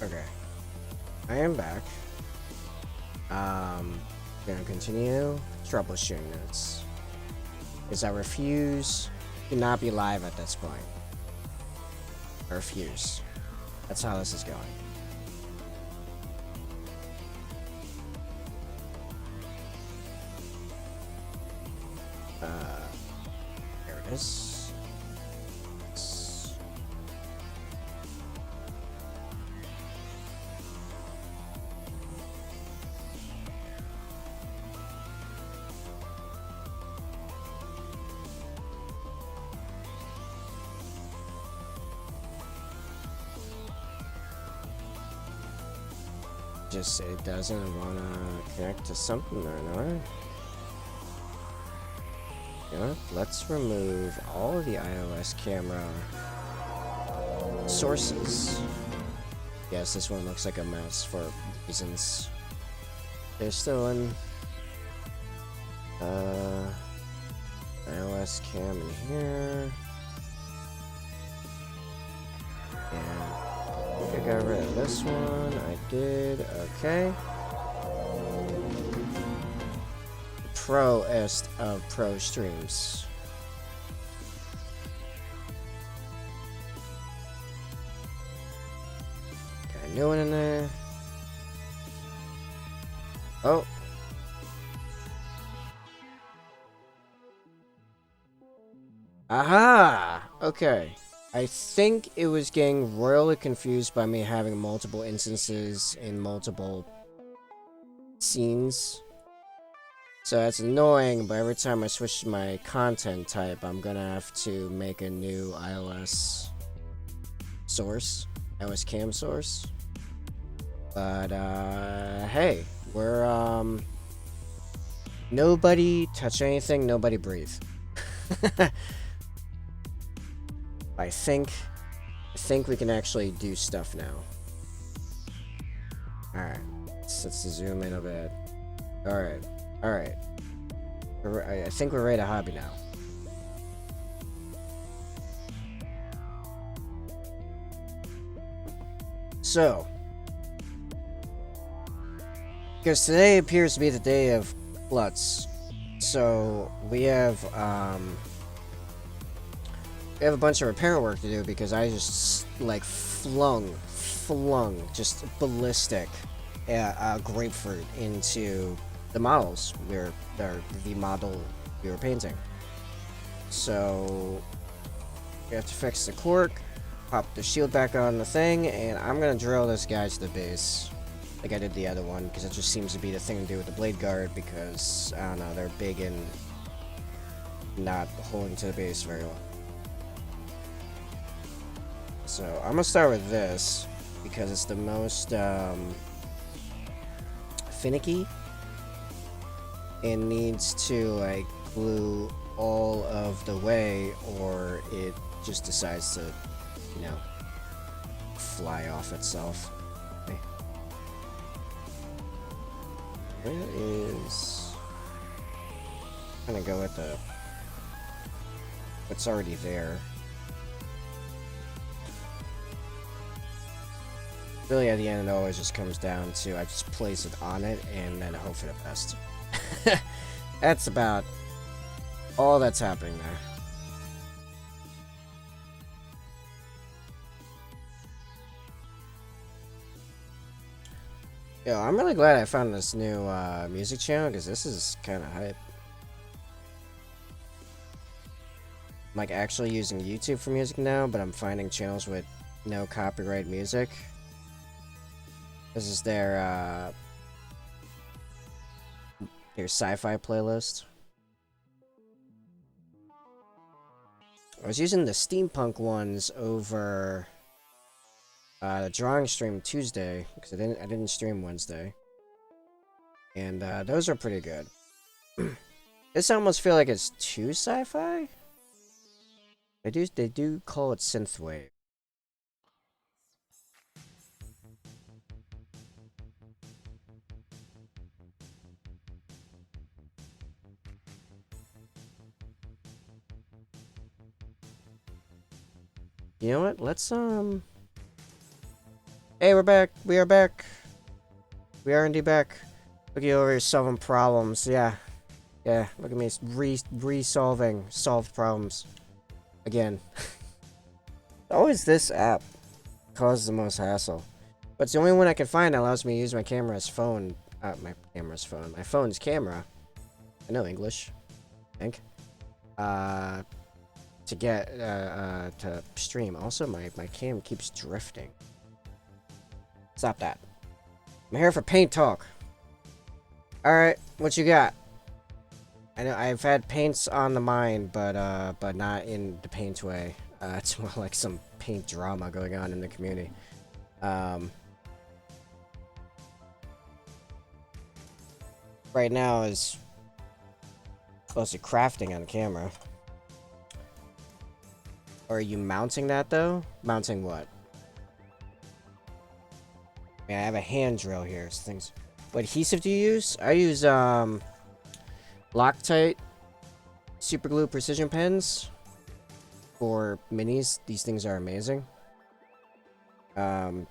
Okay, I am back. Gonna continue troubleshooting this. Because I refuse to not be live at this point. I refuse. That's how this is going. There it is. Just it doesn't want to connect to something or another. You know, let's remove all of the iOS camera sources. Yes, this one looks like a mess for reasons. There's still an iOS cam in here. And I got rid of this one. I did. Okay. Proest of Pro Streams. Got a new one in there. Oh. Aha! Okay. I think it was getting royally confused by me having multiple instances in multiple scenes. So that's annoying, but every time I switch my content type, I'm gonna have to make a new iOS source, iOS cam source. But, hey, we're, nobody touch anything, nobody breathe. I think we can actually do stuff now. Alright, let's zoom in a bit. Alright. I think we're ready to hobby now. So, because today appears to be the day of Klutz, so we have a bunch of repair work to do because I just like flung just ballistic grapefruit into the models the model we were painting. So we have to fix the cork, pop the shield back on the thing, and I'm gonna drill this guy to the base like I did the other one, because it just seems to be the thing to do with the Bladeguard, because I don't know, they're big and not holding to the base very well. So I'm gonna start with this because it's the most finicky. It needs to like glue all of the way, or it just decides to, you know, fly off itself. Okay. Where is? I'm gonna go with the what's already there. Really, at the end, it always just comes down to I just place it on it and then hope for the best. That's about all that's happening there. Yo, I'm really glad I found this new music channel, because this is kind of hype. I'm like actually using YouTube for music now, but I'm finding channels with no copyright music. This is their sci-fi playlist. I was using the steampunk ones over the drawing stream Tuesday, because I didn't stream Wednesday, and those are pretty good. This almost feel like it's too sci-fi. They do call it synthwave. You know what? Let's Hey, we're back. We are back. We are indeed back. Look at you over here solving problems. Yeah. Yeah, look at me re-solving solved problems. Again. Always this app causes the most hassle. But it's the only one I can find that allows me to use my camera's phone. My phone's camera. I know English. I think. To get, to stream. Also, my cam keeps drifting. Stop that. I'm here for paint talk. Alright, what you got? I know I've had paints on the mind, but not in the paint way. It's more like some paint drama going on in the community. Right now is close to crafting on camera. Or are you mounting that though? Mounting what? Yeah, I have a hand drill here. So things. What adhesive do you use? I use Loctite super glue precision pens for minis. These things are amazing. For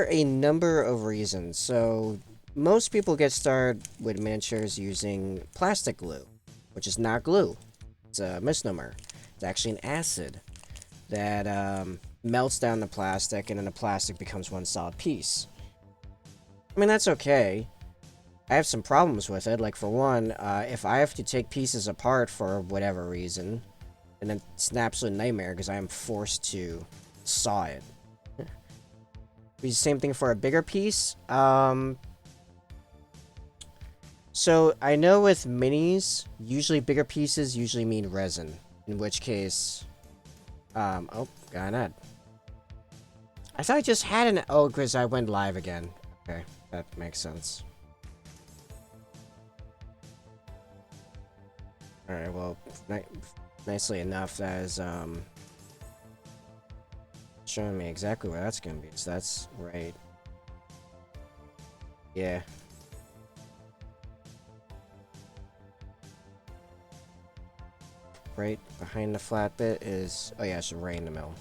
a number of reasons. So most people get started with miniatures using plastic glue, which is not glue. It's a misnomer. It's actually an acid that melts down the plastic, and then the plastic becomes one solid piece. I mean, that's okay. I have some problems with it. Like, for one, if I have to take pieces apart for whatever reason, and then it's an absolute nightmare because I am forced to saw it. Be the same thing for a bigger piece. So I know with minis, usually bigger pieces usually mean resin. In which case, oh, got an ad. I thought I just had an, oh, because I went live again. Okay, that makes sense. Alright, well, nicely enough, that is, showing me exactly where that's gonna be. So that's right. Yeah. Right behind the flat bit is, oh yeah, it's right in the middle.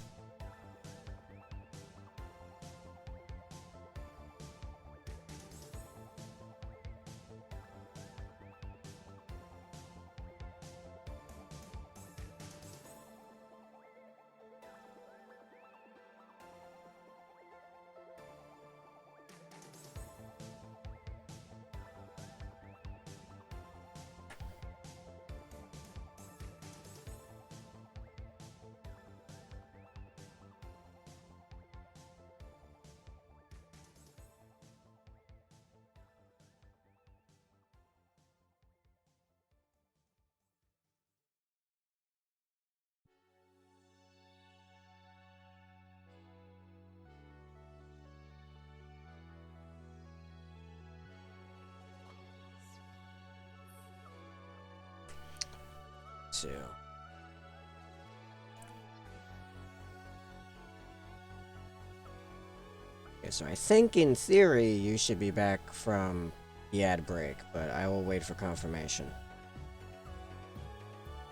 Two. Okay, so I think in theory you should be back from the ad break, but I will wait for confirmation.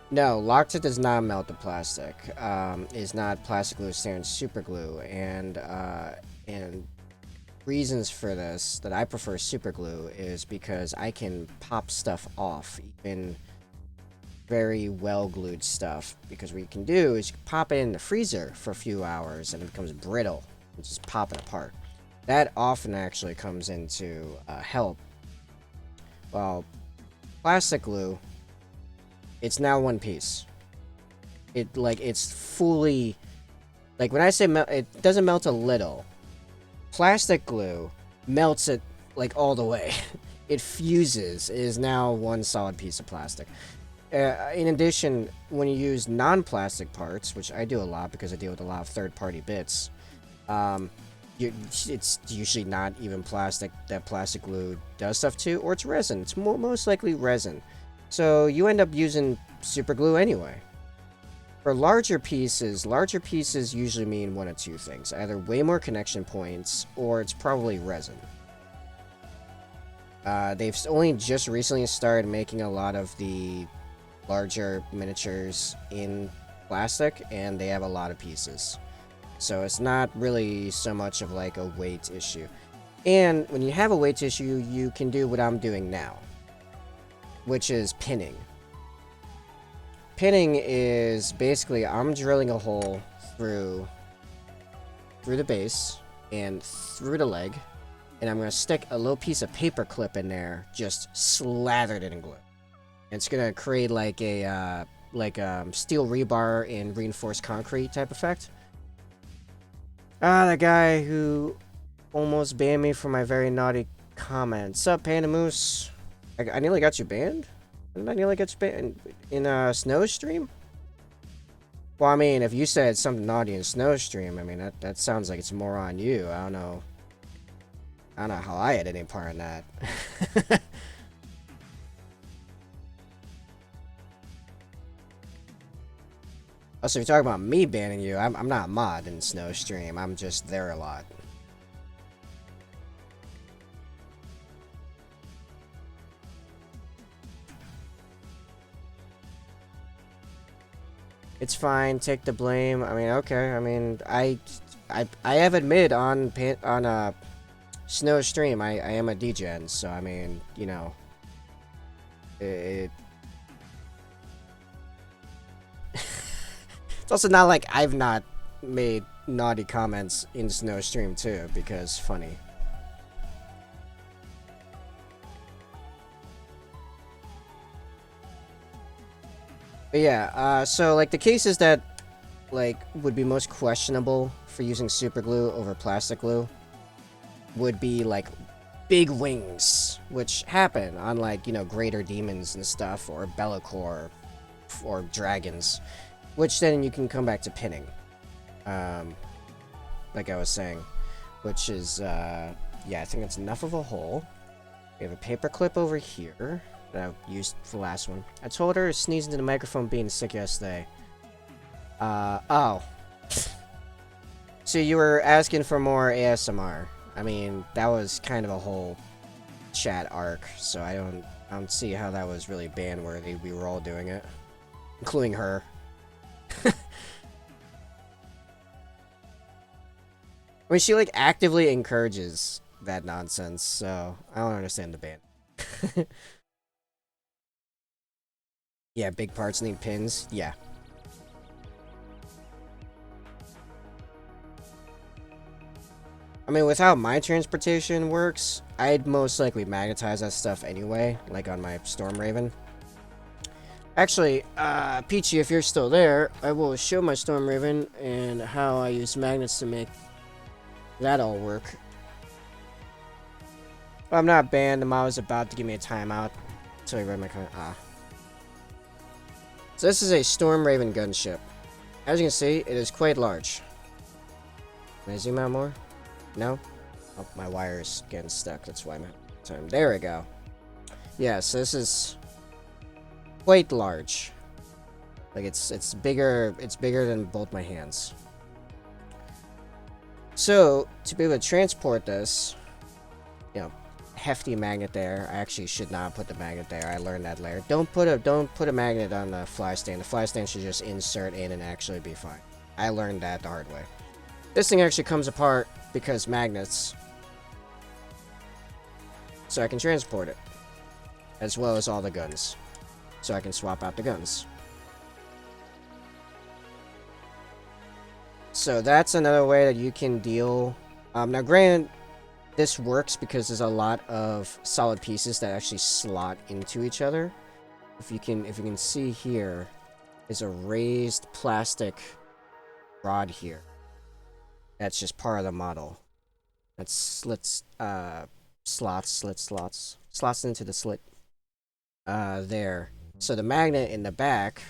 No, Loctite does not melt the plastic. It's not plastic glue, it's super glue, and reasons for this that I prefer super glue is because I can pop stuff off, even very well glued stuff, because what you can do is you can pop it in the freezer for a few hours and it becomes brittle and just pop it apart. That often actually comes into help. Well, plastic glue, it's now one piece. It's fully, like, when I say it doesn't melt a little. Plastic glue melts it like all the way. It fuses. It is now one solid piece of plastic. In addition, when you use non-plastic parts, which I do a lot because I deal with a lot of third-party bits, it's usually not even plastic that plastic glue does stuff to, or it's resin. It's most likely resin. So you end up using super glue anyway. For larger pieces usually mean one of two things. Either way more connection points, or it's probably resin. They've only just recently started making a lot of the larger miniatures in plastic, and they have a lot of pieces. So it's not really so much of like a weight issue. And when you have a weight issue, you can do what I'm doing now, which is pinning. Pinning is basically I'm drilling a hole through the base and through the leg, and I'm going to stick a little piece of paper clip in there, just slathered it in glue. And it's going to create like a steel rebar and reinforced concrete type effect. The guy who almost banned me for my very naughty comment. Sup, Panda Moose? I nearly got you banned? Didn't I nearly get you banned in a snow stream? Well, I mean, if you said something naughty in snow stream, I mean, that sounds like it's more on you. I don't know how I had any part in that. Also, if you're talking about me banning you, I'm not a mod in snow stream. I'm just there a lot. It's fine. Take the blame. I mean, okay. I mean, I have admitted on Snow stream I am a degen, so I mean, you know, it's also not like I've not made naughty comments in Snow stream too, because funny. But yeah, so like the cases that like would be most questionable for using super glue over plastic glue would be like big wings, which happen on like, you know, greater demons and stuff, or Bellicor or dragons, which then you can come back to pinning, like I was saying, which is yeah, I think that's enough of a hole. We have a paper clip over here that I used for the last one. I told her to sneeze into the microphone being sick yesterday. Oh. So you were asking for more ASMR. I mean, that was kind of a whole chat arc, so I don't see how that was really ban-worthy. We were all doing it, including her. I mean, she like actively encourages that nonsense, so I don't understand the ban. Yeah, big parts need pins. Yeah. I mean, with how my transportation works, I'd most likely magnetize that stuff anyway, like on my Storm Raven. Actually, Peachy, if you're still there, I will show my Storm Raven and how I use magnets to make that all work. Well, I'm not banned. The mod was about to give me a timeout until I read my comment. So this is a Storm Raven gunship. As you can see, it is quite large. Can I zoom out more? No? Oh, my wire's getting stuck. That's why I'm time. There we go. Yeah, so this is quite large. Like it's bigger than both my hands. So to be able to transport this, you know, hefty magnet there. I actually should not put the magnet there. I learned that later. Don't put a magnet on the fly stand. The fly stand should just insert in and actually be fine. I learned that the hard way. This thing actually comes apart because magnets, so I can transport it, as well as all the guns, so I can swap out the guns. So that's another way that you can deal. Now granted, this works because there's a lot of solid pieces that actually slot into each other. If you can see here, is a raised plastic rod here. That's just part of the model. That slots into the slit. There. So the magnet in the back,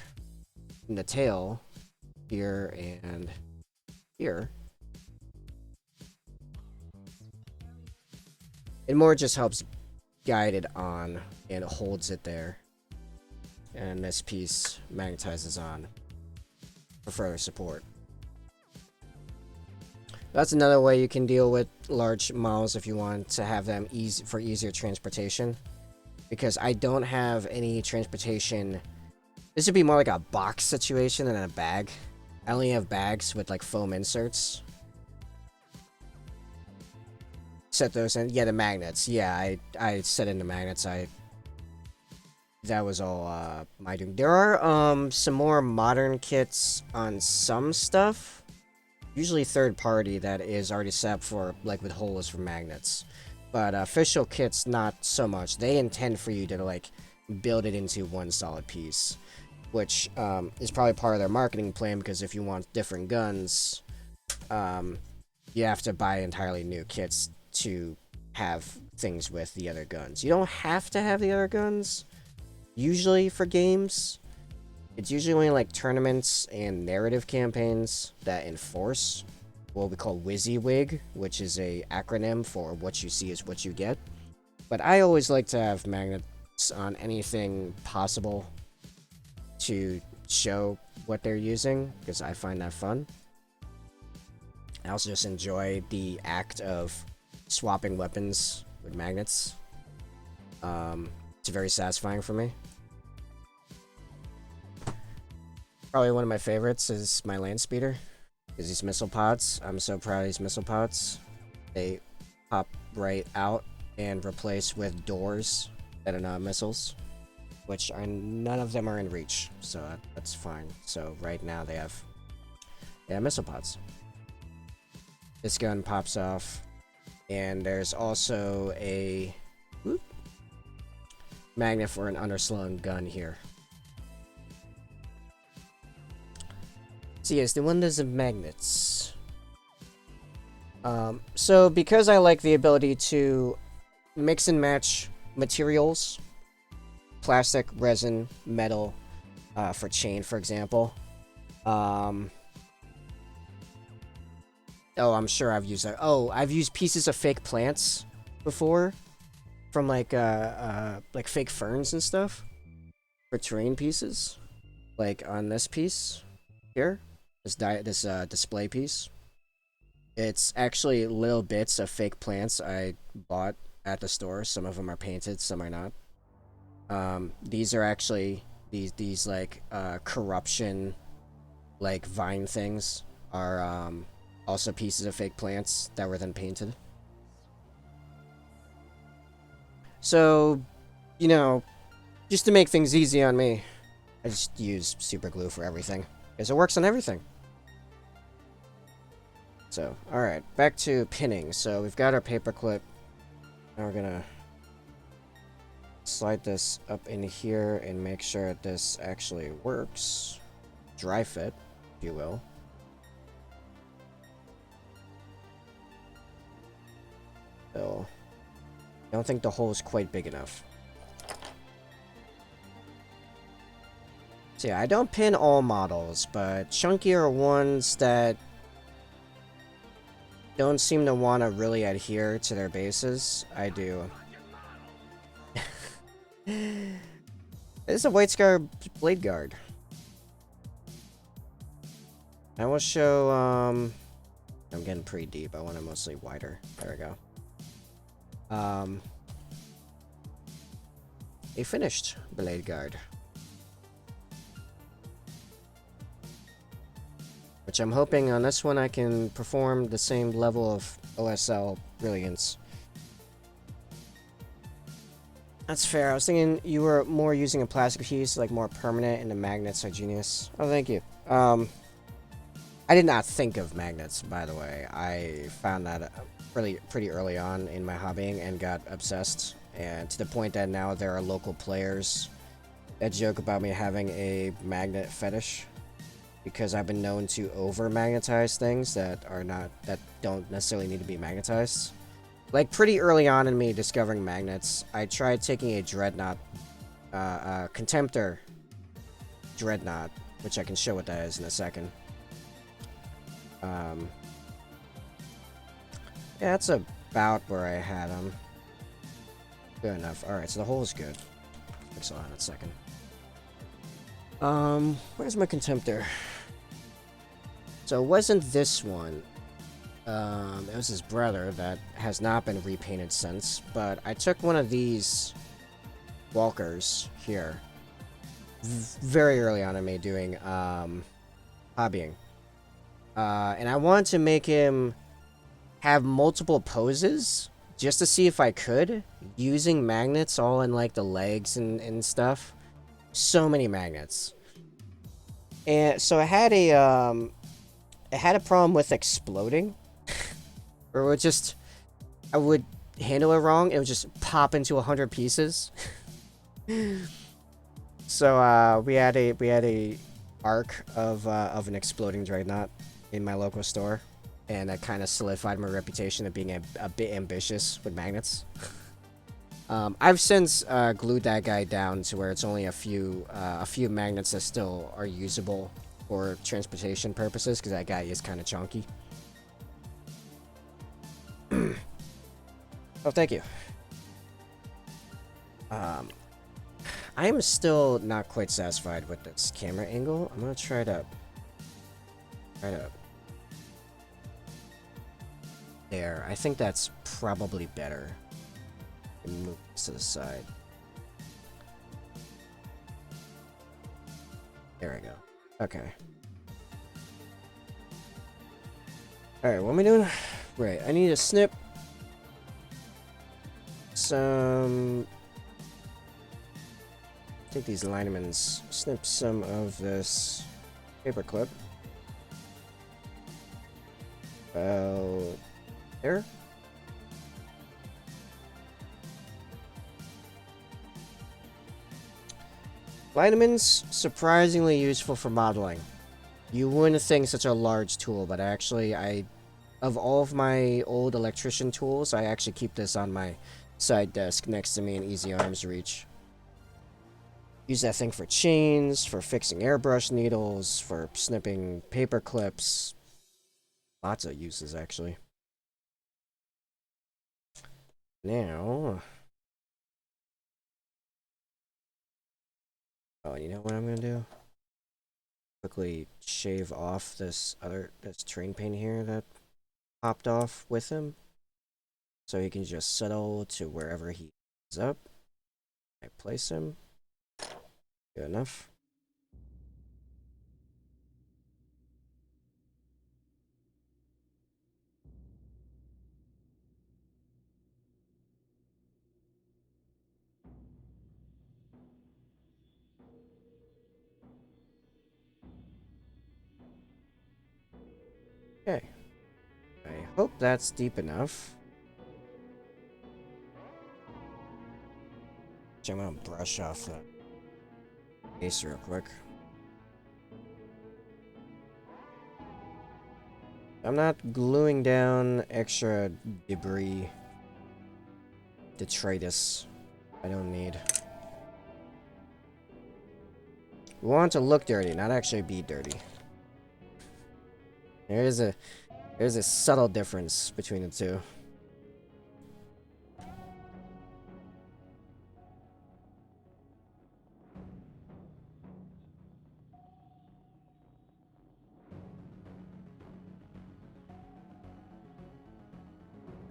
in the tail, here and here, it more just helps guide it on and it holds it there. And this piece magnetizes on for further support. That's another way you can deal with large models if you want to have them easier transportation. Because I don't have any transportation This would be more like a box situation than a bag. I only have bags with like foam inserts. Set those in. Yeah, the magnets. Yeah, I set in the magnets. That was all my doing. There are some more modern kits on some stuff. Usually third party that is already set up for like with holes for magnets. But official kits not so much. They intend for you to like build it into one solid piece, which is probably part of their marketing plan, because if you want different guns, you have to buy entirely new kits to have things with the other guns. You don't have to have the other guns, usually, for games. It's usually only like tournaments and narrative campaigns that enforce what we call WYSIWYG, which is a acronym for what you see is what you get. But I always like to have magnets on anything possible to show what they're using, because I find that fun. I also just enjoy the act of swapping weapons with magnets. It's very satisfying for me. Probably one of my favorites is my land speeder, because these missile pods, I'm so proud of these missile pods. They pop right out and replace with doors that are not missiles, which are none of them are in reach, so that's fine. So right now they have missile pods. This gun pops off, and there's also a magnet for an underslung gun here. So yes, the wonders of magnets. So because I like the ability to mix and match materials, plastic, resin, metal, for chain, for example. Oh, I'm sure I've used that. Oh, I've used pieces of fake plants before, from like fake ferns and stuff, for terrain pieces, like on this piece here. This display piece. It's actually little bits of fake plants I bought at the store. Some of them are painted, some are not. These are actually these like corruption like vine things are also pieces of fake plants that were then painted. So, you know, just to make things easy on me, I just use super glue for everything, because it works on everything. So, alright, back to pinning. So, we've got our paperclip. Now we're gonna slide this up in here and make sure that this actually works. Dry fit, if you will. So, I don't think the hole is quite big enough. So yeah, I don't pin all models, but chunkier ones that don't seem to want to really adhere to their bases, I do. This is a White Scar Bladeguard. I will show, I'm getting pretty deep. I want it mostly wider. There we go. A finished Bladeguard. Which I'm hoping on this one I can perform the same level of OSL brilliance. That's fair. I was thinking you were more using a plastic piece, like more permanent, and the magnets are genius. Oh, thank you. I did not think of magnets, by the way. I found that pretty early on in my hobbying and got obsessed. And to the point that now there are local players that joke about me having a magnet fetish, because I've been known to over-magnetize things that don't necessarily need to be magnetized. Like, pretty early on in me discovering magnets, I tried taking a Dreadnought, Contemptor Dreadnought, which I can show what that is in a second. Yeah, that's about where I had them. Good enough. Alright, so the hole is good. Fix it on in a second. Where's my Contemptor? So it wasn't this one. It was his brother that has not been repainted since, but I took one of these walkers here very early on in me doing hobbying. And I wanted to make him have multiple poses just to see if I could, using magnets all in like the legs and stuff. So many magnets. And so it had a problem with exploding. Or it would just, I would handle it wrong, it would just pop into 100 pieces. So we had a arc of an exploding dreadnought in my local store, and that kind of solidified my reputation of being a bit ambitious with magnets. I've since glued that guy down to where it's only a few magnets that still are usable for transportation purposes, because that guy is kind of chunky. Oh, thank you. I am still not quite satisfied with this camera angle. I'm gonna try to there. I think that's probably better. Move this to the side. There we go. Okay. Alright, what am I doing? Right, I need to snip some... Take these lineaments, snip some of this paperclip. About there. Vitamins, surprisingly useful for modeling. You wouldn't think such a large tool, but actually, of all of my old electrician tools, I actually keep this on my side desk next to me in easy arm's reach. Use that thing for chains, for fixing airbrush needles, for snipping paper clips. Lots of uses, actually. Now... Oh, you know what I'm gonna do? Quickly shave off this train paint here that popped off with him. So he can just settle to wherever he is up. I place him. Good enough. Okay. I hope that's deep enough. I'm gonna brush off the base real quick. I'm not gluing down extra debris, detritus I don't need. We want it to look dirty, not actually be dirty. There's a subtle difference between the two.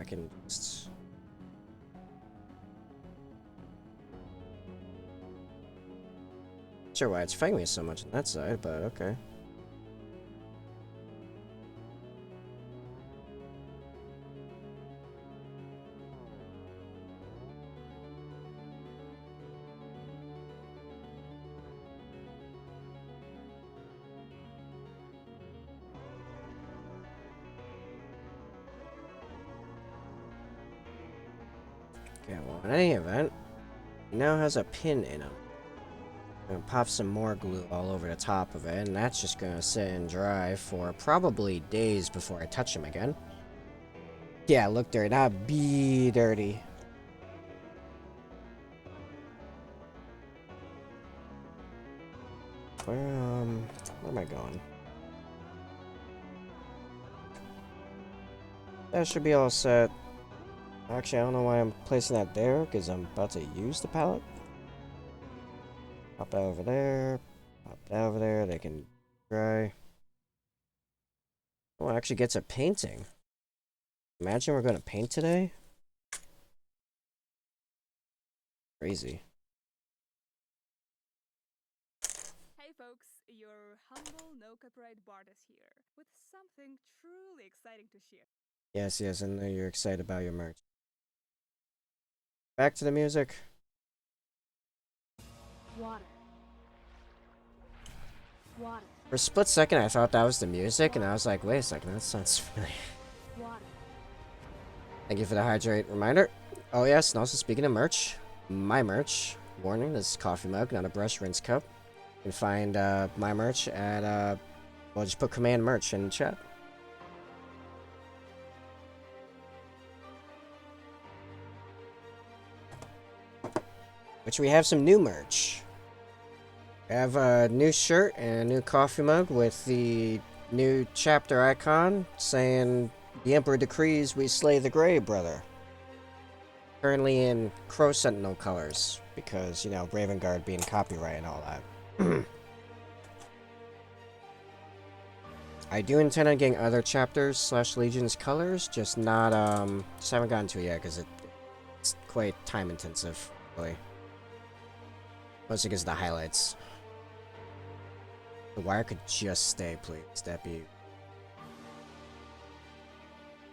I can just... Sure why it's fighting me so much on that side, but okay. Okay, well, in any event, it now has a pin in him. I'm gonna pop some more glue all over the top of it, and that's just gonna sit and dry for probably days before I touch him again. Yeah, look dirty, not be dirty. Where am I going? That should be all set. Actually, I don't know why I'm placing that there, because I'm about to use the pallet. Pop that over there. Pop that over there. They can dry. Oh, it actually gets a painting. Imagine we're going to paint today. Crazy. folks, your humble no copyright Bard is here with something truly exciting to share. Yes, yes, I know you're excited about your merch. Back to the music. Water. Water. For a split second, I thought that was the music, and I was like, wait a second, that sounds familiar. Water. Thank you for the hydrate reminder. Oh yes, and also speaking of merch, my merch. Warning, this is coffee mug, not a brush rinse cup. You can find my merch at, well, just put command merch in chat. Which we have some new merch. We have a new shirt and a new coffee mug with the new chapter icon saying, "The Emperor decrees we slay the Grey Brother." Currently in Crow Sentinel colors, because, you know, Bladeguard being copyright and all that. I do intend on getting other chapters / Legions colors, just not, just haven't gotten to it yet, because it's quite time intensive, really. Mostly because of the highlights. The wire could just stay, please. That'd be...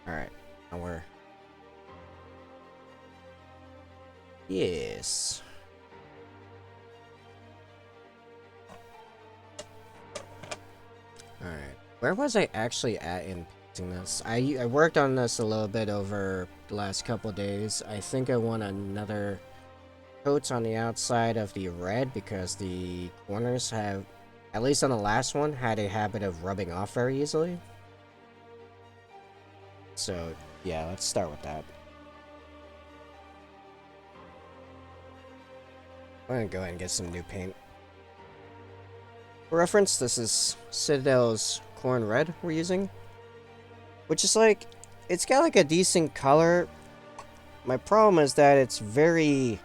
Alright, now we're... Yes. Alright. Where was I actually at in painting this? I worked on this a little bit over the last couple days. I think I want another coat on the outside of the red because the corners have, at least on the last one, had a habit of rubbing off very easily. So, yeah, let's start with that. I'm gonna go ahead and get some new paint. For reference, this is Citadel's Corn Red we're using. Which is like, it's got like a decent color. My problem is that it's very...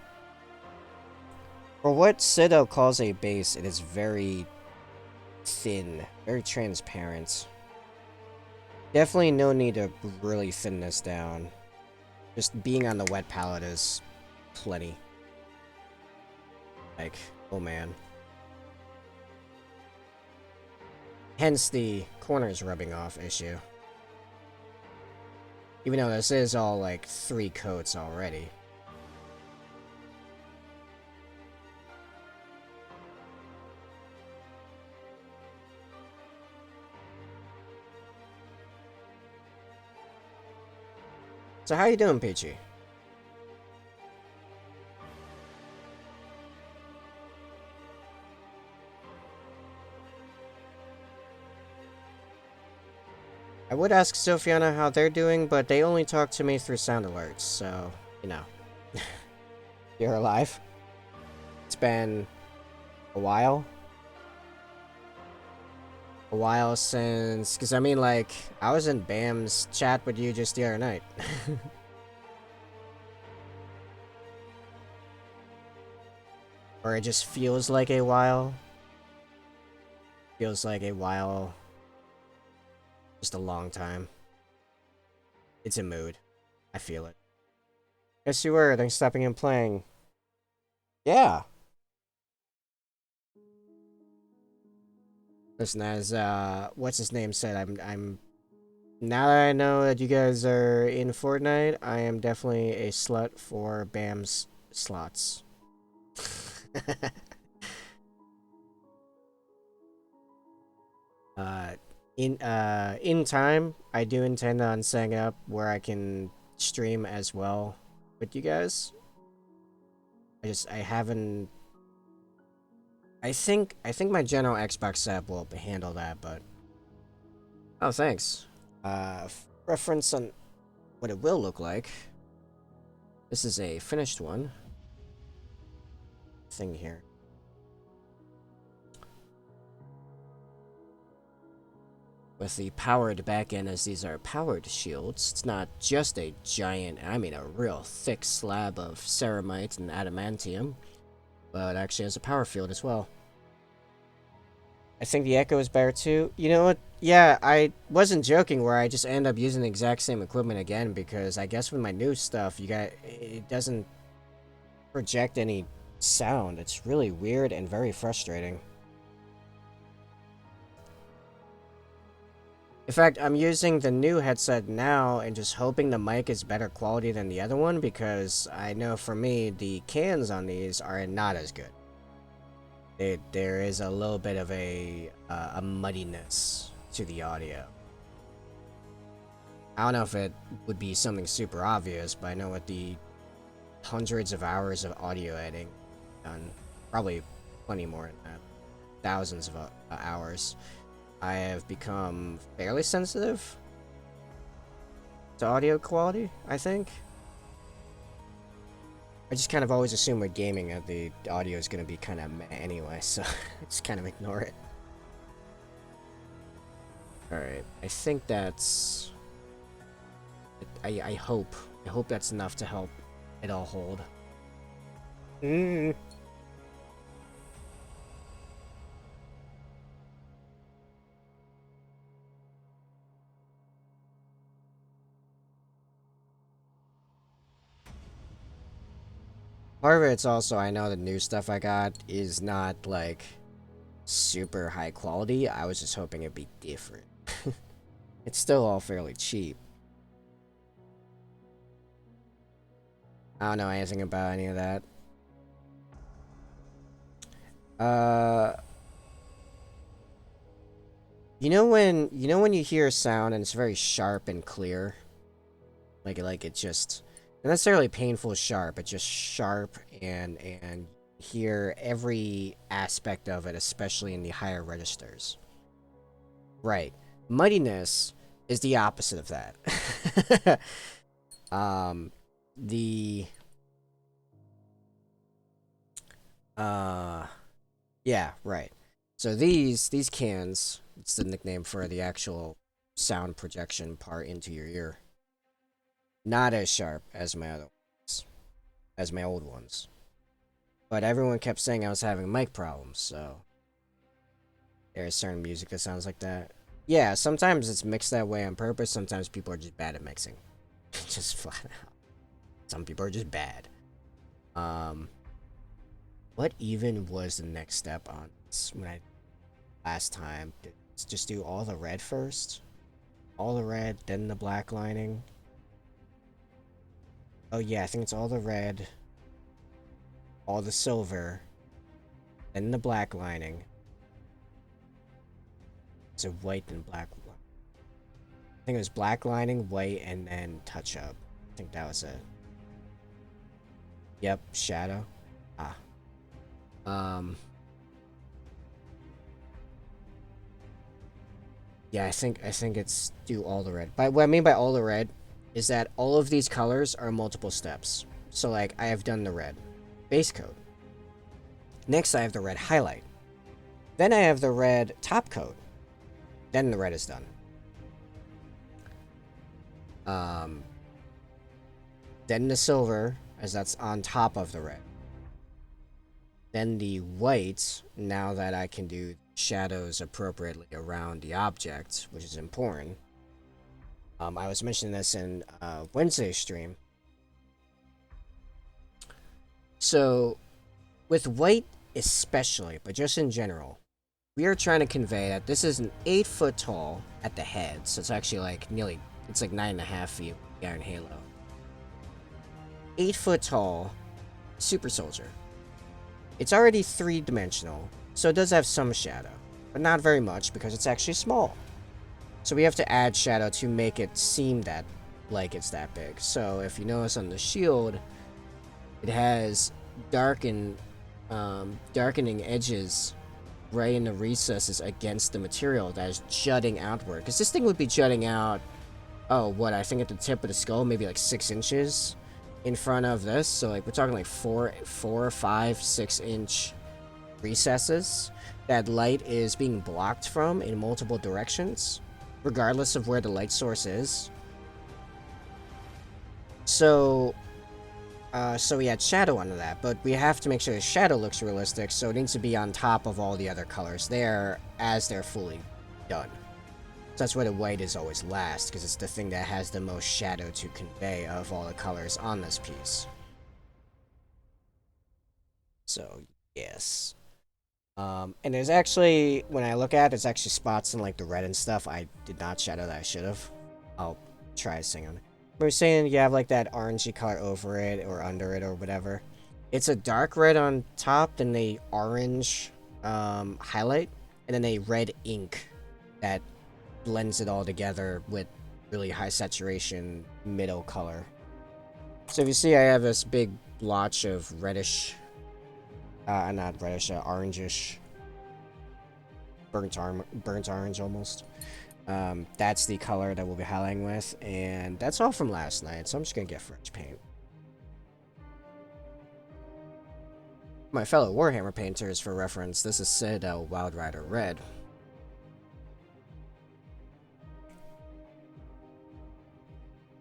For what Citadel calls a base, it is very thin, very transparent. Definitely no need to really thin this down. Just being on the wet palette is plenty. Like, oh man. Hence the corners rubbing off issue. Even though this is all like 3 coats already. So how you doing, Peachy? I would ask Sophiana how they're doing, but they only talk to me through sound alerts, so, you know. You're alive. It's been a while. A while since... Because, I mean, like, I was in Bam's chat with you just the other night. Or it just feels like a while. Feels like a while... Just a long time. It's a mood. I feel it. Yes, you were. Thanks for stopping and playing. Yeah. Listen, as what's his name said, I'm. Now that I know that you guys are in Fortnite, I am definitely a slut for Bam's slots. In time, I do intend on setting up where I can stream as well with you guys. I haven't. I think my general Xbox setup will handle that, but oh, thanks. Reference on what it will look like. This is a finished one. Thing here. With the powered back end, as these are powered shields, it's not just a giant, I mean a real thick slab of ceramite and adamantium, but actually has a power field as well. I think the Echo is better too. You know what? Yeah, I wasn't joking where I just end up using the exact same equipment again, because I guess with my new stuff, it doesn't project any sound. It's really weird and very frustrating. In fact, I'm using the new headset now and just hoping the mic is better quality than the other one, because I know for me, the cans on these are not as good. There is a little bit of a muddiness to the audio. I don't know if it would be something super obvious, but I know with the hundreds of hours of audio editing done, probably plenty more than that, thousands of hours, I have become fairly sensitive to audio quality, I think. I just kind of always assume with gaming that the audio is going to be kind of meh anyway, so I just kind of ignore it. Alright, I think that's... I hope that's enough to help it all hold. Part of it's also, I know the new stuff I got is not, like, super high quality. I was just hoping it'd be different. It's still all fairly cheap. I don't know anything about any of that. You know when you hear a sound and it's very sharp and clear? Like it just not necessarily painful sharp, but just sharp and hear every aspect of it, especially in the higher registers. Right. Muddiness is the opposite of that. The yeah, right. So these cans, it's the nickname for the actual sound projection part into your ear. Not as sharp as my other ones, as my old ones. But everyone kept saying I was having mic problems, so there's certain music that sounds like that. Yeah, sometimes it's mixed that way on purpose, sometimes people are just bad at mixing. Just flat out. Some people are just bad. What even was the next step on this when I last time? Let's just do all the red first. All the red, then the black lining. Oh yeah, I think it's all the red, all the silver, then the black lining. So white and black. I think it was black lining, white, and then touch up. I think that was it. Yep, shadow. Ah. Yeah, I think it's do all the red. But what I mean by all the red is that all of these colors are multiple steps. So like I have done the red base coat. Next I have the red highlight. Then I have the red top coat. Then the red is done. Then the silver, as that's on top of the red. Then the white, now that I can do shadows appropriately around the object, which is important. I was mentioning this in Wednesday's stream. So, with white especially, but just in general, we are trying to convey that this is an 8 foot tall at the head, so it's actually like nearly, it's like 9.5 feet with Iron Halo. 8 foot tall super soldier. It's already 3-dimensional, so it does have some shadow, but not very much because it's actually small. So we have to add shadow to make it seem that like it's that big. So if you notice on the shield, it has darkening edges right in the recesses against the material that is jutting outward. Because this thing would be jutting out, oh, what, I think at the tip of the skull, maybe like 6 inches in front of this. So like we're talking like 4, 5, 6 inch recesses that light is being blocked from in multiple directions, regardless of where the light source is. So we add shadow onto that, but we have to make sure the shadow looks realistic, so it needs to be on top of all the other colors there as they're fully done. So that's why the white is always last, because it's the thing that has the most shadow to convey of all the colors on this piece. So, yes. And there's actually, when I look at it, there's actually spots in like the red and stuff I did not shadow that I should have. I'll try singing. We're saying you have like that orangey color over it or under it or whatever. It's a dark red on top, then the orange highlight, and then a red ink that blends it all together with really high saturation middle color. So if you see, I have this big blotch of reddish, not reddish, orangish, burnt orange almost. That's the color that we'll be highlighting with, and that's all from last night, so I'm just gonna get fresh paint. My fellow Warhammer painters, for reference, this is Citadel Wild Rider Red.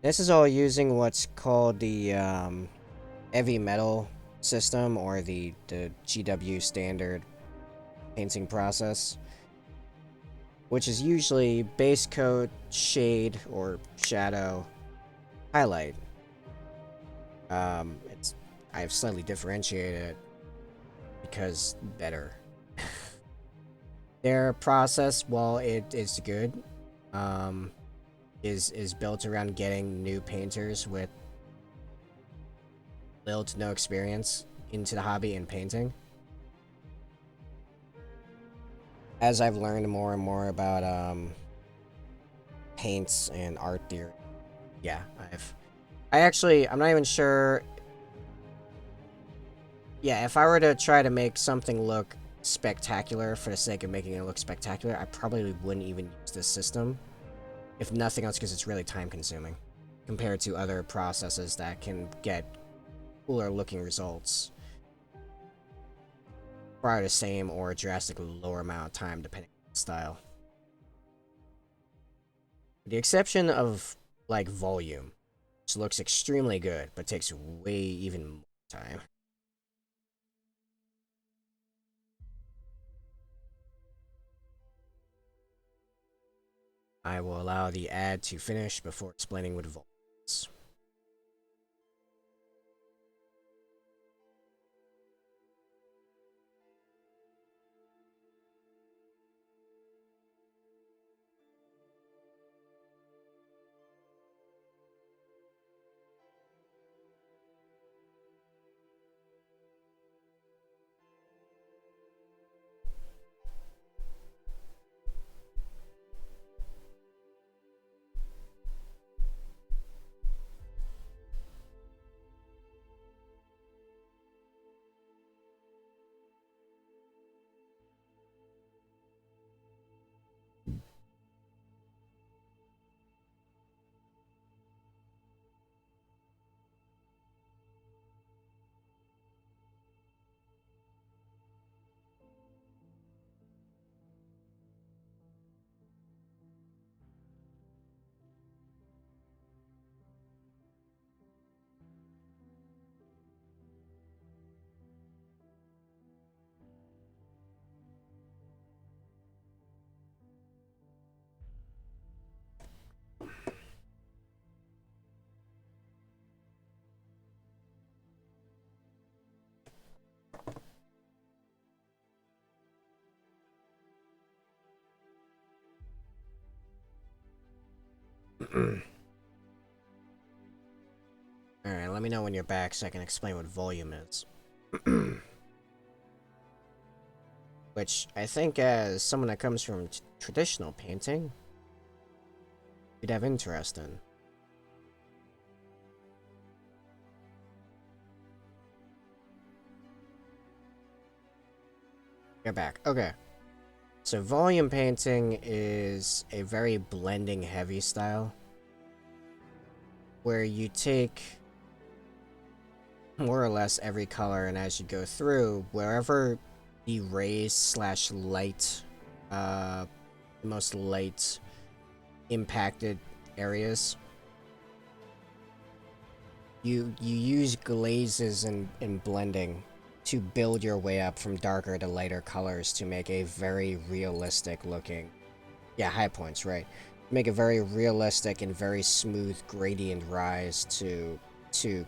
This is all using what's called the heavy metal system, or the GW standard painting process, which is usually base coat, shade, or shadow, highlight. I've slightly differentiated it because better. Their process, while it is good, is built around getting new painters with little to no experience into the hobby in painting. As I've learned more and more about paints and art theory, yeah, I'm not even sure. Yeah, if I were to try to make something look spectacular for the sake of making it look spectacular, I probably wouldn't even use this system. If nothing else, because it's really time consuming compared to other processes that can get cooler looking results for the same or drastically lower amount of time depending on the style. With the exception of like volume, which looks extremely good but takes way even more time. I will allow the ad to finish before explaining what volume is. Alright, let me know when you're back so I can explain what volume is. Which I think, as someone that comes from traditional painting, you'd have interest in. You're back. Okay. So volume painting is a very blending heavy style, where you take more or less every color, and as you go through, wherever the rays slash light, the most light impacted areas, you use glazes and blending to build your way up from darker to lighter colors to make a very realistic looking, yeah, high points, right? Make a very realistic and very smooth gradient rise to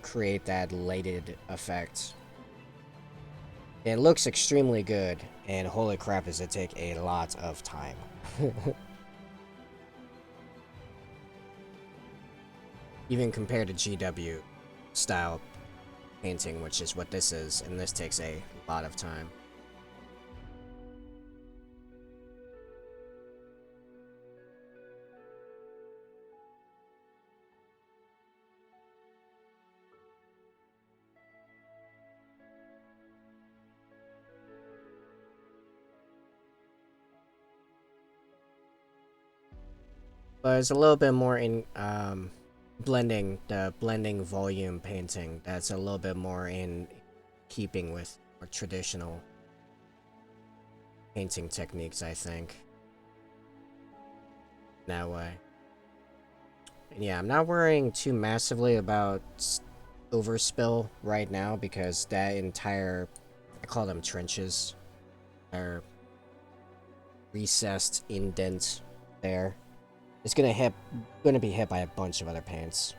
create that lighted effect. It looks extremely good, And holy crap, does it take a lot of time. Even compared to GW style painting, which is what this is, and this takes a lot of time. But it's a little bit more in blending volume painting. That's a little bit more in keeping with more traditional painting techniques, I think. That way. And yeah, I'm not worrying too massively about overspill right now because that entire, I call them trenches, are recessed indent there. It's gonna be hit by a bunch of other paints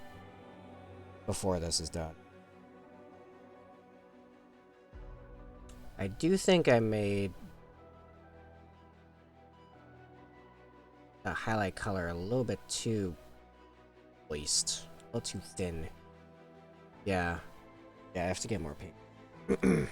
before this is done. I do think I made the highlight color a little bit too moist, a little too thin. Yeah, I have to get more paint.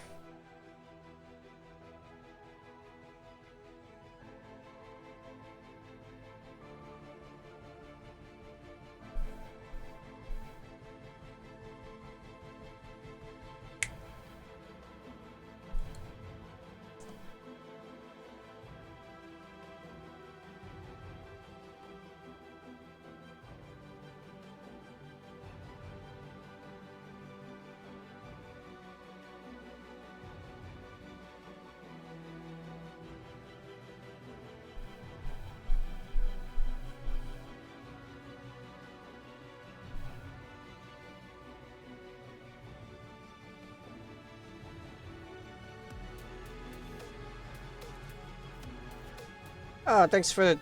Oh, thanks for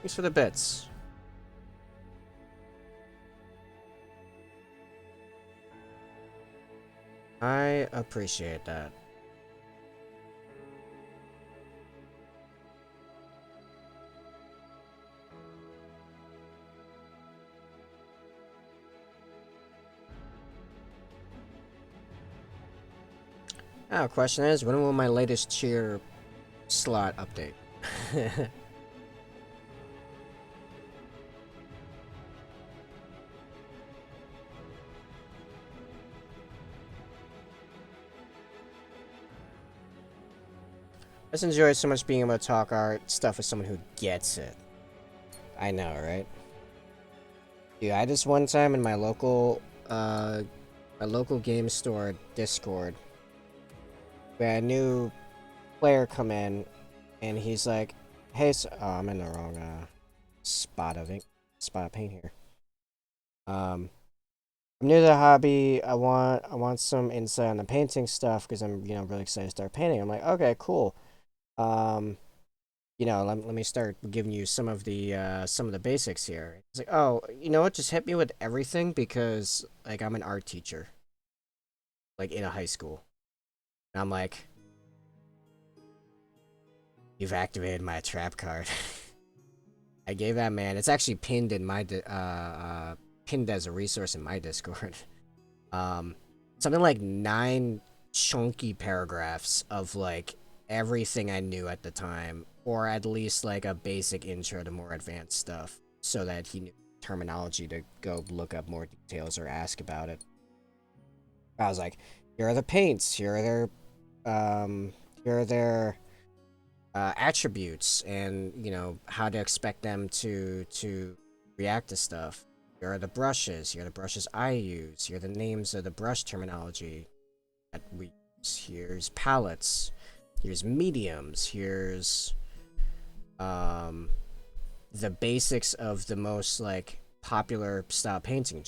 the bits. I appreciate that. Now, question is, when will my latest cheer slot update? I just enjoy so much being able to talk art stuff with someone who gets it. I know, right? Dude, I just one time in my local game store Discord, we had a new player come in, and he's like, "Hey, oh, I'm in the wrong spot of paint here. I'm new to the hobby. I want some insight on the painting stuff because I'm really excited to start painting." I'm like, "Okay, cool. Um, let me start giving you some of the basics here." It's like, "Oh, you know what? Just hit me with everything because like I'm an art teacher, like in a high school." And I'm like, "You've activated my trap card." I gave that man. It's actually pinned in my pinned as a resource in my Discord. Something like 9 chunky paragraphs of like everything I knew at the time, or at least like a basic intro to more advanced stuff, so that he knew terminology to go look up more details or ask about it. I was like, here are the paints, here are their attributes, and how to expect them to react to stuff. Here are the brushes. Here are the brushes I use. Here are the names of the brush terminology that we use. Here's palettes. Here's mediums. Here's the basics of the most like popular style painting,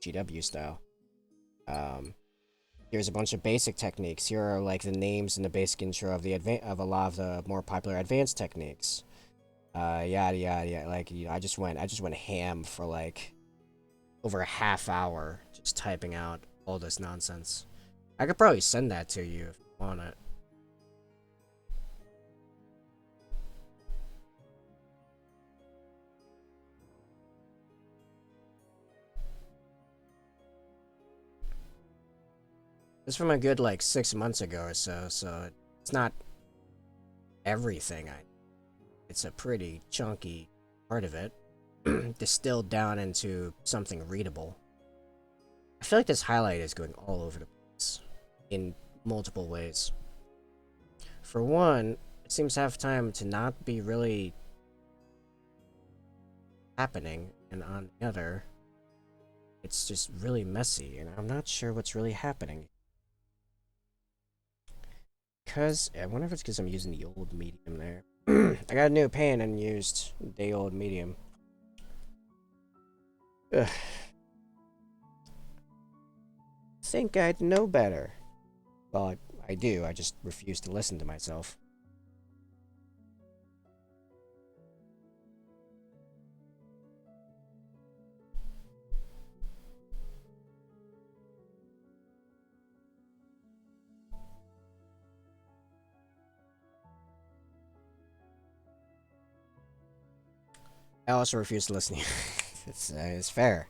GW style. Here's a bunch of basic techniques. Here are like the names and the basic intro of of a lot of the more popular advanced techniques. Yada yada yada. Like I just went ham for like over a half hour just typing out all this nonsense. I could probably send that to you if you want it. It's from a good like 6 months ago or so, so it's not everything. It's a pretty chunky part of it, distilled down into something readable. I feel like this highlight is going all over the place in multiple ways. For one, it seems half time to not be really happening, and on the other, it's just really messy, and I'm not sure what's really happening. Because, I wonder if it's because I'm using the old medium there. I got a new pen and used the old medium. Ugh. Think I'd know better. Well, I do, I just refuse to listen to myself. I also refuse to listen to you. It's fair.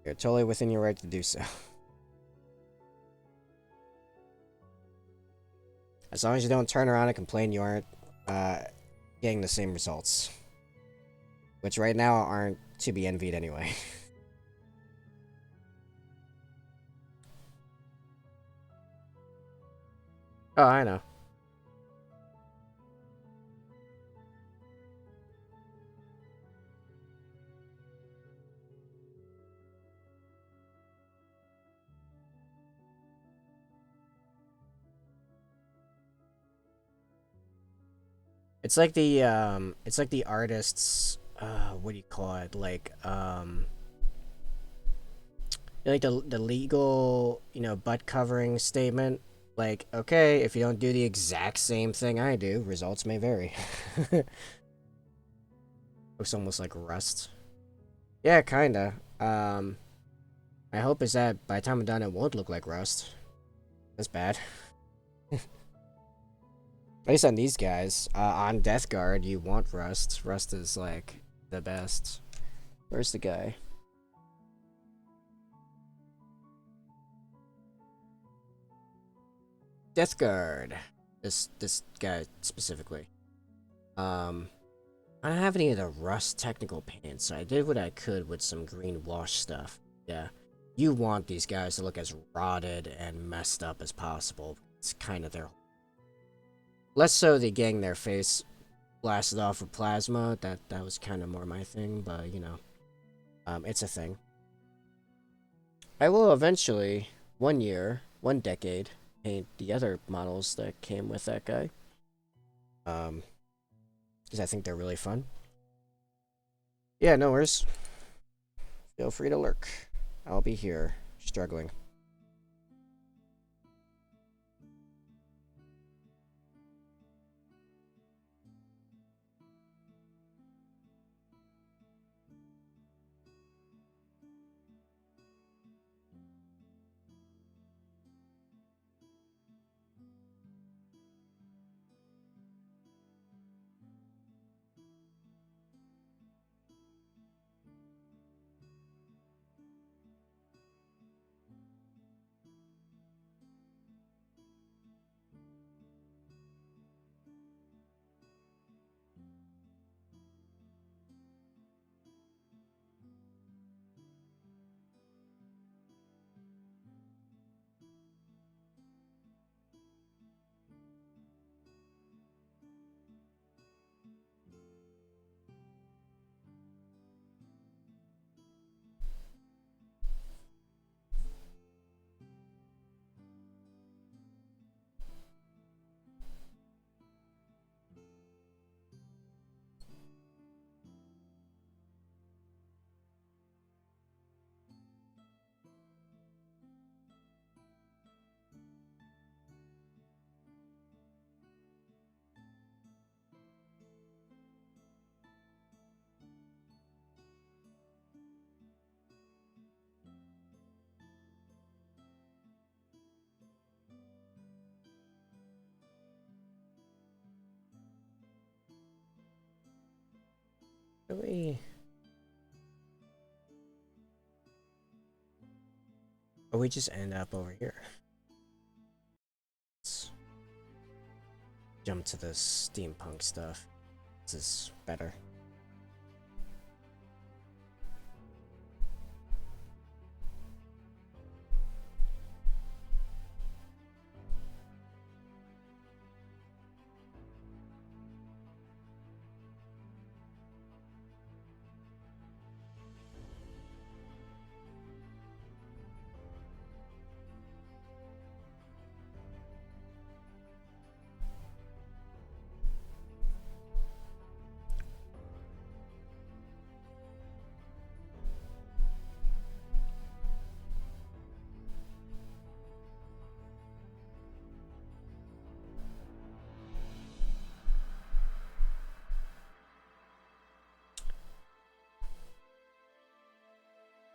You're totally within your right to do so. As long as you don't turn around and complain you aren't getting the same results. Which right now aren't to be envied anyway. Oh, I know. It's like the artist's what do you call it? Like the legal, butt covering statement. Like, okay, if you don't do the exact same thing I do, results may vary. Looks almost like Rust. Yeah, kinda. My hope is that by the time I'm done, it won't look like Rust. That's bad. At least on these guys. On Death Guard, you want Rust. Rust is, like, the best. Where's the guy? Death Guard. This guy specifically. I don't have any of the Rust technical paints, so I did what I could with some green wash stuff. Yeah. You want these guys to look as rotted and messed up as possible. It's kind of their... Less so the getting their face blasted off with plasma. That was kind of more my thing, but, it's a thing. I will eventually, one year, one decade, paint the other models that came with that guy. Because I think they're really fun. Yeah, no worries. Feel free to lurk. I'll be here, struggling. Really? But we just end up over here. Let's jump to the steampunk stuff. This is better.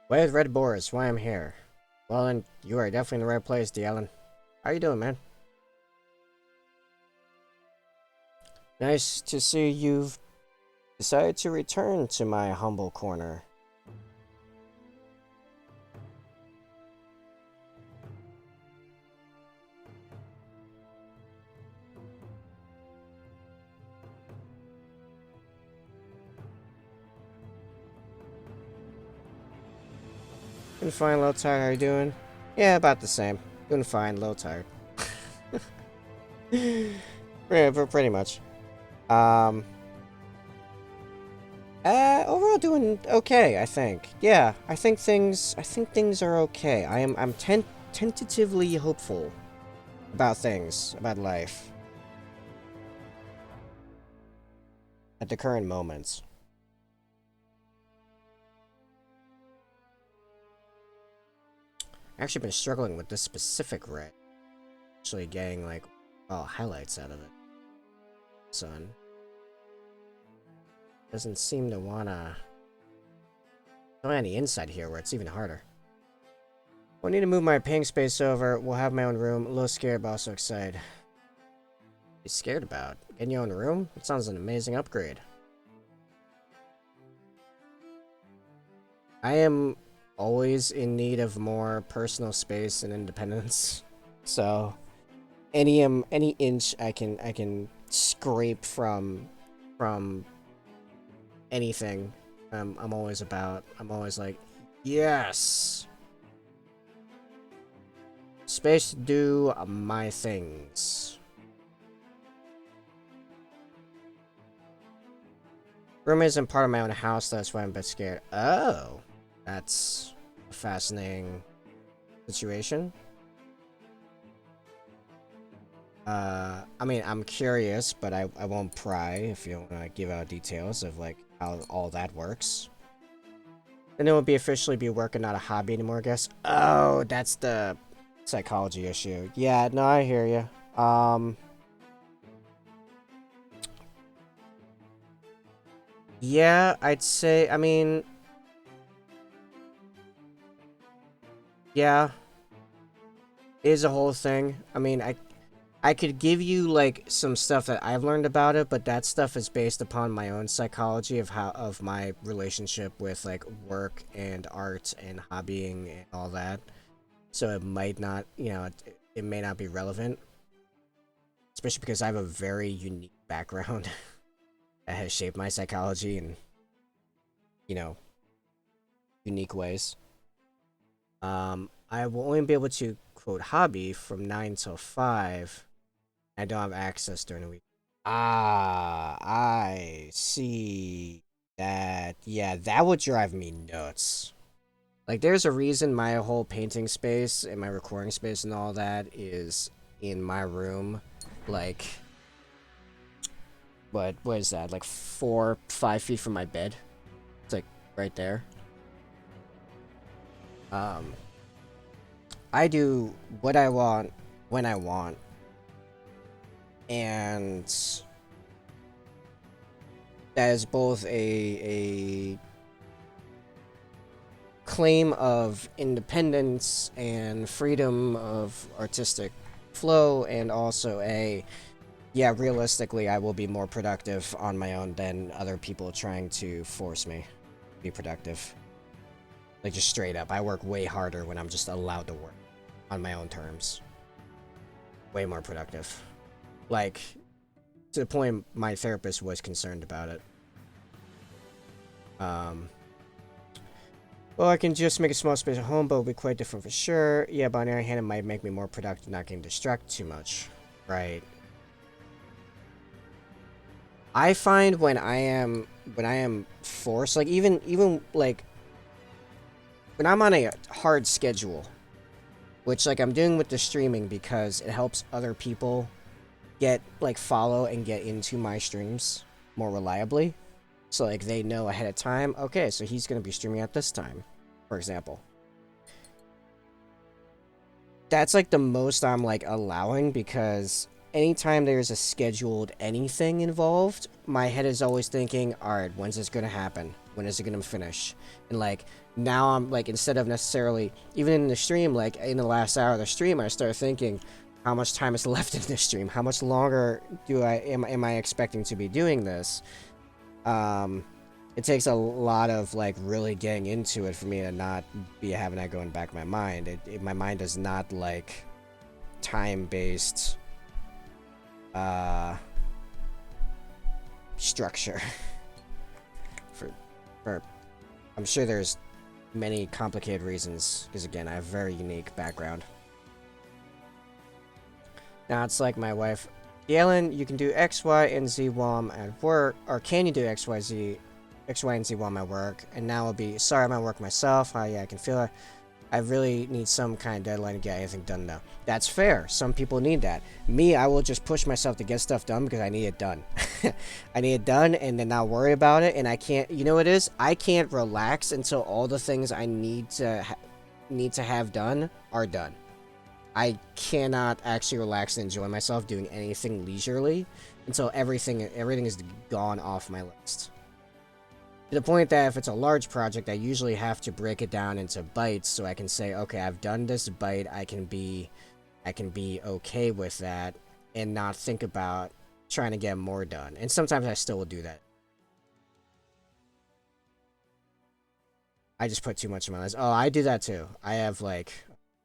Where's Red Boars? Why I'm here? Well, then, you are definitely in the right place, D. Allen. How you doing, man? Nice to see you've decided to return to my humble corner. Doing fine, a little tired. How you doing? Yeah, about the same. Doing fine, a little tired. Yeah, pretty much. Overall doing okay, I think. Yeah, I think things are okay. I'm tentatively hopeful about things, about life. At the current moments. I've actually been struggling with this specific ray. Actually getting, like, highlights out of it. Son. Doesn't seem to wanna... Don't have any insight here where it's even harder. I need to move my ping space over. We'll have my own room. A little scared, but also excited. You scared about? Getting your own room? That sounds an amazing upgrade. I am always in need of more personal space and independence. So any inch I can scrape from anything, I'm always about. I'm always like, yes, space to do my things. Room isn't part of my own house, that's why I'm a bit scared. Oh, that's a fascinating situation. I mean, I'm curious, but I won't pry if you want to give out details of, like, how all that works. Then it would be officially be work and not a hobby anymore, I guess. Oh, that's the psychology issue. Yeah, no, I hear you. Yeah, I'd say, I mean... Yeah. It is a whole thing. I mean, I could give you, like, some stuff that I've learned about it, but that stuff is based upon my own psychology of my relationship with, like, work and art and hobbying and all that. So it might not, you know, it may not be relevant. Especially because I have a very unique background that has shaped my psychology in, you know, unique ways. I will only be able to, quote, hobby from 9 till 5. I don't have access during the week. Ah, I see that. Yeah, that would drive me nuts. Like, there's a reason my whole painting space and my recording space and all that is in my room. Like, what is that? Like 4-5 feet from my bed. It's like right there. I do what I want when I want. And that is both a claim of independence and freedom of artistic flow, and also yeah, realistically, I will be more productive on my own than other people trying to force me to be productive. Like, just straight up. I work way harder when I'm just allowed to work on my own terms. Way more productive. Like, to the point my therapist was concerned about it. Well, I can just make a small space at home, but it'll be quite different for sure. Yeah, but on the other hand, it might make me more productive, not getting distracted too much. Right. I find when I am forced, like even like when I'm on a hard schedule, which like I'm doing with the streaming because it helps other people get like follow and get into my streams more reliably. So like they know ahead of time, okay, so he's gonna be streaming at this time, for example. That's like the most I'm like allowing, because anytime there's a scheduled anything involved, my head is always thinking, alright, when's this gonna happen? When is it gonna finish? And like now I'm like, instead of necessarily even in the stream, like in the last hour of the stream, I start thinking, how much time is left in this stream? How much longer am I expecting to be doing this? It takes a lot of like really getting into it for me to not be having that going back in my mind. My mind is not like time-based structure. for I'm sure there's many complicated reasons, because again, I have a very unique background. Now it's like my wife, Yalen, you can do X, Y, and Z while I'm at work, or can you do X, Y, and Z while I'm at work? And now it'll be, sorry, I'm at work myself. Yeah, I can feel it. I really need some kind of deadline to get anything done now. That's fair. Some people need that. Me, I will just push myself to get stuff done because I need it done. I need it done and then not worry about it. And I can't, you know what it is? I can't relax until all the things I need to have done are done. I cannot actually relax and enjoy myself doing anything leisurely until everything is gone off my list. To the point that if it's a large project, I usually have to break it down into bites so I can say, okay, I've done this bite, I can be okay with that and not think about trying to get more done. And sometimes I still will do that. I just put too much on my list. Oh, I do that too. I have like,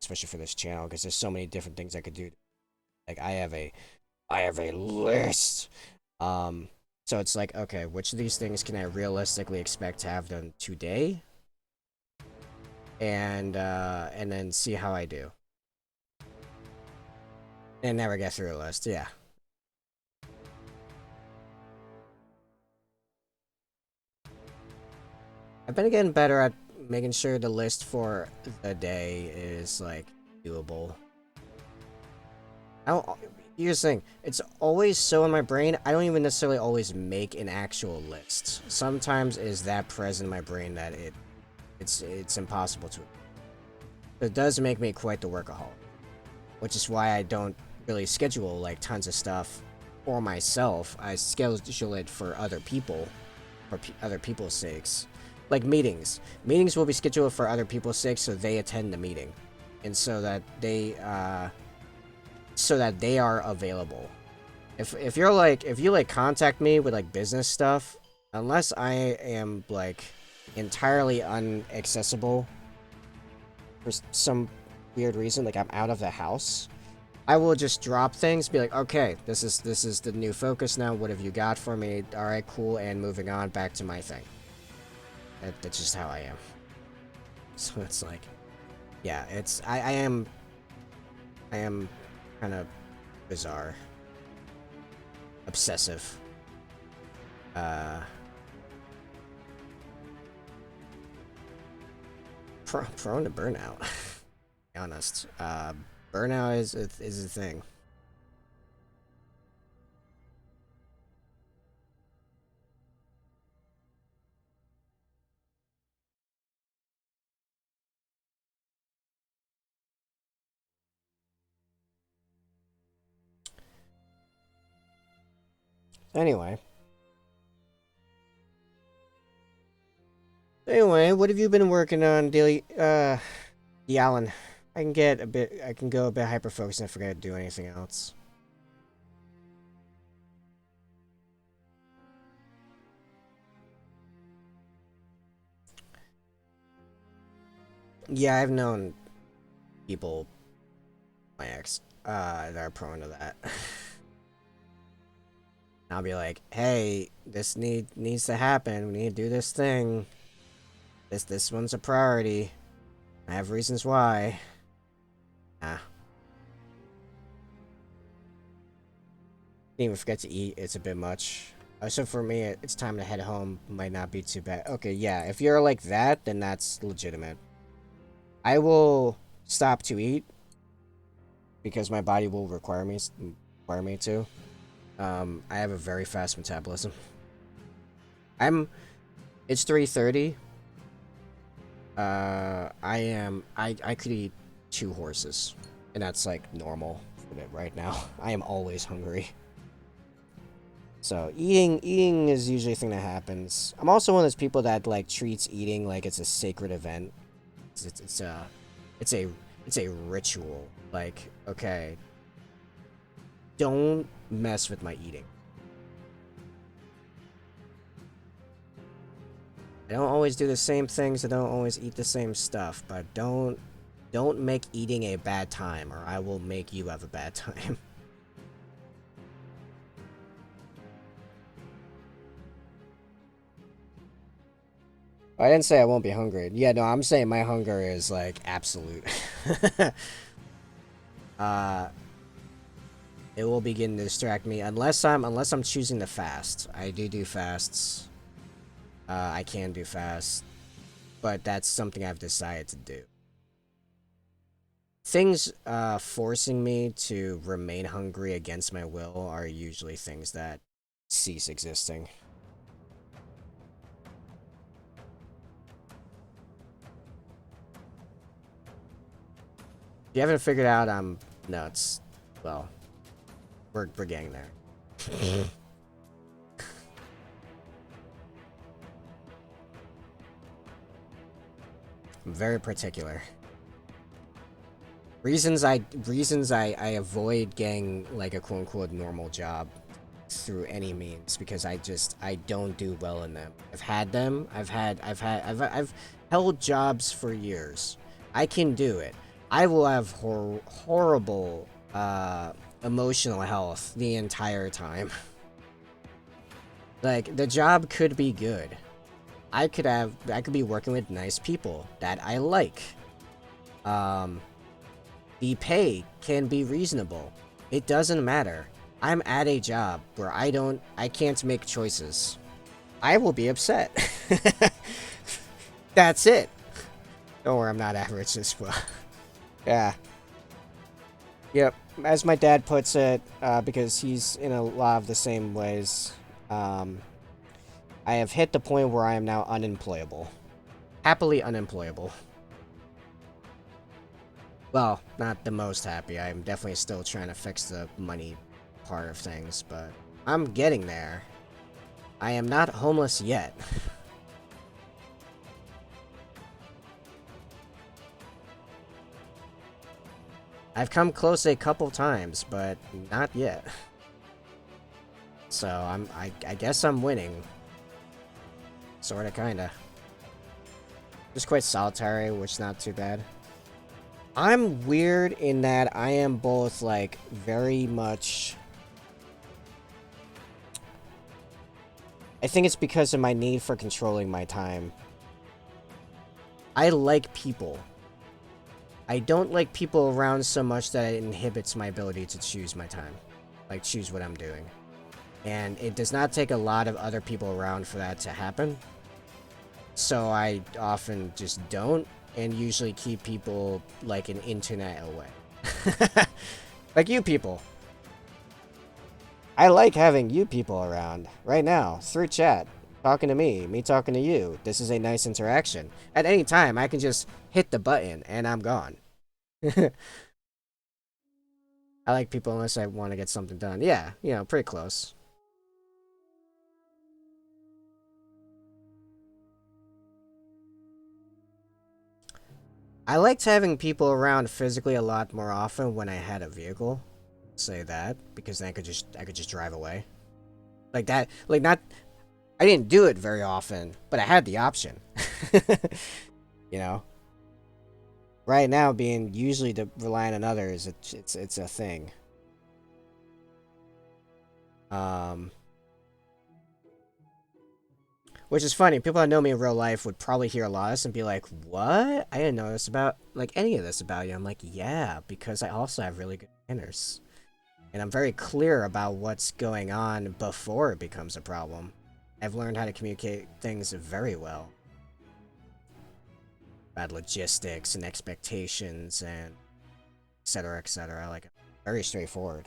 especially for this channel, because there's so many different things I could do. Like I have a list. So it's like, okay, which of these things can I realistically expect to have done today? And then see how I do. And never get through a list, yeah. I've been getting better at making sure the list for the day is, like, doable. Here's the thing, it's always so in my brain, I don't even necessarily always make an actual list. Sometimes it is that present in my brain that it's impossible to. It does make me quite the workaholic, which is why I don't really schedule like tons of stuff for myself. I schedule it for other people, for other people's sakes. Like meetings. Meetings will be scheduled for other people's sakes so they attend the meeting, and so that they are available. If you contact me with like business stuff, unless I am like entirely inaccessible for some weird reason, like I'm out of the house, I will just drop things, be like, okay, this is the new focus now. What have you got for me? All right, cool, and moving on back to my thing. That's just how I am. So it's like, yeah, it's I am kind of bizarre, obsessive. Prone to burnout. Be honest. Burnout is a thing. Anyway, what have you been working on, daily? Alan, I can go a bit hyper focused and forget to do anything else. Yeah, I've known people, my ex, that are prone to that. I'll be like, hey, this needs to happen. We need to do this thing. This one's a priority. I have reasons why. Ah. Didn't even forget to eat. It's a bit much. So for me, it's time to head home. Might not be too bad. Okay, yeah. If you're like that, then that's legitimate. I will stop to eat because my body will require me to. I have a very fast metabolism. It's 3:30. I could eat 2 horses, and that's like normal for me right now. I am always hungry. So eating is usually a thing that happens. I'm also one of those people that like treats eating like it's a sacred event. It's a it's a it's a ritual. Like, okay, don't mess with my eating. I don't always do the same things. I don't always eat the same stuff, but don't make eating a bad time, or I will make you have a bad time. I didn't say I won't be hungry. Yeah, no, I'm saying my hunger is like absolute. uh, it will begin to distract me unless I'm choosing to fast. I do fasts. I can do fasts, but that's something I've decided to do. Things forcing me to remain hungry against my will are usually things that cease existing. If you haven't figured out I'm nuts, well, we're getting there. I'm very particular. Reasons I avoid getting like a quote unquote normal job through any means because I don't do well in them. I've had them. I've held jobs for years. I can do it. I will have horrible emotional health the entire time. Like the job could be good. I could be working with nice people that I like. The pay can be reasonable. It doesn't matter. I'm at a job where I can't make choices. I will be upset. That's it. Don't worry, I'm not average this well. Yeah. Yep. As my dad puts it, because he's in a lot of the same ways, I have hit the point where I am now unemployable. Happily unemployable. Well, not the most happy. I'm definitely still trying to fix the money part of things, but I'm getting there. I am not homeless yet. I've come close a couple times, but not yet. So I guess I'm winning. Sorta, kinda. Just quite solitary, which is not too bad. I'm weird in that I am both, like, very much... I think it's because of my need for controlling my time. I like people. I don't like people around so much that it inhibits my ability to choose my time. Like, choose what I'm doing. And it does not take a lot of other people around for that to happen. So I often just don't, and usually keep people, like, an internet away. Like you people. I like having you people around, right now, through chat. Talking to me talking to you. This is a nice interaction. At any time, I can just hit the button, and I'm gone. I like people unless I want to get something done. Yeah, you know, pretty close. I liked having people around physically a lot more often when I had a vehicle. Say that, because then I could just drive away. Like that, like not... I didn't do it very often, but I had the option. You know? right now, being usually relying on others, it's a thing. Which is funny. People that know me in real life would probably hear a lot of this and be like, "What? I didn't know this about like any of this about you." I'm like, "Yeah, because I also have really good manners, and I'm very clear about what's going on before it becomes a problem. I've learned how to communicate things very well about logistics and expectations and etc. etc. Like, very straightforward."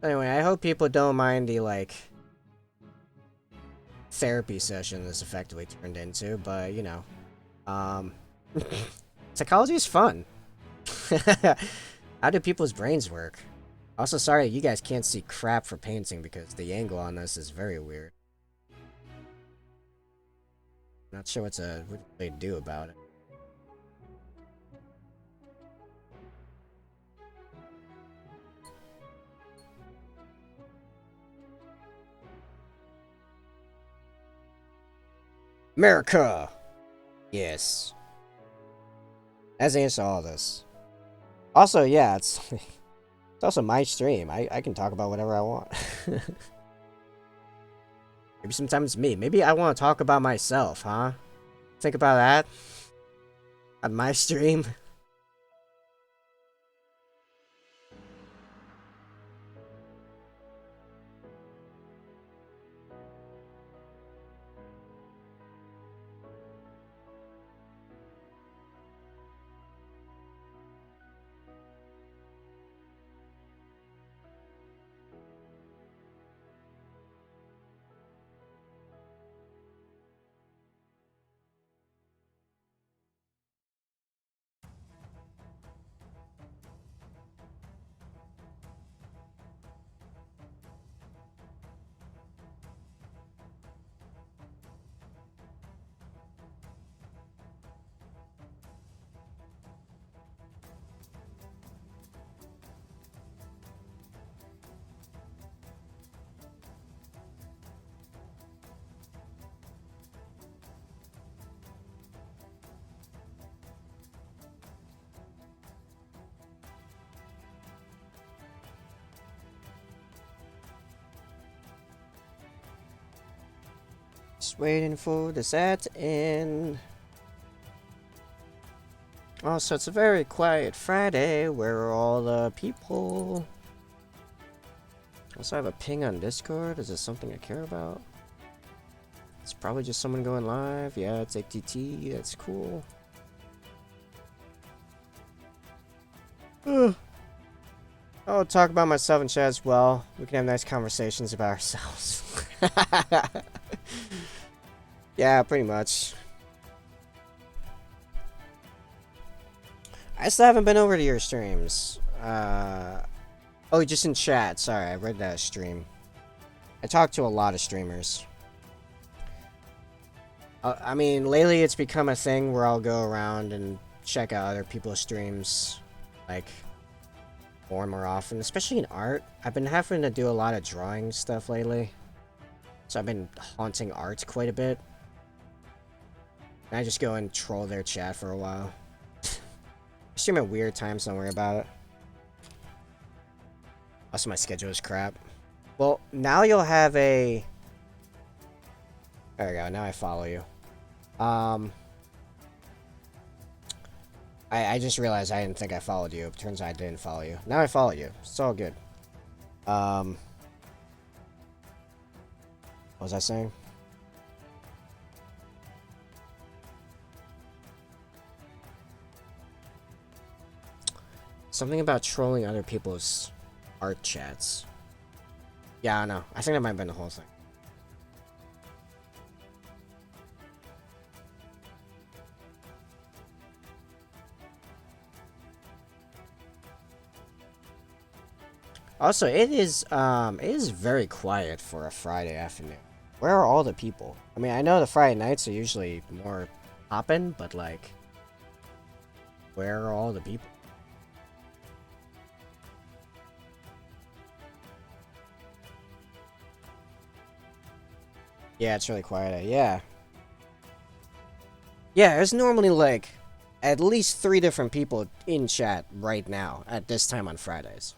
Anyway, I hope people don't mind the like therapy session this effectively turned into, but you know, um, psychology is fun. How do people's brains work? Also, sorry you guys can't see crap for painting because the angle on this is very weird. Not sure what they do about it. America! Yes. As the answer to all this. Also, yeah, it's it's also my stream. I can talk about whatever I want. Maybe sometimes me. Maybe I want to talk about myself, huh? Think about that on my stream. Just waiting for the set to end. Also, it's a very quiet Friday. Where are all the people? Also, I have a ping on Discord. Is this something I care about? It's probably just someone going live. Yeah, it's ATT. That's cool. I'll talk about myself in chat as well. We can have nice conversations about ourselves. Yeah, pretty much. I still haven't been over to your streams. Oh, just in chat. Sorry, I read that stream. I talk to a lot of streamers. I mean, lately it's become a thing where I'll go around and check out other people's streams, like, more and more often, especially in art. I've been having to do a lot of drawing stuff lately, so I've been haunting art quite a bit. And I just go and troll their chat for a while. I stream at weird times, don't worry about it. Also, my schedule is crap. Well, now you'll have a... There we go, now I follow you. I just realized I didn't think I followed you. Turns out I didn't follow you. Now I follow you. It's all good. What was I saying? Something about trolling other people's art chats. Yeah, I know. I think that might have been the whole thing. Also, it is very quiet for a Friday afternoon. Where are all the people? I mean, I know the Friday nights are usually more poppin', but like, where are all the people? Yeah, it's really quiet. Yeah. Yeah, there's normally like at least 3 different people in chat right now at this time on Fridays.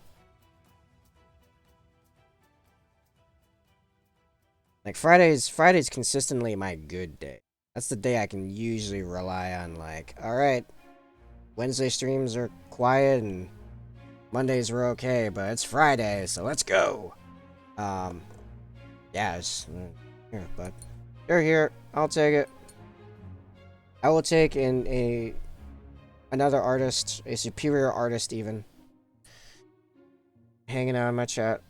Like Friday's consistently my good day. That's the day I can usually rely on, like, alright, Wednesday streams are quiet and Mondays were okay, but it's Friday, so let's go. Yeah, it's here, but they're here. I'll take it. I will take in another artist, a superior artist even, hanging out in my chat.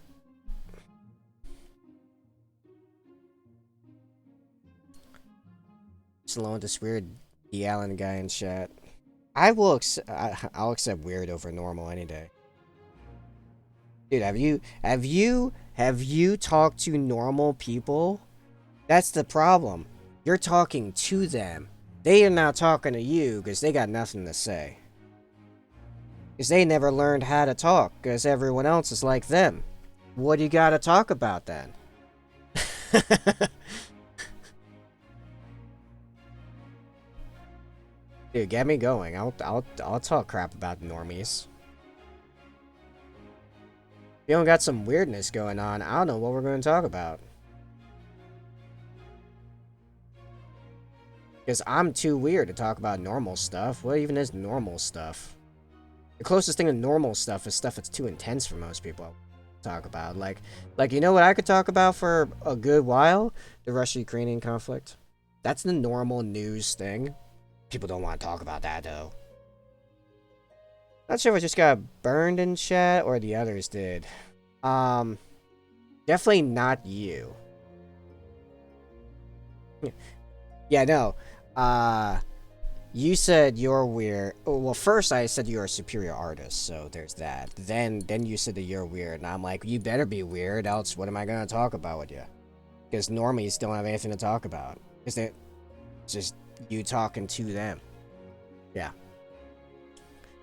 Just alone with this weird D. Allen guy in chat. I'll accept weird over normal any day. Dude, have you talked to normal people? That's the problem. You're talking to them. They are not talking to you because they got nothing to say. Because they never learned how to talk because everyone else is like them. What do you gotta talk about then? Dude, get me going. I'll talk crap about normies. If you don't got some weirdness going on, I don't know what we're going to talk about. Because I'm too weird to talk about normal stuff. What even is normal stuff? The closest thing to normal stuff is stuff that's too intense for most people to talk about. Like you know what I could talk about for a good while? The Russia-Ukrainian conflict. That's the normal news thing. People don't want to talk about that, though. Not sure if I just got burned in chat or the others did. Definitely not you. Yeah, no. You said you're weird. Oh, well, first I said you're a superior artist, so there's that. Then you said that you're weird, and I'm like, you better be weird, else what am I gonna talk about with you? Because normies don't have anything to talk about. Because it's just you talking to them. Yeah.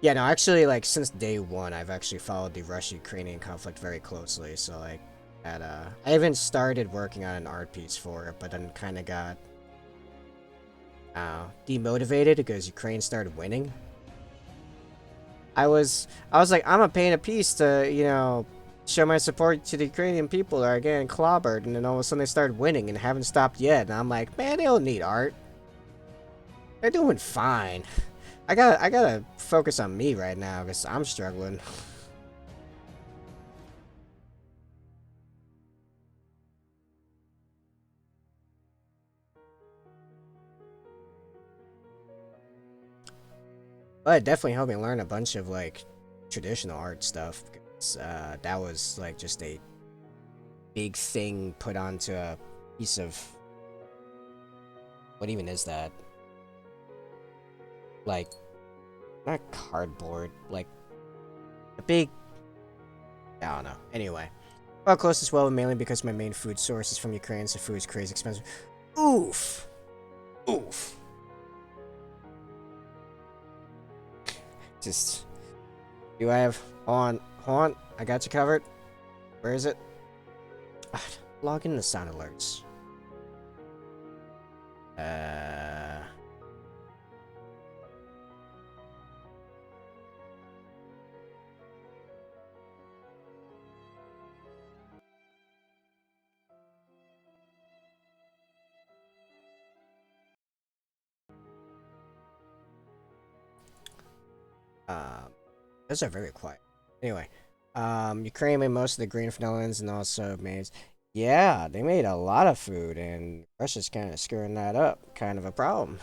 Yeah, no, actually, like, since day one, I've actually followed the Russia-Ukrainian conflict very closely, so, like, I even started working on an art piece for it, but then kind of got demotivated because Ukraine started winning. I was like, I'm gonna paint a piece to, you know, show my support to the Ukrainian people that are getting clobbered, and then all of a sudden they started winning and haven't stopped yet, and I'm like, man, they don't need art. They're doing fine. I gotta focus on me right now because I'm struggling. But it definitely helped me learn a bunch of, like, traditional art stuff. Because, that was, like, just a big thing put onto a piece of... What even is that? Like, not cardboard. Like, a big... I don't know. Anyway. Well, close as well, mainly because my main food source is from Ukraine, so food is crazy expensive. Oof! Oof! Just... Do I have... Hold on. I got you covered. Where is it? Log in the sound alerts. Those are very quiet. Anyway, Ukraine made most of the grain for Netherlands and also made... Yeah, they made a lot of food, and Russia's kind of screwing that up. Kind of a problem.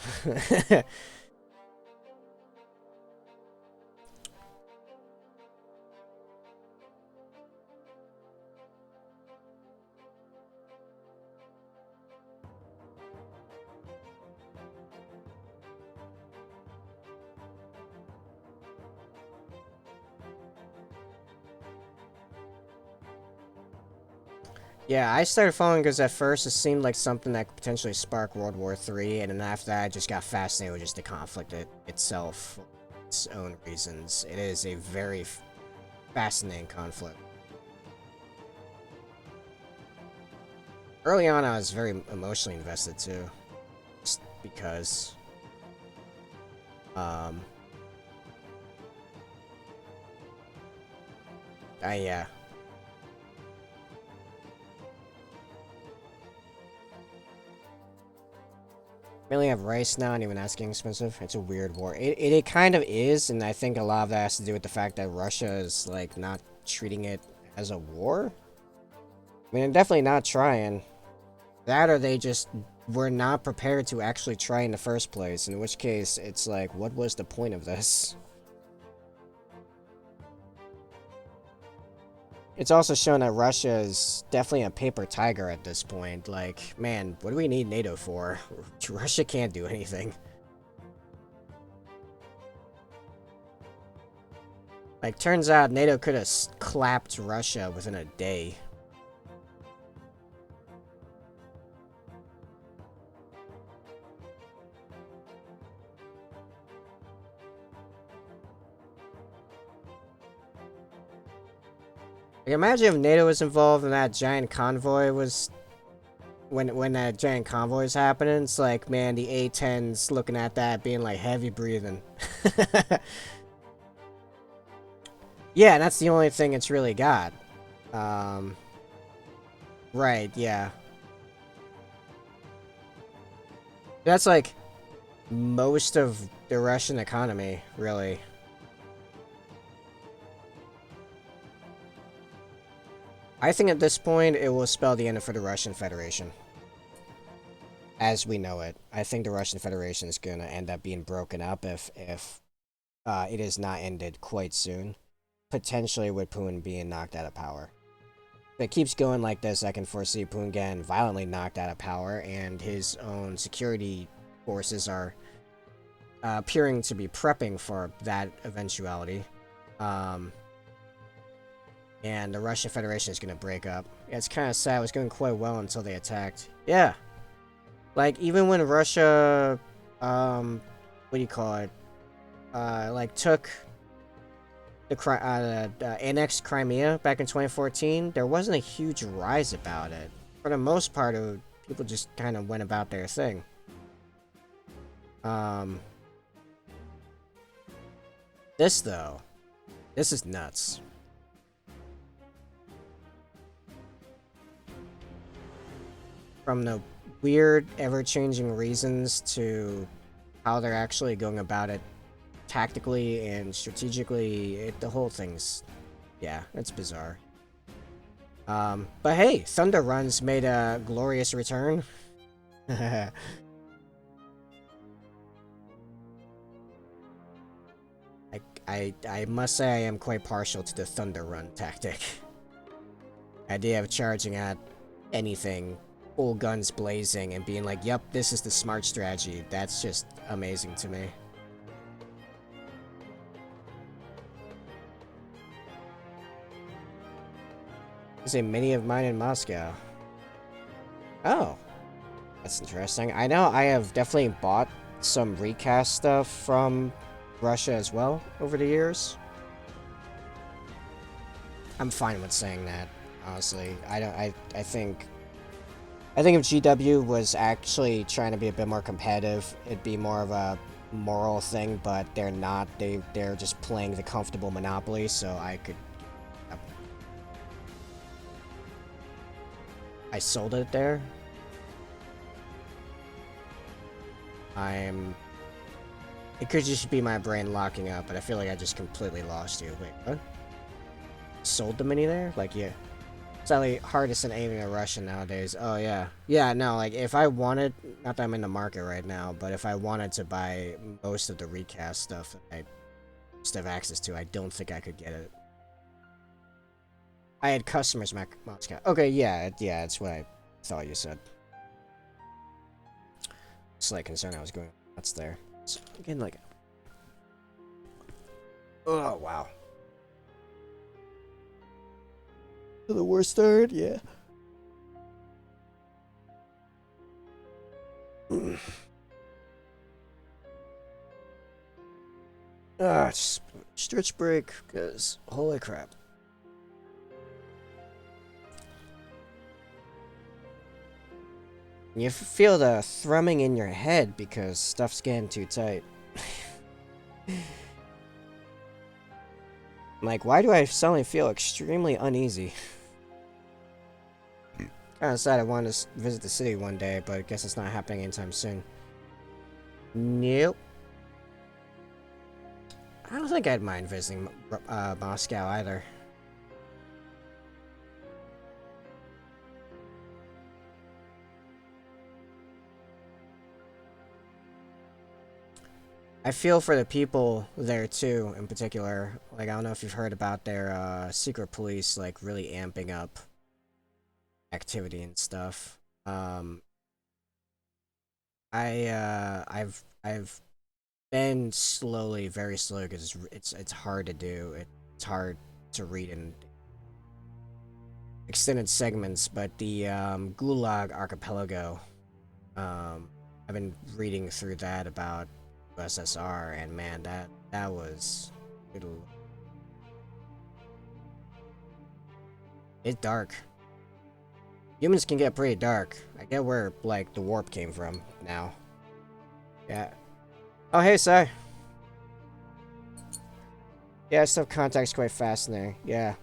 Yeah, I started following because at first it seemed like something that could potentially spark World War III, and then after that I just got fascinated with just the conflict itself, for its own reasons. It is a very fascinating conflict. Early on, I was very emotionally invested too, just because. Yeah. We only have rice now, and even that's getting expensive. It's a weird war. It kind of is, and I think a lot of that has to do with the fact that Russia is, like, not treating it as a war. I mean, they're definitely not trying. That or they just were not prepared to actually try in the first place, in which case, it's like, what was the point of this? It's also shown that Russia is definitely a paper tiger at this point. Like, man, what do we need NATO for? Russia can't do anything. Like, turns out NATO could have clapped Russia within a day. Like, imagine if NATO was involved and that giant convoy was... When that giant convoy is happening, it's like, man, the A-10's looking at that, being like, heavy breathing. Yeah, that's the only thing it's really got. Right, yeah. That's like most of the Russian economy, really. I think at this point it will spell the end for the Russian Federation. As we know it. I think the Russian Federation is going to end up being broken up if it is not ended quite soon. Potentially with Putin being knocked out of power. If it keeps going like this, I can foresee Putin getting violently knocked out of power, and his own security forces are appearing to be prepping for that eventuality. And the Russian Federation is going to break up. It's kind of sad. It was going quite well until they attacked. Yeah. Like, even when Russia, what do you call it? Like, took the annexed Crimea back in 2014, there wasn't a huge rise about it. For the most part, people just kind of went about their thing. This, though, this is nuts. From the weird, ever-changing reasons to how they're actually going about it tactically and strategically, the whole thing's... yeah, it's bizarre. But hey, Thunder Run's made a glorious return. I must say I am quite partial to the Thunder Run tactic. Idea of charging at anything, full guns blazing, and being like, yep, this is the smart strategy. That's just amazing to me. There's a mini of mine in Moscow. Oh, that's interesting. I know I have definitely bought some recast stuff from Russia as well over the years. I'm fine with saying that, honestly. I think if GW was actually trying to be a bit more competitive, it'd be more of a moral thing, but they're not. They're just playing the comfortable Monopoly, so I could... I sold it there. It could just be my brain locking up, but I feel like I just completely lost you. Wait, what? Sold the mini there? Like, yeah. It's probably hardest than aiming a Russian nowadays. Oh, yeah. Yeah, no, like, if I wanted... Not that I'm in the market right now, but if I wanted to buy most of the recast stuff that I just have access to, I don't think I could get it. I had customers Moscow. Okay, yeah, that's what I thought you said. Slight concern I was going nuts there. So, again, like... Oh, wow. The worst third? Yeah. Stretch break, because holy crap. You feel the thrumming in your head because stuff's getting too tight. Like, why do I suddenly feel extremely uneasy? Kinda sad I wanted to visit the city one day, but I guess it's not happening anytime soon. Nope. I don't think I'd mind visiting Moscow either. I feel for the people there too, in particular. Like, I don't know if you've heard about their secret police, like, really amping up activity and stuff. I've been slowly, very slowly, because it's hard to do. It's hard to read in extended segments, but the Gulag Archipelago, I've been reading through that about USSR, and man, that was it's dark. Humans can get pretty dark. I get where, like, the warp came from now. Yeah. Oh, hey, Sai. Yeah, stuff contact's quite fascinating. Yeah.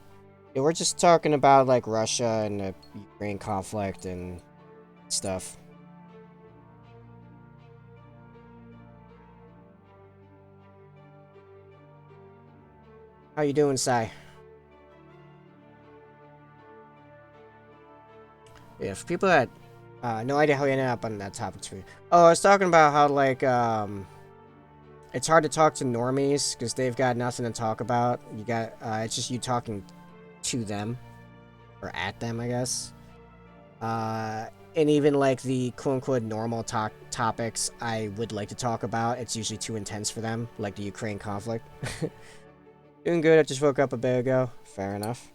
Yeah, we're just talking about, like, Russia and the Ukraine conflict and stuff. How you doing, Sai? Yeah, for people that no idea how we ended up on that topic too. Oh, I was talking about how, like, it's hard to talk to normies because they've got nothing to talk about. You got it's just you talking to them or at them, I guess. And even like the quote-unquote normal topics I would like to talk about, it's usually too intense for them, like the Ukraine conflict. Doing good. I just woke up a bit ago. Fair enough.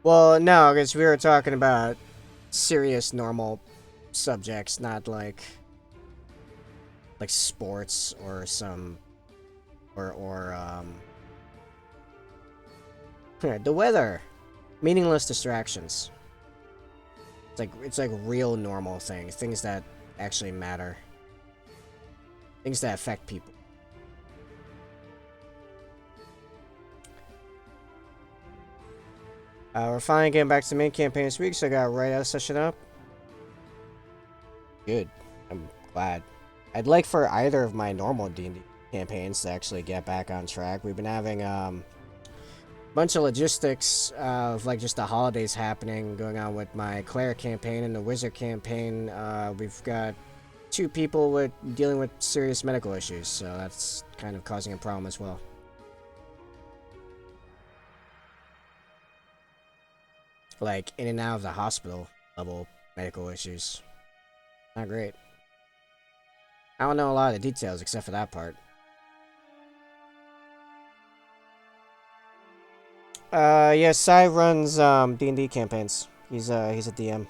Well, no, because we were talking about serious, normal subjects, not like sports or some or the weather, meaningless distractions. It's like real normal things that actually matter, things that affect people. We're finally getting back to the main campaign this week, so I got right out of session up. Good. I'm glad. I'd like for either of my normal D&D campaigns to actually get back on track. We've been having a bunch of logistics of like just the holidays happening going on with my cleric campaign and the wizard campaign. We've got 2 people dealing with serious medical issues, so that's kind of causing a problem as well. Like in and out of the hospital level medical issues. Not great. I don't know a lot of the details except for that part. Yeah, Sai runs D&D campaigns. He's a DM.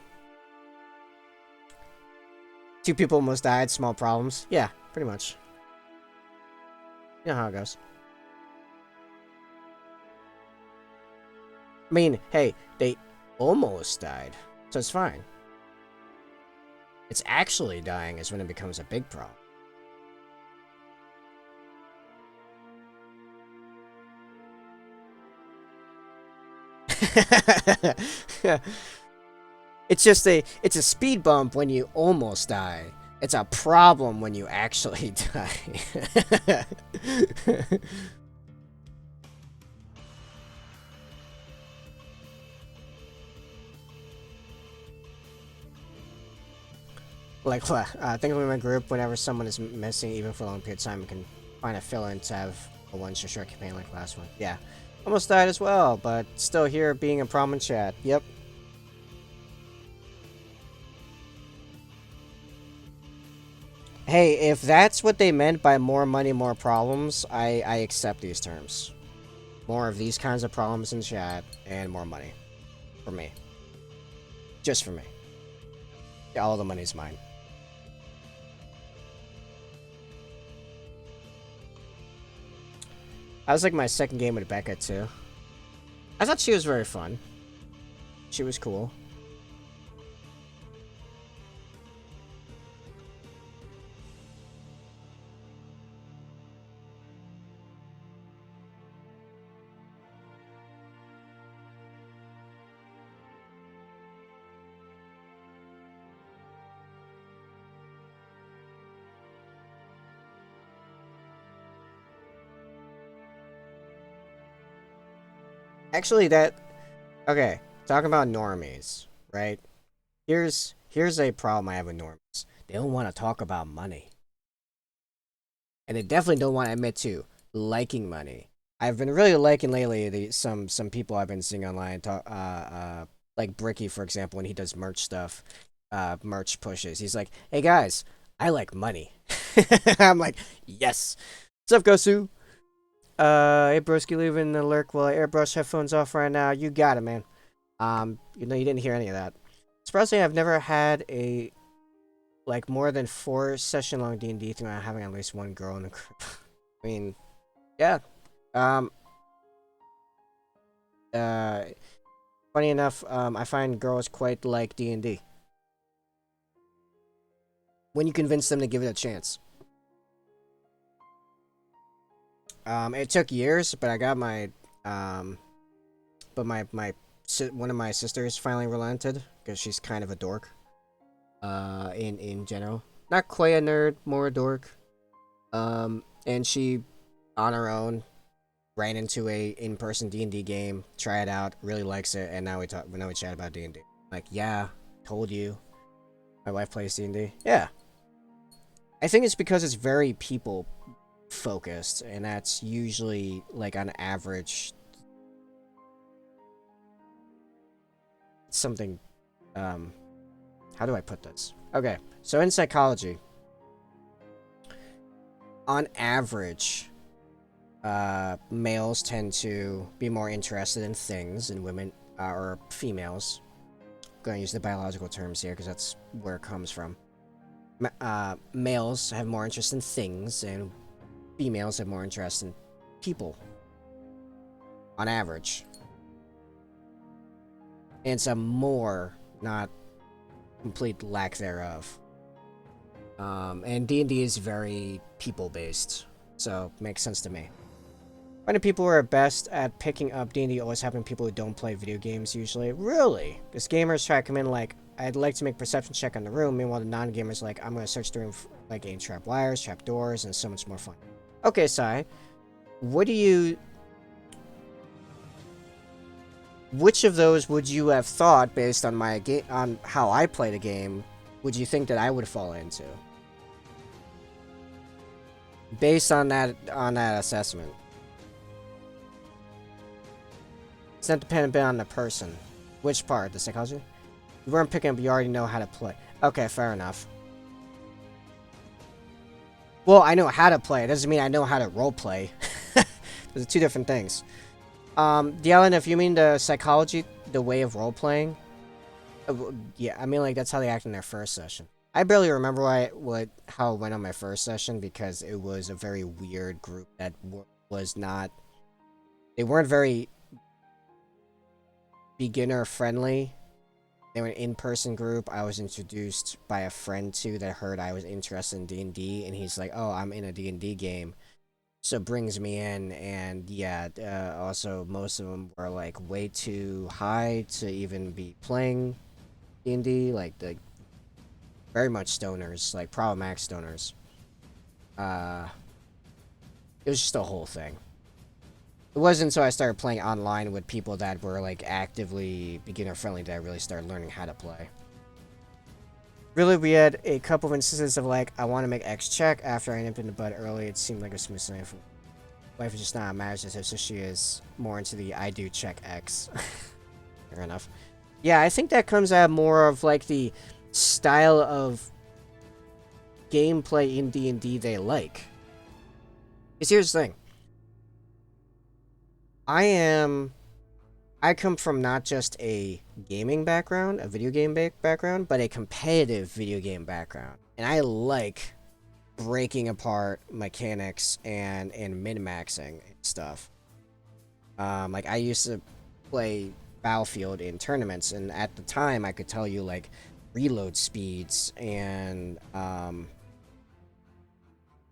2 people almost died, small problems. Yeah, pretty much. You know how it goes. I mean, hey, they almost died, so it's fine. It's actually dying is when it becomes a big problem. It's a speed bump when you almost die. It's a problem when you actually die. Like, think of my group, whenever someone is missing, even for a long period of time, we can find a fill-in to have a one-shot campaign like last one. Yeah. Almost died as well, but still here being a prominent chat. Yep. Hey, if that's what they meant by more money, more problems, I accept these terms. More of these kinds of problems in chat, and more money. For me. Just for me. Yeah, all the money's mine. That was like my second game with Becca too. I thought she was very fun. She was cool. Actually, okay, talking about normies, right? Here's a problem I have with normies. They don't want to talk about money. And they definitely don't want to admit to liking money. I've been really liking lately some people I've been seeing online talk like Bricky, for example, when he does merch stuff, merch pushes. He's like, "Hey guys, I like money." I'm like, "Yes." What's up, Gosu? Hey broski, leaving the lurk while I airbrush headphones off right now. You got it, man. You didn't hear any of that. Surprisingly, I've never had a like more than 4 session long D&D thing without having at least one girl in the group. I mean, yeah. Um. Funny enough, I find girls quite like D&D when you convince them to give it a chance. It took years, but I got my but my one of my sisters finally relented because she's kind of a dork. In general, not quite a nerd, more a dork. And she, on her own, ran into a in-person D&D game, try it out, really likes it, and now we chat about D&D. Like, yeah, told you. My wife plays D&D. Yeah. I think it's because it's very people focused, and that's usually like on average something how do I put this? Okay, so in psychology, on average, males tend to be more interested in things, and women or females. I'm gonna use the biological terms here because that's where it comes from. Males have more interest in things, and females have more interest in people. On average, and some more, not complete lack thereof. And D&D is very people-based, so makes sense to me. Finding people who are best at picking up D&D always happen to people who don't play video games usually. Really? Because gamers try to come in like, I'd like to make perception check on the room, meanwhile the non-gamers like, I'm going to search the room for, like aim trap wires, trap doors, and so much more fun. Okay, Sai. Which of those would you have thought, based on my on how I play the game, would you think that I would fall into? Based on that assessment. It's not dependent on the person. Which part? The psychology? You weren't picking up, you already know how to play. Okay, fair enough. Well, I know how to play. It doesn't mean I know how to roleplay. Those are two different things. Dylan, if you mean the psychology, the way of role-playing, yeah, I mean, like, that's how they act in their first session. I barely remember how it went on my first session because it was a very weird group that was not... They weren't very beginner-friendly. They were an in-person group. I was introduced by a friend, too, that heard I was interested in D&D, and he's like, oh, I'm in a D&D game. So brings me in, and yeah, also most of them were like way too high to even be playing D&D, like very much stoners, like problematic stoners. It was just a whole thing. It wasn't until I started playing online with people that were like actively beginner friendly that I really started learning how to play. Really, we had a couple of instances of like, I want to make X check after I nipped in the bud early. It seemed like a smooth sailing. Wife is just not imaginative, so she is more into the I do check X. Fair enough. Yeah, I think that comes out more of like the style of gameplay in D&D they like. Because here's the thing. I come from not just a gaming background, a video game background, but a competitive video game background. And I like breaking apart mechanics and min-maxing stuff. Like I used to play Battlefield in tournaments, and at the time I could tell you like reload speeds and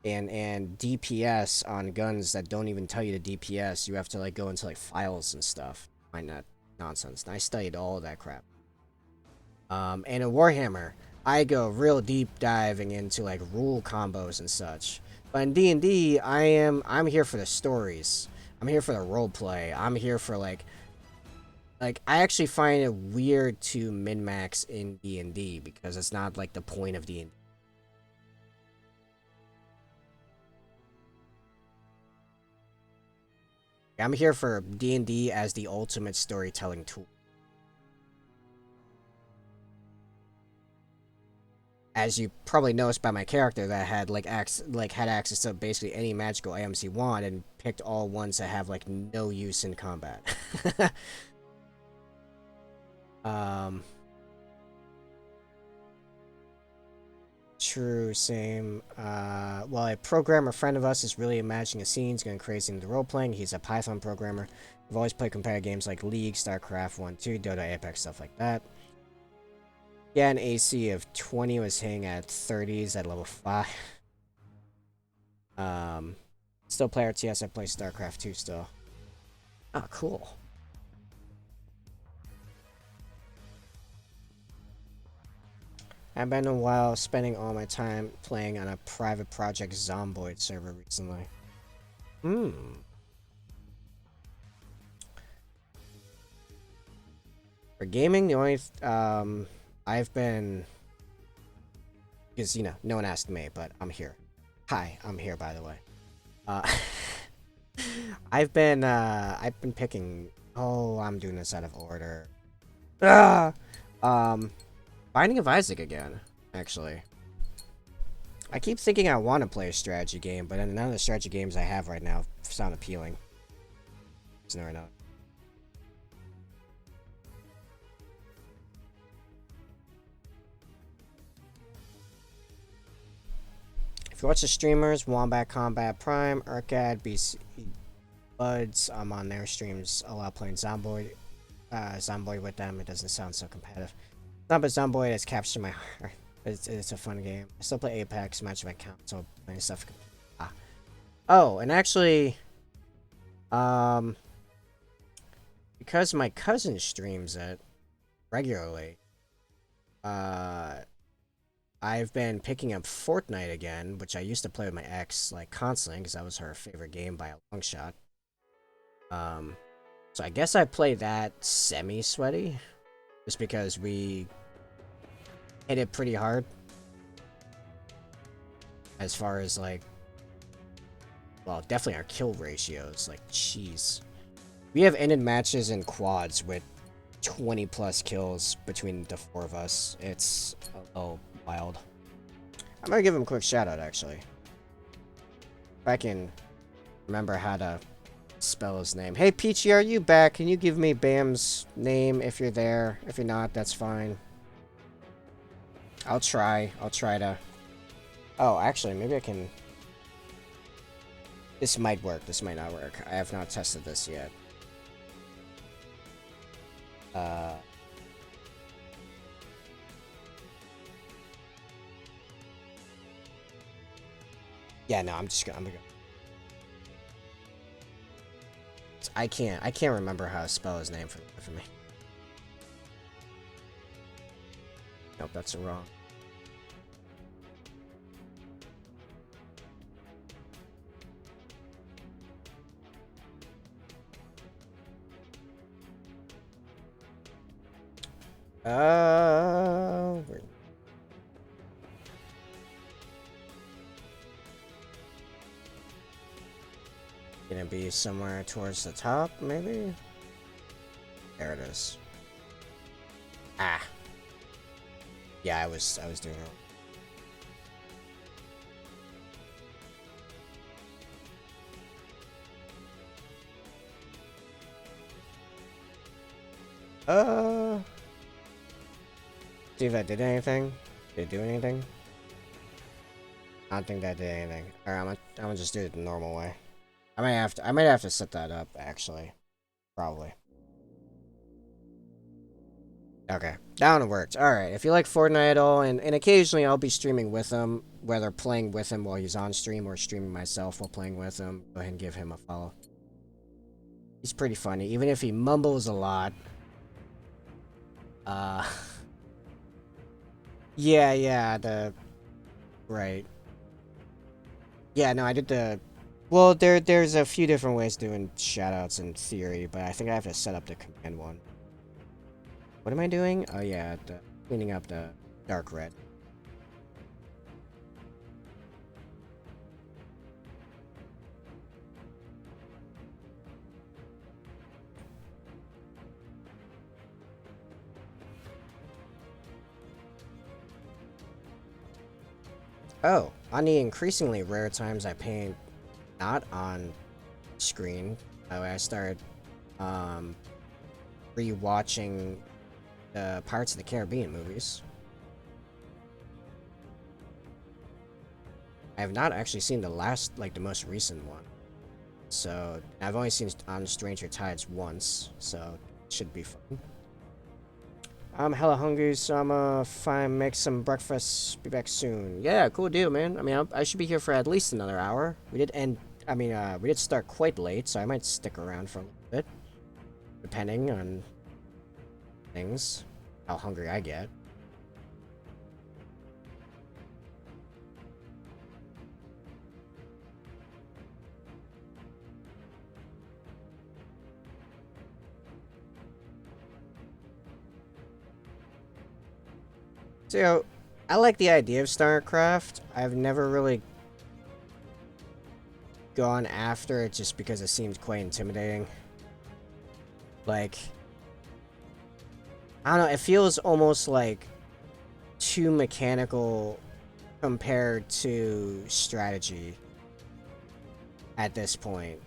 DPS on guns that don't even tell you the DPS. You have to like go into like files and stuff. Find that nonsense. And I studied all of that crap. And in Warhammer, I go real deep diving into like rule combos and such. But in D&D, I'm here for the stories. I'm here for the role play. I'm here for like I actually find it weird to min-max in D&D because it's not like the point of D&D. I'm here for D&D as the ultimate storytelling tool. As you probably noticed by my character that had had access to basically any magical items he wanted and picked all ones that have like no use in combat. True, same. Well, a programmer friend of us is really imagining a scene, he's going crazy into role-playing. He's a Python programmer. We've always played competitive games like League, StarCraft 1, 2, Dota, Apex, stuff like that. Yeah, an AC of 20 was hitting at 30s at level 5. Still play RTS, I play StarCraft 2 still. Oh, cool. I've been a while spending all my time playing on a private project Zomboid server recently. For gaming, the only I've been, because you know no one asked me, but I'm here. Hi, I'm here by the way. I've been picking. Oh, I'm doing this out of order. Binding of Isaac again, actually. I keep thinking I want to play a strategy game, but none of the strategy games I have right now sound appealing. It's never enough. If you watch the streamers, Wombat Combat Prime, Urkad, BC Buds, I'm on their streams a lot playing Zomboid. Zomboid with them, it doesn't sound so competitive. Not but Zomboid has captured my heart. It's a fun game. I still play Apex, much of my account, so playing stuff. Oh, and actually, because my cousin streams it regularly, I've been picking up Fortnite again, which I used to play with my ex like constantly because that was her favorite game by a long shot. So I guess I play that semi-sweaty, just because we hit it pretty hard. As far as like, well, definitely our kill ratios. Like, jeez, we have ended matches in quads with 20 plus kills between the 4 of us. It's a little wild. I'm gonna give him a quick shout out actually. If I can remember how to spell his name. Hey Peachy, are you back? Can you give me Bam's name if you're there? If you're not, that's fine. I'll try to. Oh, actually, maybe I can. This might work. This might not work. I have not tested this yet. Yeah, no, I'm gonna go. I can't remember how to spell his name for me. Nope, that's wrong. Gonna be somewhere towards the top, maybe? There it is. Ah. Yeah, I was doing it. See if that did anything. Did it do anything? I don't think that did anything. Alright, I'm gonna just do it the normal way. I might have to set that up, actually. Probably. Okay, that one worked. Alright, if you like Fortnite at all, and occasionally I'll be streaming with him, whether playing with him while he's on stream or streaming myself while playing with him, go ahead and give him a follow. He's pretty funny, even if he mumbles a lot. Yeah, right. Yeah, no, I did the... Well, there's a few different ways doing shoutouts in theory, but I think I have to set up the command one. What am I doing? Oh yeah, cleaning up the dark red. Oh, on the increasingly rare times I paint not on screen, I started rewatching the Pirates of the Caribbean movies. I have not actually seen the last, like the most recent one. So, I've only seen on Stranger Tides once, so it should be fun. I'm hella hungry, so I'm gonna make some breakfast. Be back soon. Yeah, cool deal, man. I mean, I should be here for at least another hour. We did start quite late, so I might stick around for a little bit, depending on things, how hungry I get. So, I like the idea of StarCraft. I've never really gone after it just because it seems quite intimidating. Like, I don't know, it feels almost like too mechanical compared to strategy at this point.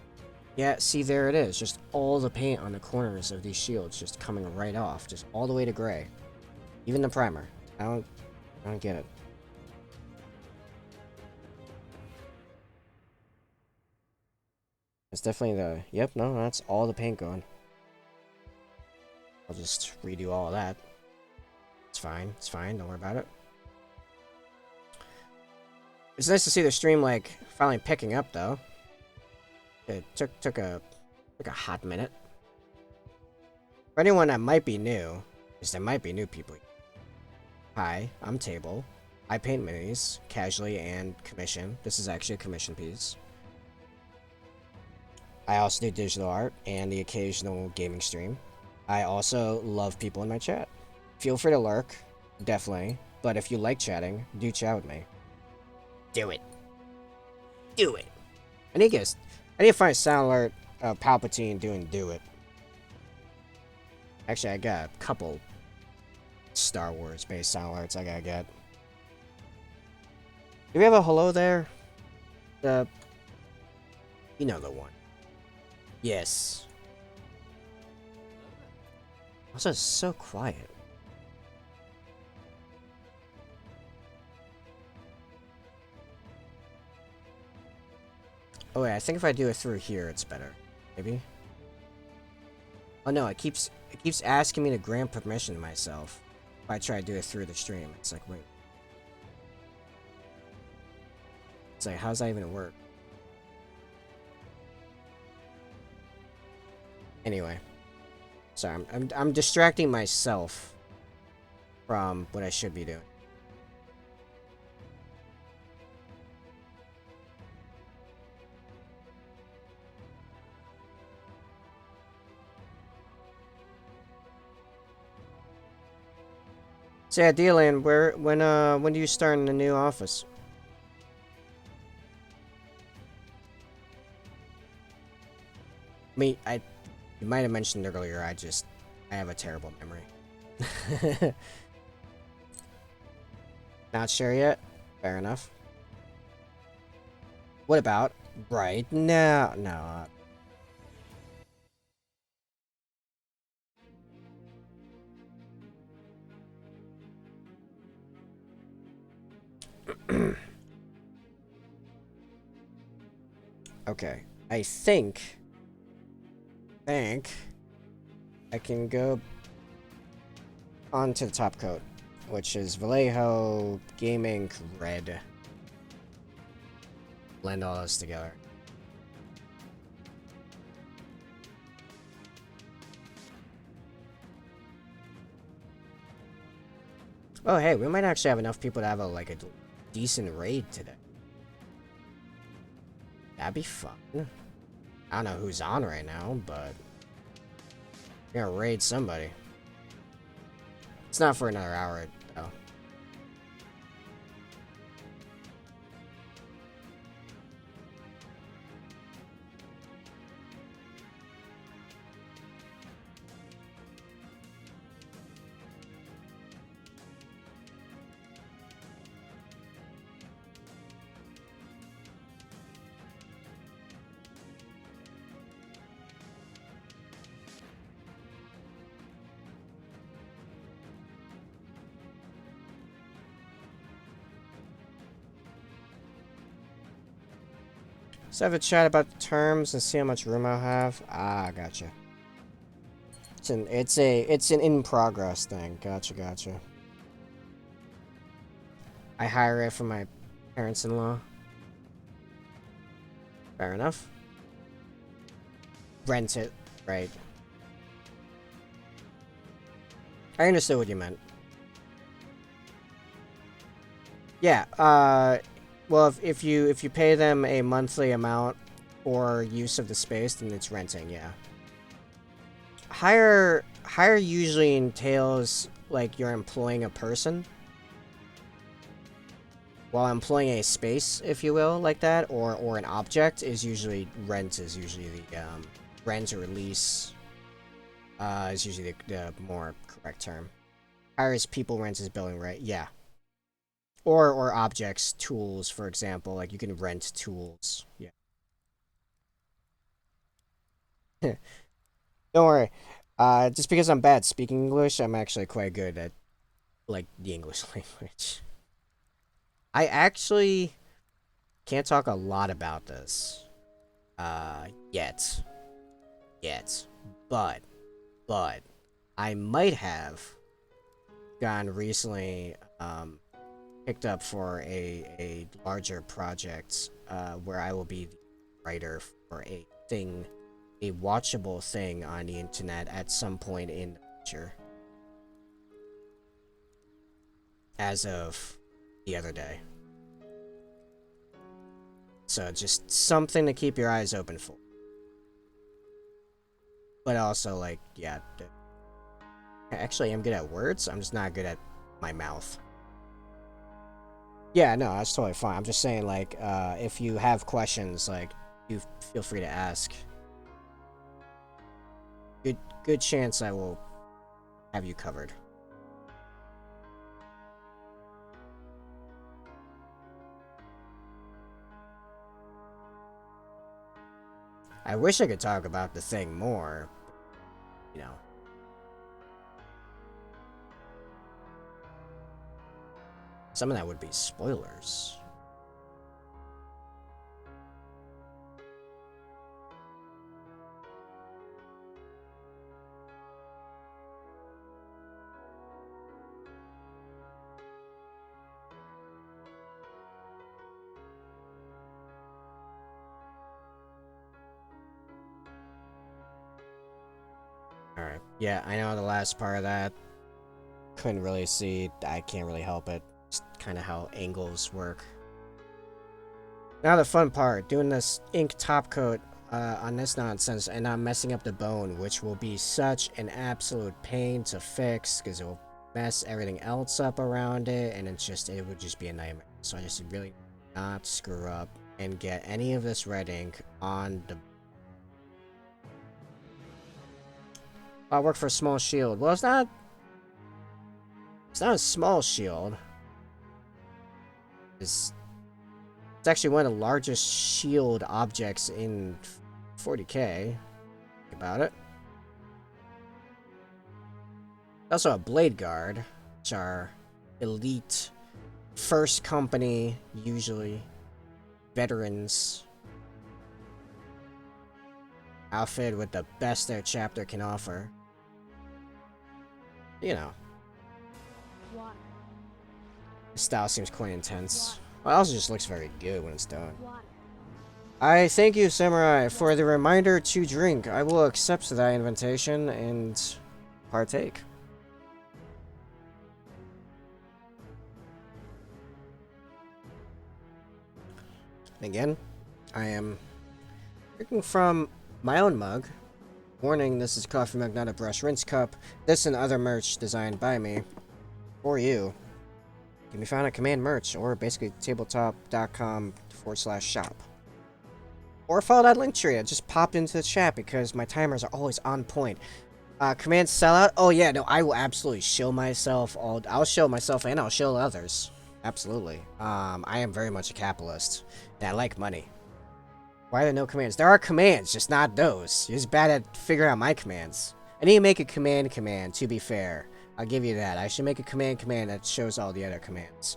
Yeah, see, there it is. Just all the paint on the corners of these shields just coming right off, just all the way to gray. Even the primer. I don't get it. It's definitely the... Yep, no, that's all the paint gone. I'll just redo all of that. It's fine, don't worry about it. It's nice to see the stream, like, finally picking up, though. It took a hot minute. For anyone that might be new, because there might be new people. Hi, I'm Table. I paint minis, casually and commission. This is actually a commission piece. I also do digital art and the occasional gaming stream. I also love people in my chat. Feel free to lurk, definitely. But if you like chatting, do chat with me. Do it. Do it. I need to find a sound alert of Palpatine doing do it. Actually, I got a couple Star Wars based sound alerts I gotta get. Do we have a hello there? You know the one. Yes. Also, it's so quiet. Oh wait, I think if I do it through here, it's better. Maybe? Oh no, it keeps asking me to grant permission to myself. If I try to do it through the stream, it's like, wait. It's like, how's that even work? Anyway. Sorry, I'm distracting myself from what I should be doing. So yeah, Dealan, when do you start in the new office? You might have mentioned earlier, I have a terrible memory. Not sure yet? Fair enough. What about? Right, no. Okay. I think I can go onto the top coat, which is Vallejo Gaming Red. Blend all those together. Oh, hey, we might actually have enough people to have a decent raid today. That'd be fun. I don't know who's on right now, but we're gonna raid somebody. It's not for another hour, though. Let's have a chat about the terms and see how much room I'll have. Ah, gotcha. It's an in progress thing. Gotcha. I hire it from my parents-in-law. Fair enough. Rent it, right? I understood what you meant. Yeah, well, if you pay them a monthly amount for use of the space, then it's renting, yeah. Hire usually entails like you're employing a person, while employing a space, if you will, like that, or an object is usually rent is usually the rent or lease is usually the more correct term. Hire is people, rent is building, right? Yeah. Or objects, tools, for example. Like, you can rent tools. Yeah. Don't worry. Just because I'm bad speaking English, I'm actually quite good at, like, the English language. I actually can't talk a lot about this. Yet. But, I might have gotten recently, picked up for a larger project where I will be the writer for a watchable thing on the internet at some point in the future. As of the other day. So just something to keep your eyes open for. But also, like, yeah. Actually, I'm good at words. I'm just not good at my mouth. Yeah, no, that's totally fine. I'm just saying, like, if you have questions, like, you feel free to ask. Good chance I will have you covered. I wish I could talk about the thing more, you know. Some of that would be spoilers. Alright. Yeah, I know the last part of that. Couldn't really see. I can't really help it. Just kind of how angles work. Now the fun part. Doing this ink top coat on this nonsense and not messing up the bone, which will be such an absolute pain to fix because it will mess everything else up around it, and it would just be a nightmare. So I just really not screw up and get any of this red ink on the... I work for a small shield. Well, it's not a small shield. It's actually one of the largest shield objects in 40k. Think about it. Also a Bladeguard, which are elite, first company, usually veterans. outfit with the best their chapter can offer. You know, Water. the style seems quite intense. Well, it also just looks very good when it's done. Water. I thank you, Samurai, for the reminder to drink. I will accept that invitation and partake. Again, I am drinking from my own mug. Warning, this is coffee mug, not a brush rinse cup. This and other merch designed by me for you can be found at Command Merch or basically tabletop.com/shop. Or follow that link tree. I just popped into the chat because my timers are always on point. Command sellout. Oh yeah, no, I will absolutely show myself. I'll show myself and I'll show others. Absolutely. I am very much a capitalist, and I like money. Why are there no commands? There are commands, just not those. You're just bad at figuring out my commands. I need to make a command, to be fair. I'll give you that. I should make a command that shows all the other commands.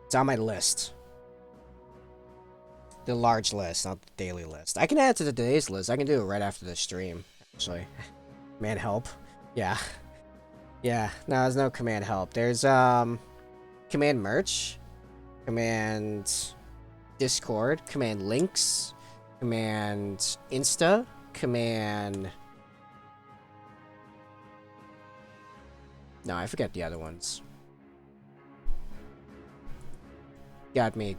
It's on my list. The large list, not the daily list. I can add it to the today's list. I can do it right after the stream, actually. Command help. Yeah. Yeah, no, there's no command help. There's, command merch, command Discord, command links, command Insta, command... No, I forget the other ones. Got me.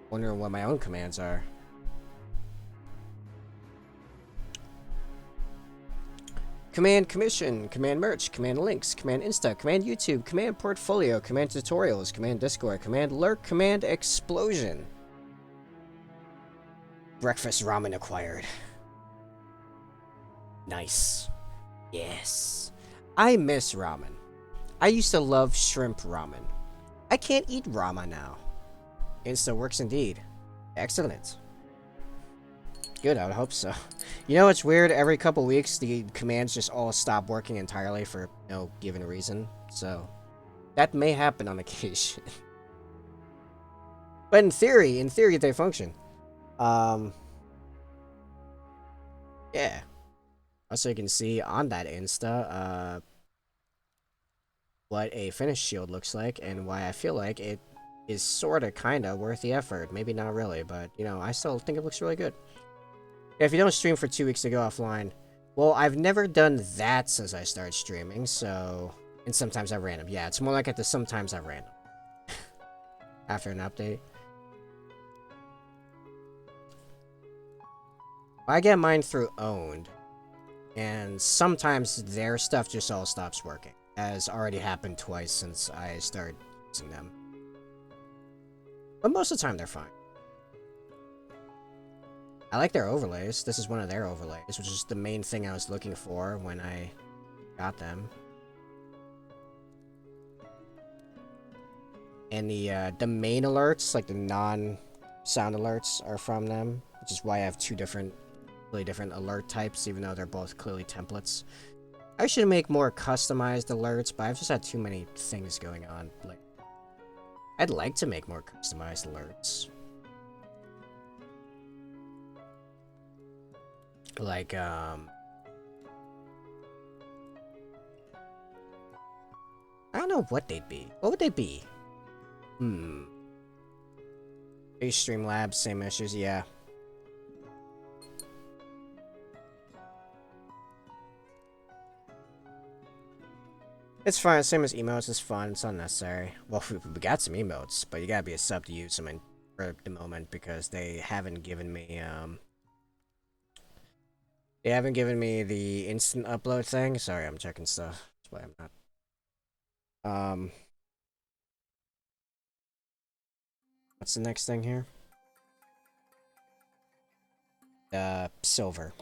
Wondering what my own commands are. Command commission, command merch, command links, command Insta, command YouTube, command portfolio, command tutorials, command Discord, command lurk, command explosion. Breakfast ramen acquired. Nice. Yes. I miss ramen. I used to love shrimp ramen. I can't eat ramen now. Insta works indeed. Excellent. Good, I would hope so. You know, it's weird. Every couple weeks, the commands just all stop working entirely for no given reason. So, that may happen on occasion. But in theory, they function. Yeah. Also, you can see on that Insta, what a finished shield looks like, and why I feel like it is sorta, kinda worth the effort. Maybe not really, but, you know, I still think it looks really good. If you don't stream for 2 weeks to go offline, well, I've never done that since I started streaming, so... And sometimes I random. Yeah, it's more like at the sometimes I random. After an update. I get mine through owned. And sometimes their stuff just all stops working. Has already happened twice since I started using them. But most of the time they're fine. I like their overlays. This is one of their overlays, which is the main thing I was looking for when I got them. And the main alerts, like the non-sound alerts, are from them, which is why I have two really different alert types, even though they're both clearly templates. I should make more customized alerts, but I've just had too many things going on. Like, I'd like to make more customized alerts. Like, I don't know what they'd be. What would they be? Streamlabs, same issues, yeah. It's fine, same as emotes, it's fun, it's unnecessary. Well, we got some emotes, but you gotta be a sub to use them for the moment, because they haven't given me, they haven't given me the instant upload thing. Sorry, I'm checking stuff. That's why I'm not. What's the next thing here? Silver.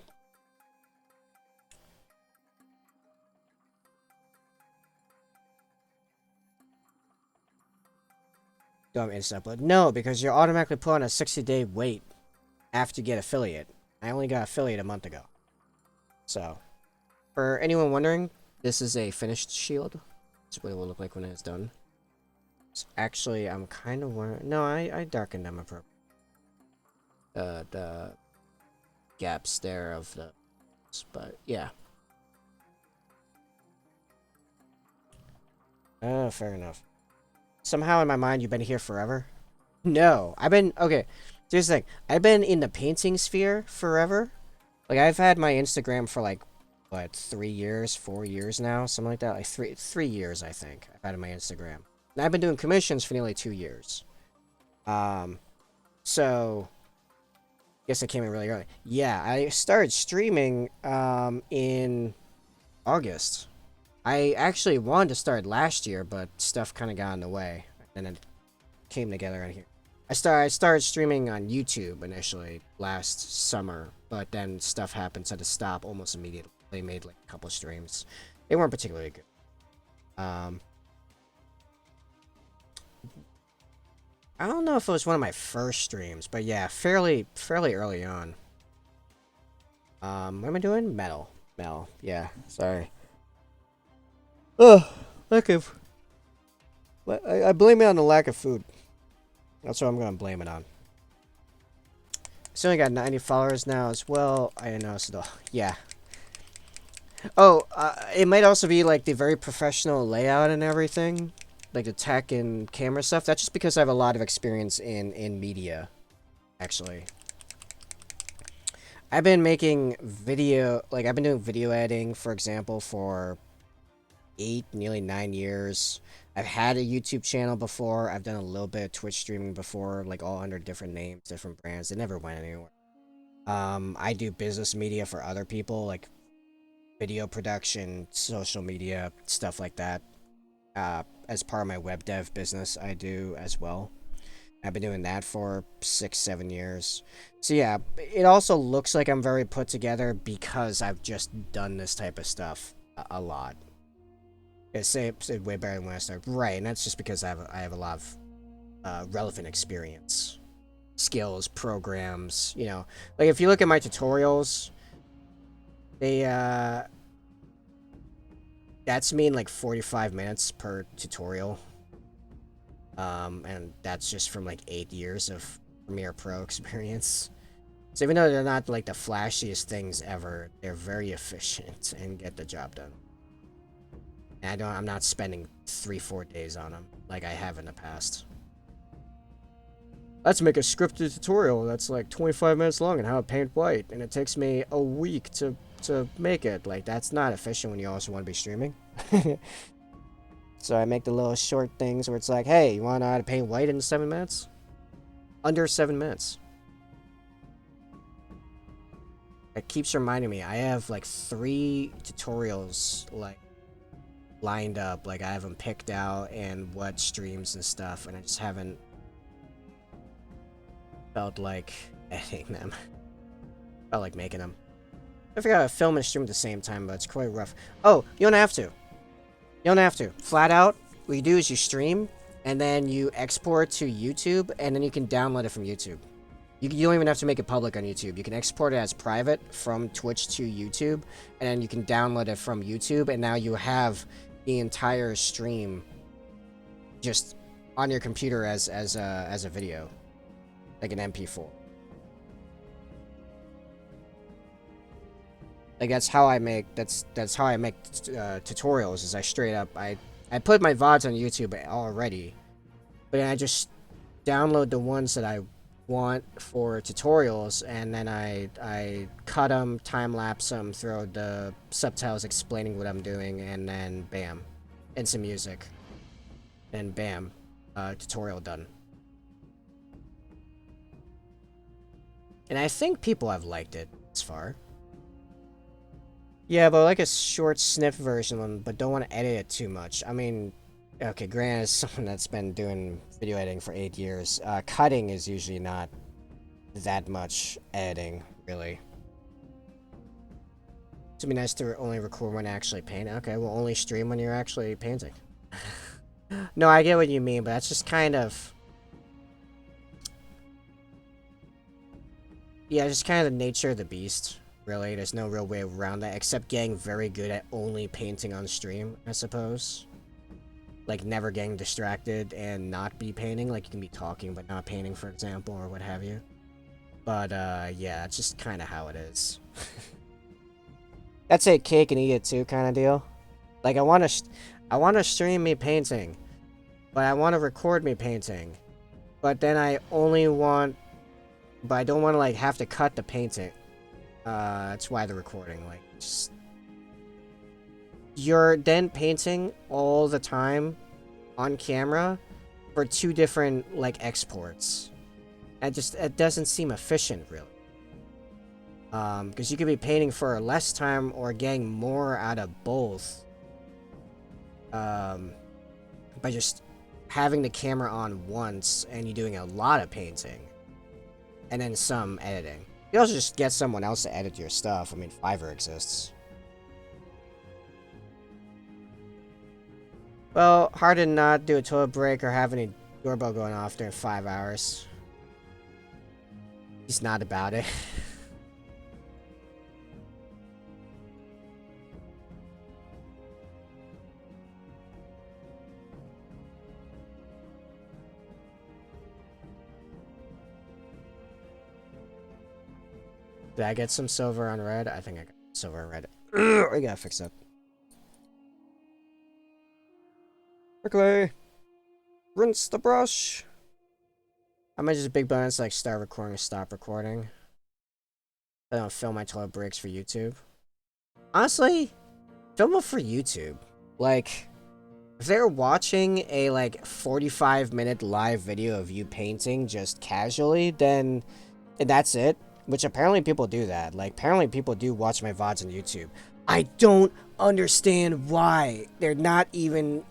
Do I have instant upload? No, because you're automatically put on a 60-day wait after you get affiliate. I only got affiliate a month ago. So, for anyone wondering, this is a finished shield. That's what it will look like when it's done. Actually, I'm kind of wearing... No, I darkened them appropriately. the gaps there of the, but yeah. Oh, fair enough. Somehow in my mind, you've been here forever. No, I've been okay. Here's the thing. I've been in the painting sphere forever. Like I've had my Instagram for like what 3 years, 4 years now, something like that. Like three years, I think. I've had my Instagram. And I've been doing commissions for nearly 2 years. So I guess I came in really early. Yeah, I started streaming in August. I actually wanted to start last year, but stuff kind of got in the way, and it came together in here. I started streaming on YouTube initially last summer, but then stuff happened, so I had to stop almost immediately. They made like a couple streams. They weren't particularly good. I don't know if it was one of my first streams, but yeah, fairly early on. What am I doing? Metal, yeah, sorry. Ugh, lack of... I blame it on the lack of food. That's what I'm gonna blame it on. It's only got 90 followers now as well. I noticed it all. Yeah. Oh, it might also be like the very professional layout and everything. Like the tech and camera stuff. That's just because I have a lot of experience in media, actually. I've been making video, like I've been doing video editing, for example, for 8, nearly 9 years. I've had a YouTube channel before. I've done a little bit of Twitch streaming before, like all under different names, different brands. It never went anywhere. I do business media for other people, like video production, social media, stuff like that. As part of my web dev business, I do as well. I've been doing that for 6, 7 years. So yeah, it also looks like I'm very put together because I've just done this type of stuff a lot. It's way better than when I started. Right, and that's just because I have a lot of relevant experience. Skills, programs, you know. Like, if you look at my tutorials, they, that's me in, like, 45 minutes per tutorial. And that's just from, like, 8 years of Premiere Pro experience. So even though they're not, like, the flashiest things ever, they're very efficient and get the job done. And I'm not spending 3-4 days on them like I have in the past. Let's make a scripted tutorial that's like 25 minutes long on how to paint white, and it takes me a week to make it. Like, that's not efficient when you also want to be streaming. So I make the little short things where it's like, hey, you want to know how to paint white in 7 minutes? Under 7 minutes. It keeps reminding me, I have like 3 tutorials like lined up, like I have them picked out and what streams and stuff, and I just haven't felt like editing them. Felt like making them. I forgot to film and stream at the same time, but it's quite rough. Oh, you don't have to. You don't have to. Flat out, what you do is you stream, and then you export to YouTube, and then you can download it from YouTube. You don't even have to make it public on YouTube. You can export it as private from Twitch to YouTube, and then you can download it from YouTube, and now you have the entire stream just on your computer as a video, like an MP4. Like that's how I make tutorials. Is I straight up I put my VODs on YouTube already, but then I just download the ones that I want for tutorials, and then I cut them, time lapse them, throw the subtitles explaining what I'm doing, and then bam, and some music, and bam, tutorial done. And I think people have liked it thus far. Yeah, but like a short snip version, but don't want to edit it too much. I mean, okay, granted, as someone that's been doing video editing for 8 years, cutting is usually not that much editing, really. It'd be nice to only record when I actually paint. Okay, we'll only stream when you're actually painting. No, I get what you mean, but that's just kind of... yeah, just kind of the nature of the beast, really. There's no real way around that, except getting very good at only painting on stream, I suppose. Like, never getting distracted and not be painting. Like, you can be talking but not painting, for example, or what have you. But yeah, it's just kind of how it is. That's it, cake and eat it too kind of deal. Like I want to stream me painting, but I want to record me painting. But then I don't want to like have to cut the painting. That's why the recording, like, just you're then painting all the time on camera for 2 different like exports. It doesn't seem efficient, really. Because you could be painting for less time or getting more out of both. By just having the camera on once and you doing a lot of painting. And then some editing. You also just get someone else to edit your stuff. I mean, Fiverr exists. Well, hard to not do a toilet break or have any doorbell going off during 5 hours. He's not about it. Did I get some silver on red? I think I got silver on red. I gotta fix that. Quickly! Rinse the brush! I might just big bonus like start recording or stop recording. I don't film my toilet breaks for YouTube. Honestly, film it for YouTube. Like, if they're watching a like 45-minute live video of you painting just casually, then that's it. Which apparently people do that. Like, apparently people do watch my VODs on YouTube. I don't understand why. They're not even,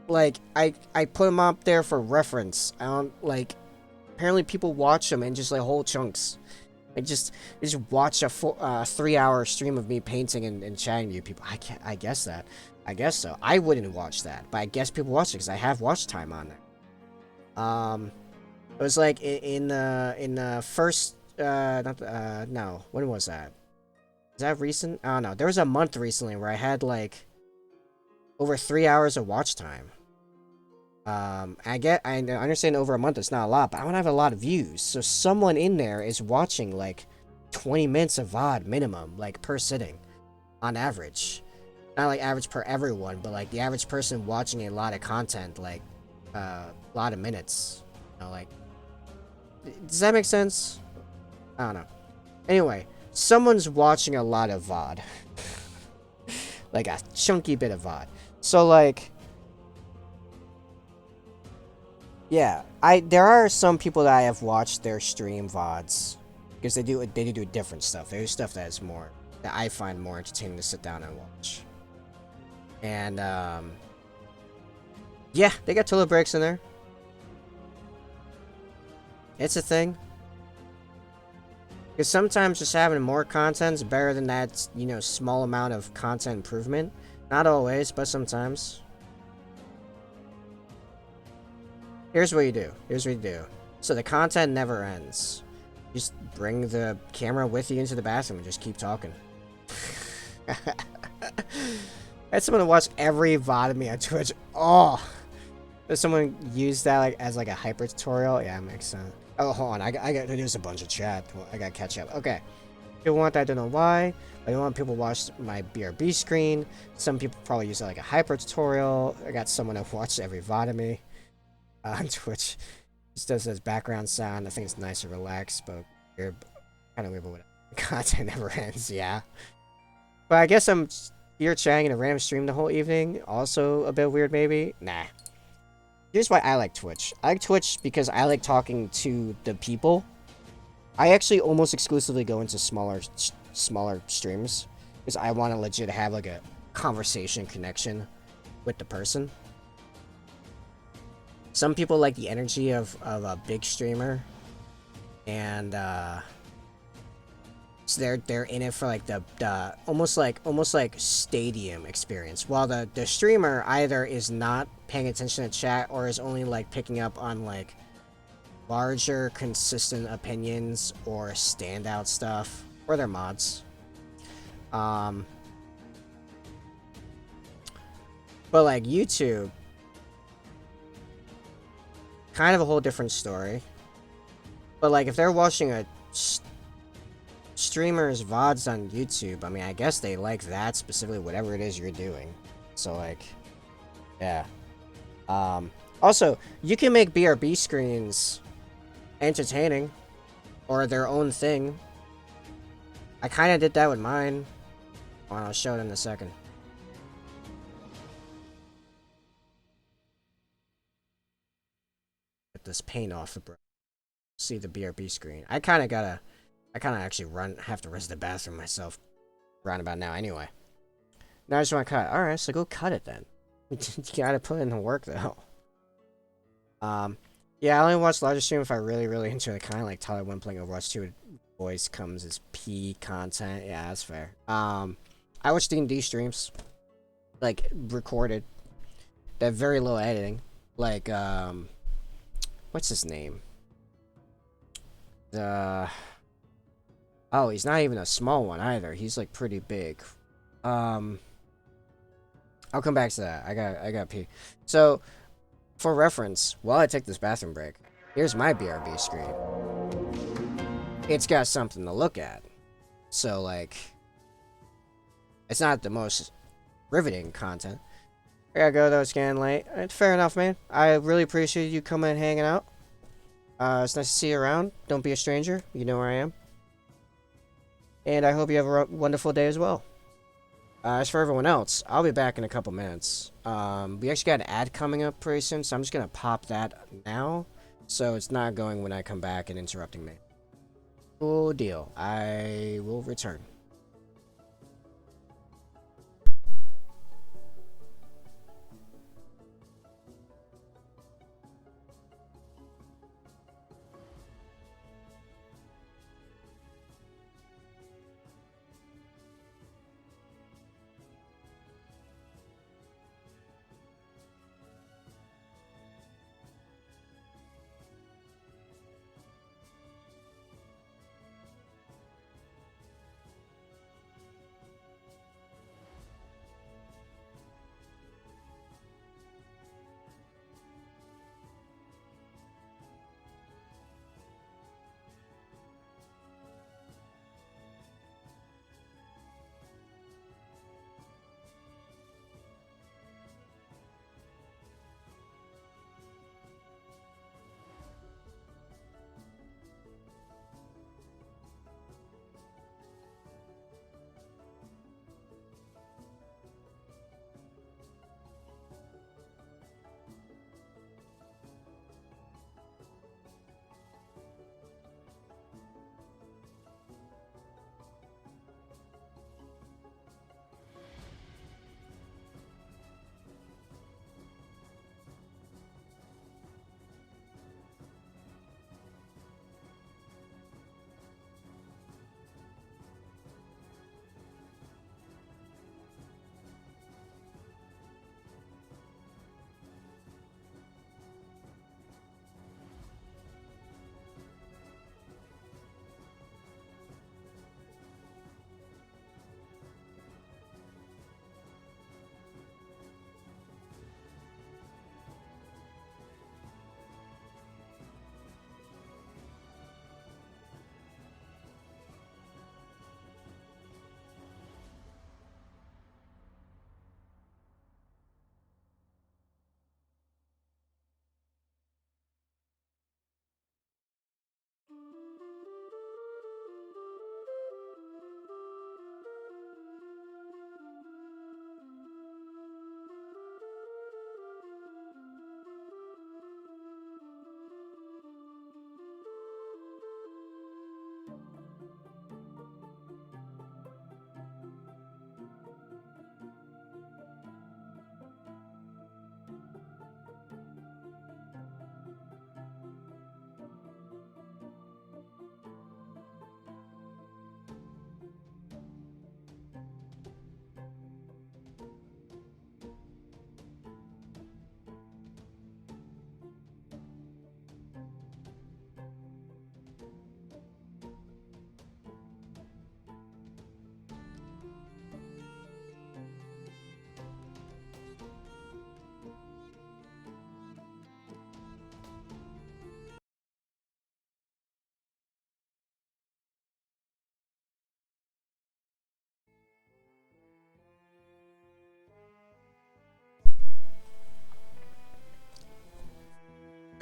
like, I put them up there for reference. I don't, like, apparently people watch them in just, like, whole chunks. They just watch a 3-hour stream of me painting and chatting to you people. I guess that. I guess so. I wouldn't watch that, but I guess people watch it because I have watch time on there. It was like in the first, no, when was that? Is that recent? I don't know. There was a month recently where I had like over 3 hours of watch time. I understand over a month it's not a lot, but I don't have a lot of views. So someone in there is watching like 20 minutes of VOD minimum, like per sitting, on average. Not like average per everyone, but like the average person watching a lot of content, like a lot of minutes. You know, like, does that make sense? I don't know. Anyway, someone's watching a lot of VOD. Like a chunky bit of VOD. So like, yeah, there are some people that I have watched their stream VODs because they do different stuff. They do stuff that I find more entertaining to sit down and watch. And yeah, they got toilet breaks in there. It's a thing. Because sometimes just having more content is better than that, you know, small amount of content improvement. Not always, but sometimes. Here's what you do. So the content never ends. Just bring the camera with you into the bathroom and just keep talking. I had someone to watch every VOD of me on Twitch. Oh! Does someone use that like as like a hyper tutorial? Yeah, it makes sense. Oh, hold on. I got to do a bunch of chat. I got to catch up. Okay. People want that, I don't know why. I don't want people to watch my BRB screen. Some people probably use it like a hyper tutorial. I got someone that watches every VOD of me on Twitch. Just does this background sound. I think it's nice and relaxed, but weird. Kind of weird, but whatever. Content never ends, yeah. But I guess I'm here chatting in a random stream the whole evening. Also a bit weird, maybe. Nah. Here's why I like Twitch. I like Twitch because I like talking to the people. I actually almost exclusively go into smaller streams because I want to legit have like a conversation connection with the person. Some people like the energy of a big streamer, and so they're in it for like the almost like stadium experience. While the streamer either is not paying attention to chat or is only like picking up on like larger consistent opinions or standout stuff, or their mods. But like YouTube, kind of a whole different story. But like if they're watching a streamers, VODs on YouTube, I mean, I guess they like that specifically, whatever it is you're doing. So, like, yeah. Also, you can make BRB screens entertaining or their own thing. I kind of did that with mine. Well, I'll show it in a second. Get this paint off the bro. See the BRB screen. I kind of actually have to run to the bathroom myself around about now anyway. Now I just want to cut. Alright, so go cut it then. You gotta put in the work though. Yeah, I only watch larger stream if I really enjoy the content, like Tyler when playing Overwatch 2 voice comes as P content. Yeah, that's fair. I watch D&D streams. Like, recorded. They have very low editing. Like, what's his name? Oh, he's not even a small one either. He's like pretty big. I'll come back to that. I got pee. So, for reference, while I take this bathroom break, here's my BRB screen. It's got something to look at. So, like, it's not the most riveting content. I gotta go though, it's getting late. It's fair enough, man. I really appreciate you coming and hanging out. It's nice to see you around. Don't be a stranger. You know where I am. And I hope you have a wonderful day as well. As for everyone else, I'll be back in a couple minutes. We actually got an ad coming up pretty soon, so I'm just gonna pop that now, so it's not going when I come back and interrupting me. Cool deal. I will return.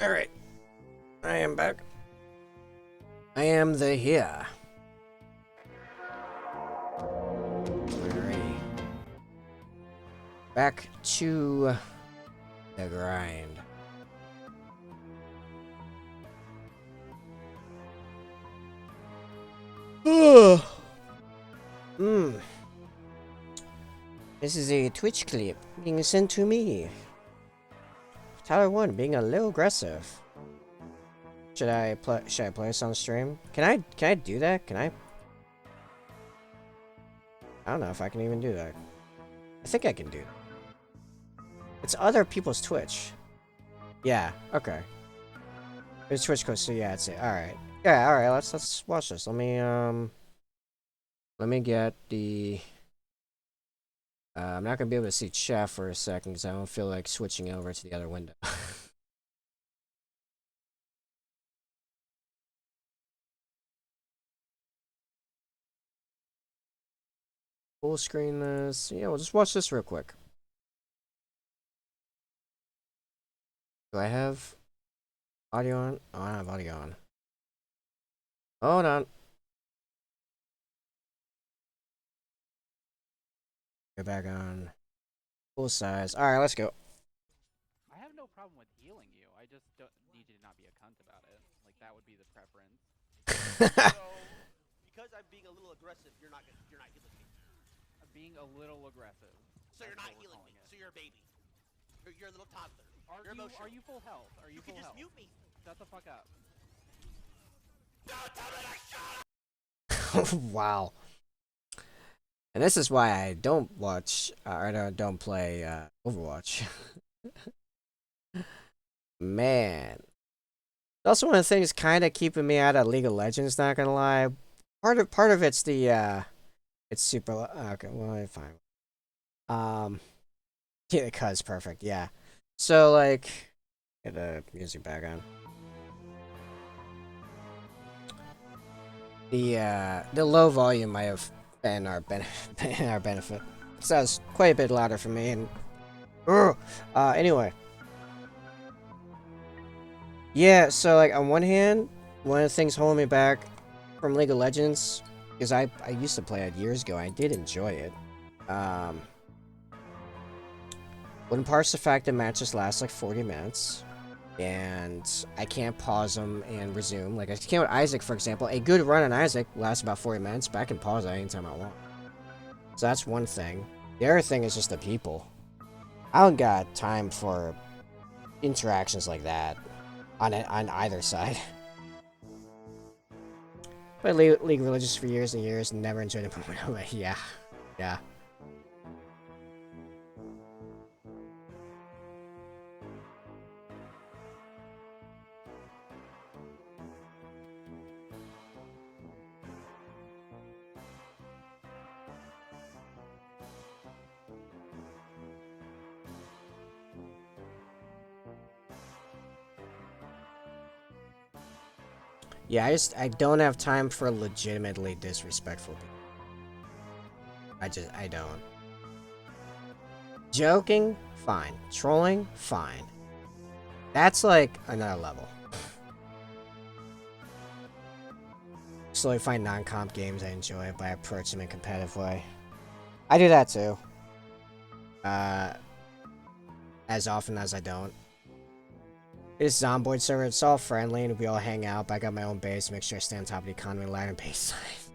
Alright. I am back. I am the here. Alrighty. Back to the grind. This is a Twitch clip being sent to me. Tyler 1 being a little aggressive. Should I play this on stream? Can I do that? Can I don't know if I can even do that. I think I can do that. It's other people's Twitch. Yeah, okay. It's Twitch code, so yeah, it's it. Alright. Yeah, alright, let's watch this. Let me get the I'm not gonna be able to see chat for a second because I don't feel like switching over to the other window. Full screen this. Yeah, we'll just watch this real quick. Do I have audio on? Oh, I don't have audio on. Hold on. Go back on. Full size. Alright, let's go. I have no problem with healing you. I just don't need you to not be a cunt about it. Like, that would be the preference. So, because I'm being a little aggressive, you're not healing me. I'm being a little aggressive. So you're That's not what we're healing me. calling it. So you're a baby. You're a little toddler. You're emotional. Are you full health? Are you You can full just health? mute me. Shut the fuck up. Don't tell me to shut up! Wow. And this is why I don't watch or don't play Overwatch. Man. Also, one of the things kind of keeping me out of League of Legends. Not gonna lie. Part of it's the it's super. Okay, well, fine. Yeah, the cut's perfect. Yeah. So like, get the music back on. The low volume might have been our benefit. Sounds quite a bit louder for me. And anyway. Yeah, so like on one hand, one of the things holding me back from League of Legends, because I used to play it years ago, I did enjoy it. Wouldn't parse the fact that matches last like 40 minutes, and I can't pause them and resume. Like I can't with Isaac, for example. A good run on Isaac lasts about 40 minutes, but I can pause it anytime I want. So that's one thing. The other thing is just the people. I don't got time for interactions like that on either side. Played League of Legends for years and years and never enjoyed it. But yeah. Yeah, I don't have time for legitimately disrespectful people. I don't. Joking? Fine. Trolling? Fine. That's like another level. Slowly find non-comp games I enjoy by approaching them in a competitive way. I do that too. As often as I don't. It's Zomboid server, it's all friendly and we all hang out, but I got my own base, make sure I stay on top of the economy ladder and base size.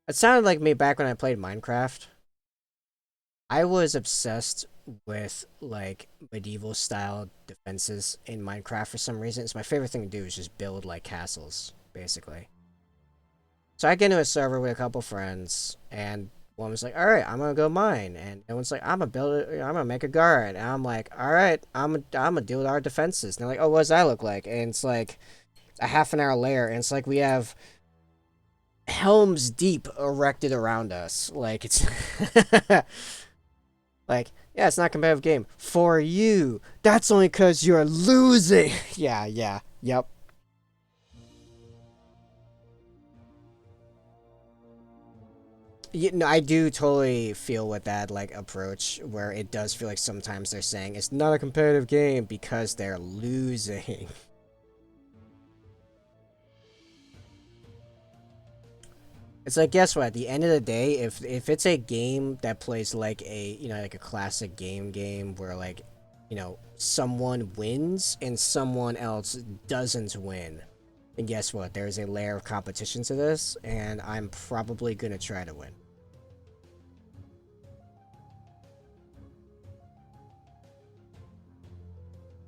It sounded like me back when I played Minecraft. I was obsessed with like medieval style defenses in Minecraft for some reason. It's my favorite thing to do is just build like castles, basically. So I get into a server with a couple friends, and one was like, "All right, I'm gonna go mine," and one's like, "I'm gonna make a guard," and I'm like, "All right, I'm gonna deal with our defenses." And they're like, "Oh, what does that look like?" And it's like a half an hour later, and it's like we have helms deep erected around us. Like it's like, yeah, it's not a competitive game for you. That's only because you're losing. Yeah, yep. You know, I do totally feel with that like approach where it does feel like sometimes they're saying it's not a competitive game because they're losing. It's like, guess what? At the end of the day, if it's a game that plays like a, you know, like a classic game where like, you know, someone wins and someone else doesn't win, then guess what? There's a layer of competition to this, and I'm probably gonna try to win.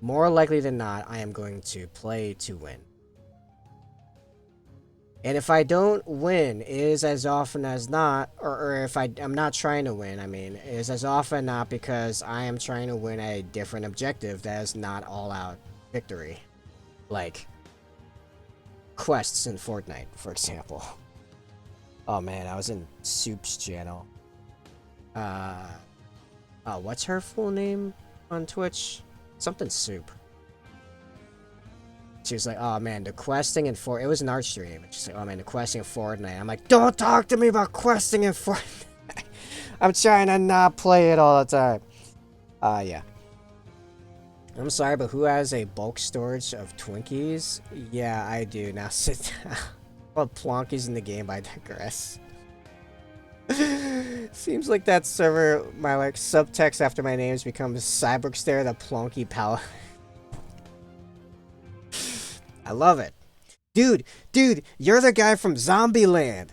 More likely than not, I am going to play to win. And if I don't win, it is as often as not, or if I'm not trying to win, I mean, it is as often not because I am trying to win a different objective that is not all-out victory. Like, quests in Fortnite, for example. Oh man, I was in Soup's channel. What's her full name on Twitch? Something Soup. She was like, oh man, the questing in Fort... It was an art stream. She's like, oh man, the questing in Fortnite. I'm like, don't talk to me about questing in Fortnite. I'm trying to not play it all the time. Yeah. I'm sorry, but who has a bulk storage of Twinkies? Yeah, I do. Now sit down. Well, Plonkies in the game, I digress. Seems like that server, my like subtext after my names becomes Cybergstare the Plonky Pal. I love it. Dude, you're the guy from Zombieland.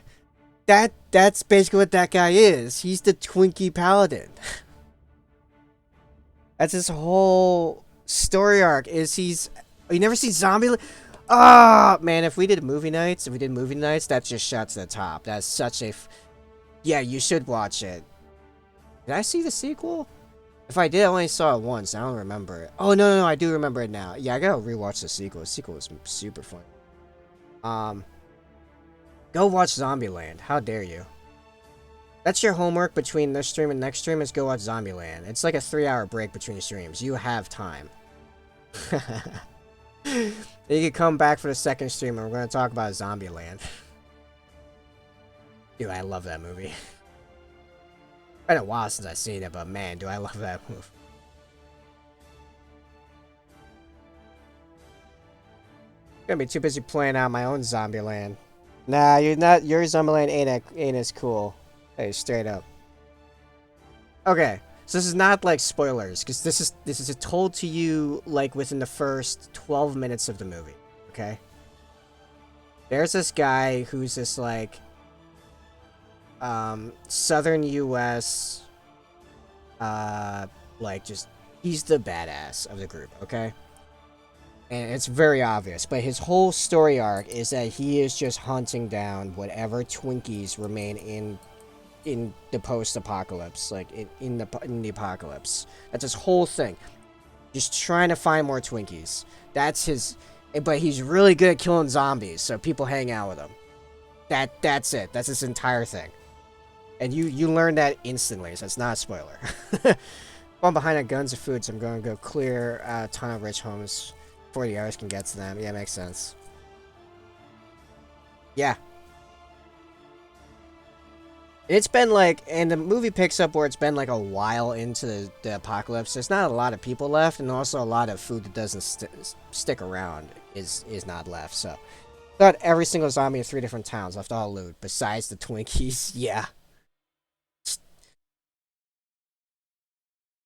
That's basically what that guy is. He's the Twinkie Paladin. That's his whole story arc. You never seen Zombieland? Ah, man, if we did movie nights, that's just shot to the top. That's such a... Yeah, you should watch it. Did I see the sequel? If I did, I only saw it once. I don't remember it. Oh, no, I do remember it now. Yeah, I gotta rewatch the sequel. The sequel was super fun. Go watch Zombieland. How dare you? That's your homework between this stream and next stream is go watch Zombieland. It's like a 3-hour break between streams. You have time. You can come back for the second stream and we're gonna talk about Zombieland. Dude, I love that movie. It's been a while since I've seen it, but man, do I love that movie. I'm gonna be too busy playing out my own Zombieland. Nah, you're not. Your Zombieland ain't as cool. Hey, straight up. Okay, so this is not like spoilers, because this is told to you like within the first 12 minutes of the movie. Okay. There's this guy who's this like southern US, like just he's the badass of the group. Okay. And it's very obvious, but his whole story arc is that he is just hunting down whatever Twinkies remain in the post-apocalypse, like in the apocalypse. That's his whole thing. Just trying to find more Twinkies. That's his. But he's really good at killing zombies, so people hang out with him. That's it. That's his entire thing. And you learn that instantly, so it's not a spoiler. I'm behind on guns and food, so I'm going to go clear a ton of rich homes before the others can get to them. Yeah, makes sense. Yeah. It's been like, and the movie picks up where it's been like a while into the apocalypse. There's not a lot of people left, and also a lot of food that doesn't stick around is not left. So, thought every single zombie in 3 different towns left all loot, besides the Twinkies. Yeah.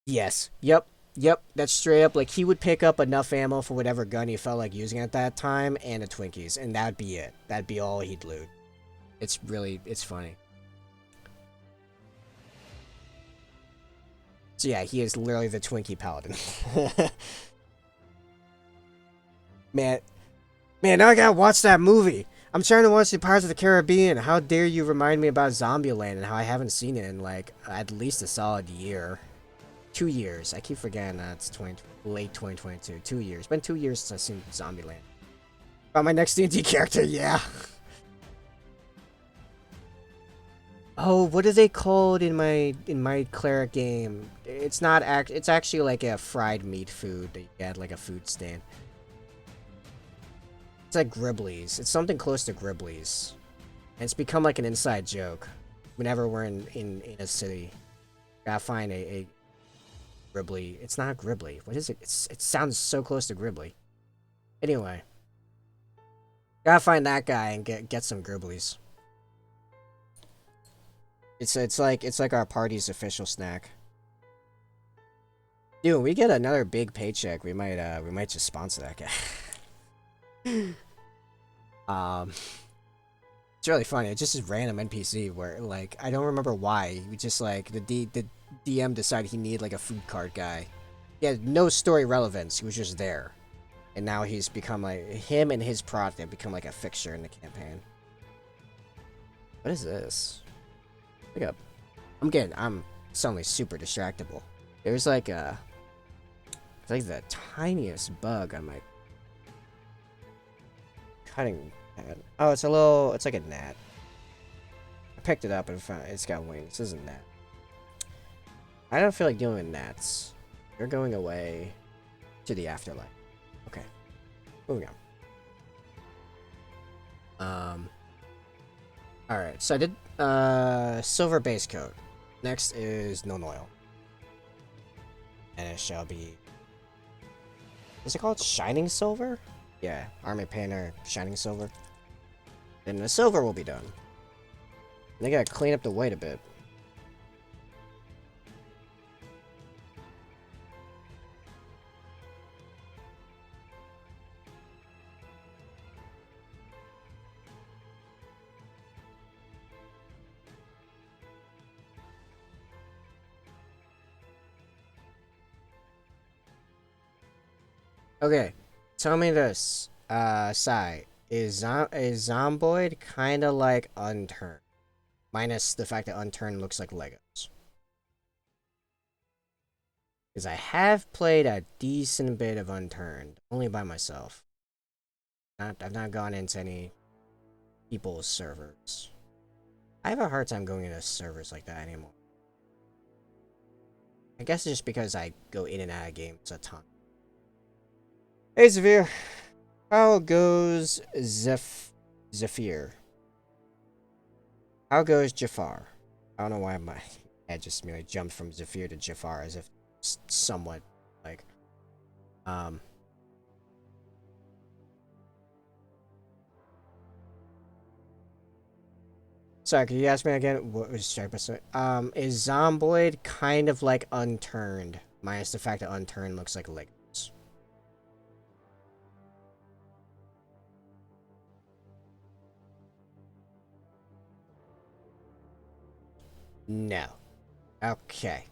Yes. Yep, that's straight up. Like, he would pick up enough ammo for whatever gun he felt like using at that time, and the Twinkies, and that'd be it. That'd be all he'd loot. It's funny. So yeah, he is literally the Twinkie Paladin. Man, now I gotta watch that movie. I'm trying to watch the Pirates of the Caribbean. How dare you remind me about Zombieland and how I haven't seen it in, like, at least a solid year. 2 years. I keep forgetting that it's late 2022. 2 years. It's been 2 years since I've seen Zombieland. About my next D&D character, yeah. Oh, what are they called in my cleric game? It's not it's actually like a fried meat food that you get like a food stand. It's like Gribblies. It's something close to Gribblies. And it's become like an inside joke. whenever we're in a city, gotta find a Gribbly. It's not a Gribbly. What is it? It sounds so close to Gribbly. Anyway, gotta find that guy and get some Gribblies. It's like our party's official snack. Dude, when we get another big paycheck, we might just sponsor that guy. It's really funny. It's just a random NPC where like I don't remember why. We just like the DM decided he needed like a food cart guy. He had no story relevance. He was just there, and now he's become like him and his product have become like a fixture in the campaign. What is this? Pick up. I'm suddenly super distractible. There's like a it's like the tiniest bug on my cutting pad. Oh, it's like a gnat. I picked it up and found it's got wings. This isn't gnat. I don't feel like dealing with gnats. They're going away to the afterlife. Okay. Moving on. Alright, so I did silver base coat. Next is known oil. And it shall be, is it called shining silver? Yeah, army painter shining silver. Then the silver will be done. They gotta clean up the white a bit. Okay, tell me this, Sai, is Zomboid kind of like Unturned? Minus the fact that Unturned looks like Legos. Because I have played a decent bit of Unturned, only by myself. I've not gone into any people's servers. I have a hard time going into servers like that anymore. I guess it's just because I go in and out of games a ton. Hey Zephyr, how goes Zephyr? How goes Jafar? I don't know why my head just merely jumped from Zephyr to Jafar as if somewhat like Sorry, could you ask me again? What was I supposed to say? Is Zomboid kind of like Unturned, minus the fact that Unturned looks like Legos? No. Okay.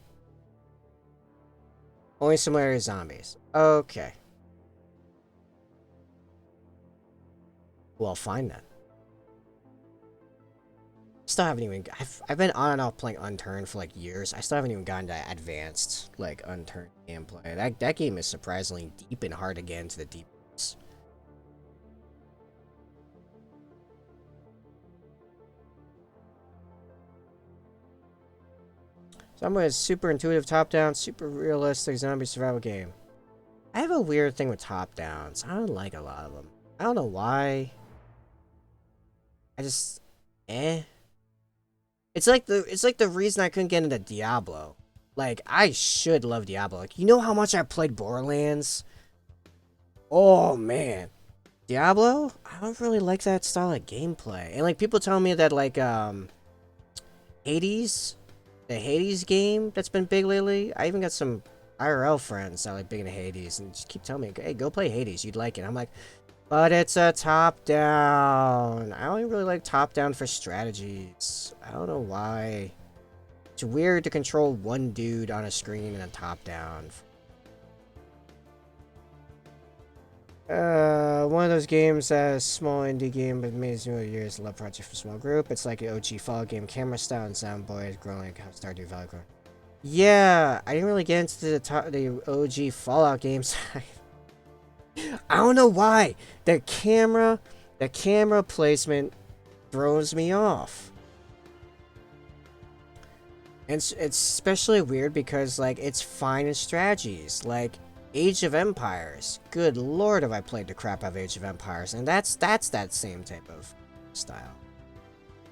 Only similarity is zombies. Okay. Well, fine then. Still haven't even. I've been on and off playing Unturned for like years. I still haven't even gotten to advanced like Unturned gameplay. That game is surprisingly deep and hard to get into the deepness. So I'm going to super intuitive top-down, super realistic zombie survival game. I have a weird thing with top-downs. I don't like a lot of them. I don't know why. I just It's like the reason I couldn't get into Diablo. Like I should love Diablo. Like you know how much I played Borderlands? Oh man. Diablo? I don't really like that style of gameplay. And like people tell me that like Hades, the Hades game that's been big lately. I even got some IRL friends that are like big into Hades and just keep telling me, hey, go play Hades, you'd like it. I'm like, but it's a top-down. I only really like top-down for strategies. I don't know why. It's weird to control one dude on a screen in a top-down. One of those games that is small indie game, but amazing over the years. Love project for small group. It's like an OG Fallout game, camera style and soundboard is growing like how Stardew Valley growing. Yeah, I didn't really get into the OG Fallout games. I don't know why the camera placement throws me off. And it's especially weird because like it's fine in strategies like Age of Empires. Good lord, have I played the crap out of Age of Empires, and that's that same type of style.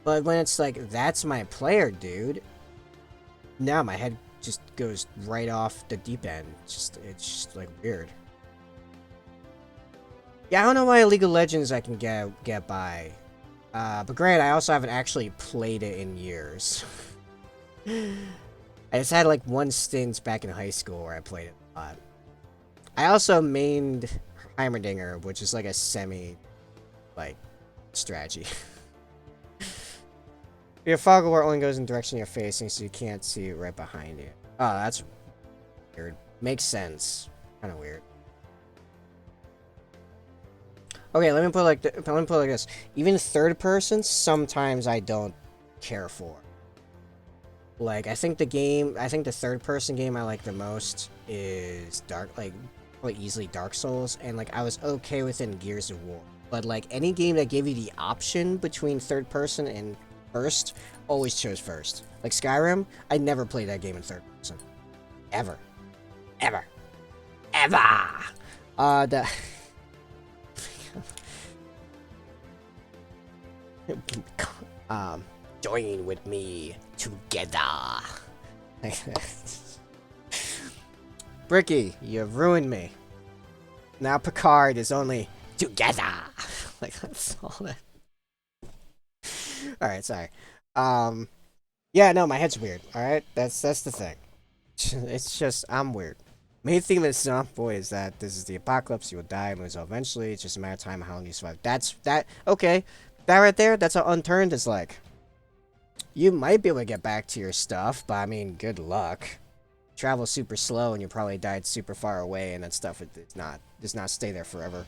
But when it's like, that's my player, dude. Now my head just goes right off the deep end. It's just like weird. Yeah, I don't know why League of Legends I can get by. But granted, I also haven't actually played it in years. I just had like one stint back in high school where I played it a lot. I also mained Heimerdinger, which is like a like, strategy. Your fog war only goes in the direction you're facing, so you can't see it right behind you. Oh, that's weird. Makes sense. Kind of weird. Okay, let me put it like this. Even third person, sometimes I don't care for. Like, I think the third person game I like the most is probably easily Dark Souls, and like I was okay with it in Gears of War. But like any game that gave you the option between third person and first, always chose first. Like Skyrim, I never played that game in third person. Ever. Ever. The join with me together. Bricky, you've ruined me. Now Picard is only together. Like, that's all that. Alright, sorry. Yeah, no, my head's weird, alright? That's the thing. It's just, I'm weird. Main theme of Soft Boy is that this is the apocalypse, you will die and lose eventually. It's just a matter of time how long you survive. Okay. That right there, that's how Unturned is like. You might be able to get back to your stuff, but I mean, good luck. Travel super slow and you probably died super far away, and that stuff does not stay there forever.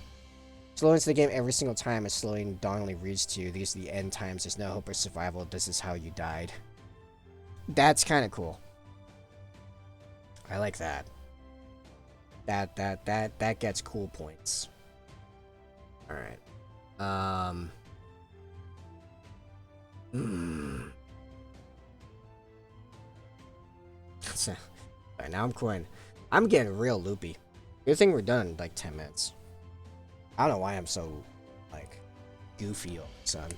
Slow into the game every single time as slowing dawningly reads to you. These are the end times, there's no hope of survival, this is how you died. That's kinda cool. I like that. That gets cool points. Alright. So, alright, now I'm quitting. I'm getting real loopy. Good thing we're done in like 10 minutes. I don't know why I'm so, like, goofy all of a sudden.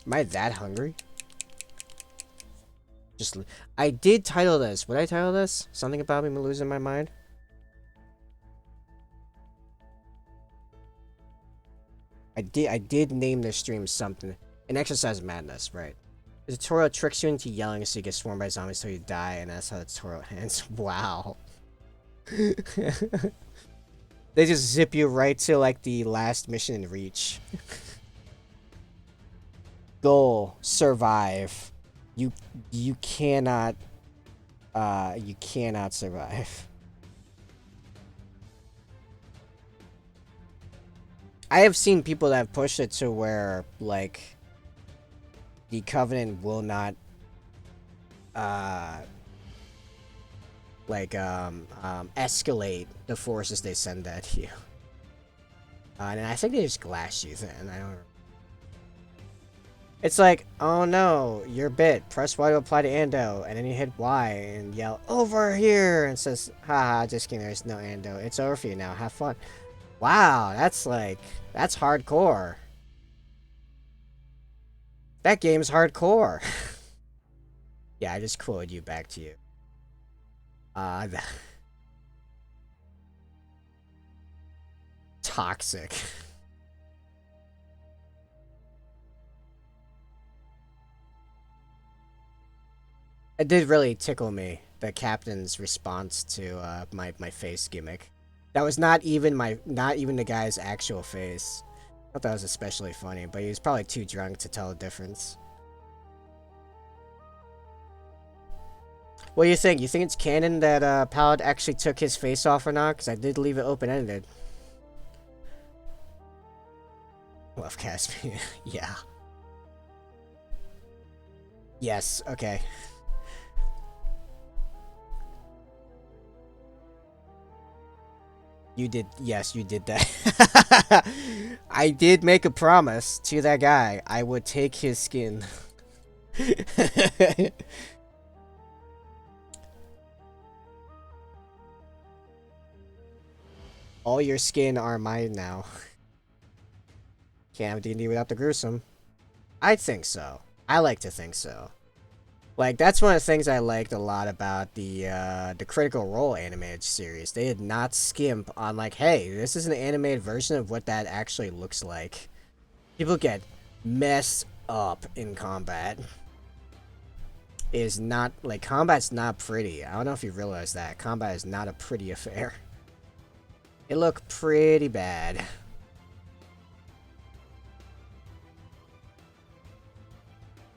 Am I that hungry? I did title this. Would I title this? Something about me losing my mind? I did name this stream something. An exercise of madness, right? The tutorial tricks you into yelling so you get swarmed by zombies till you die, and that's how the tutorial ends. Wow. They just zip you right to, like, the last mission in Reach. Goal. Survive. You cannot survive. I have seen people that have pushed it to where, like, the Covenant will not escalate the forces they send at you. And I think they just glass you then. I don't. It's like, oh no, you're bit. Press Y to apply to Ando, and then you hit Y and yell, over here! And it says, haha, just kidding, there's no Ando. It's over for you now, have fun. Wow, that's hardcore. That game's hardcore. Yeah, I just quoted you back to you. Toxic. It did really tickle me, the captain's response to my face gimmick. That was not even the guy's actual face. I thought that was especially funny, but he was probably too drunk to tell the difference. What do you think? You think it's canon that Palad actually took his face off or not? Because I did leave it open-ended. Love Caspian. Yeah. Yes, okay. You did, yes, you did that. I did make a promise to that guy. I would take his skin. All your skin are mine now. Can't have D&D without the gruesome. I think so. I like to think so. Like, that's one of the things I liked a lot about the Critical Role animated series. They did not skimp on, like, hey, this is an animated version of what that actually looks like. People get messed up in combat. Is not, like, combat's not pretty. I don't know if you realize that. Combat is not a pretty affair. It looked pretty bad.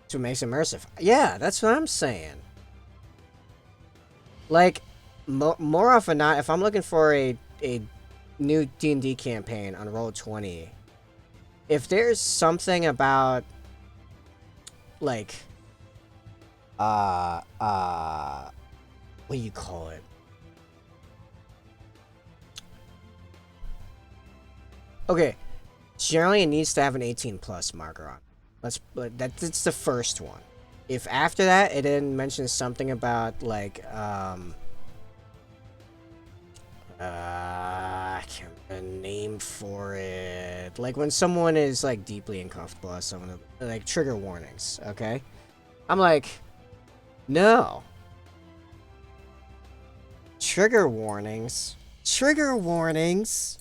That's what makes it immersive. Yeah, that's what I'm saying. Like, more often than not, if I'm looking for a new D&D campaign on Roll20, if there's something about, like, what do you call it? Okay, generally it needs to have an 18+ marker on. That's the first one. If after that it didn't mention something about, like, I can't remember the name for it. Like, when someone is, like, deeply uncomfortable as someone, like, trigger warnings, okay? I'm like, no. Trigger warnings? Trigger warnings?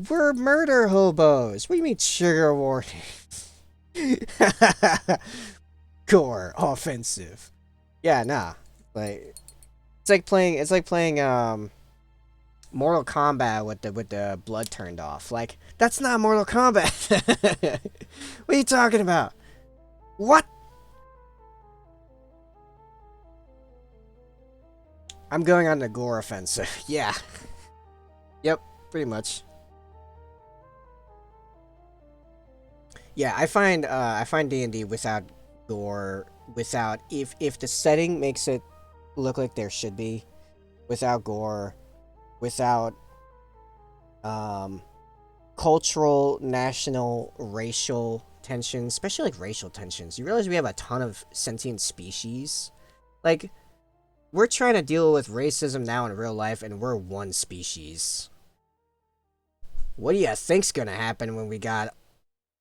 We're murder hobos. What do you mean trigger warnings? Gore, offensive. Yeah, nah. Like, it's like playing Mortal Kombat with the blood turned off. Like, that's not Mortal Kombat. What are you talking about? What? I'm going on the gore offensive. Yeah. Yep, pretty much. Yeah, I find D&D without gore, without if the setting makes it look like there should be, without gore, without cultural, national, racial tensions, especially like racial tensions. You realize we have a ton of sentient species. Like, we're trying to deal with racism now in real life, and we're one species. What do you think's gonna happen when we got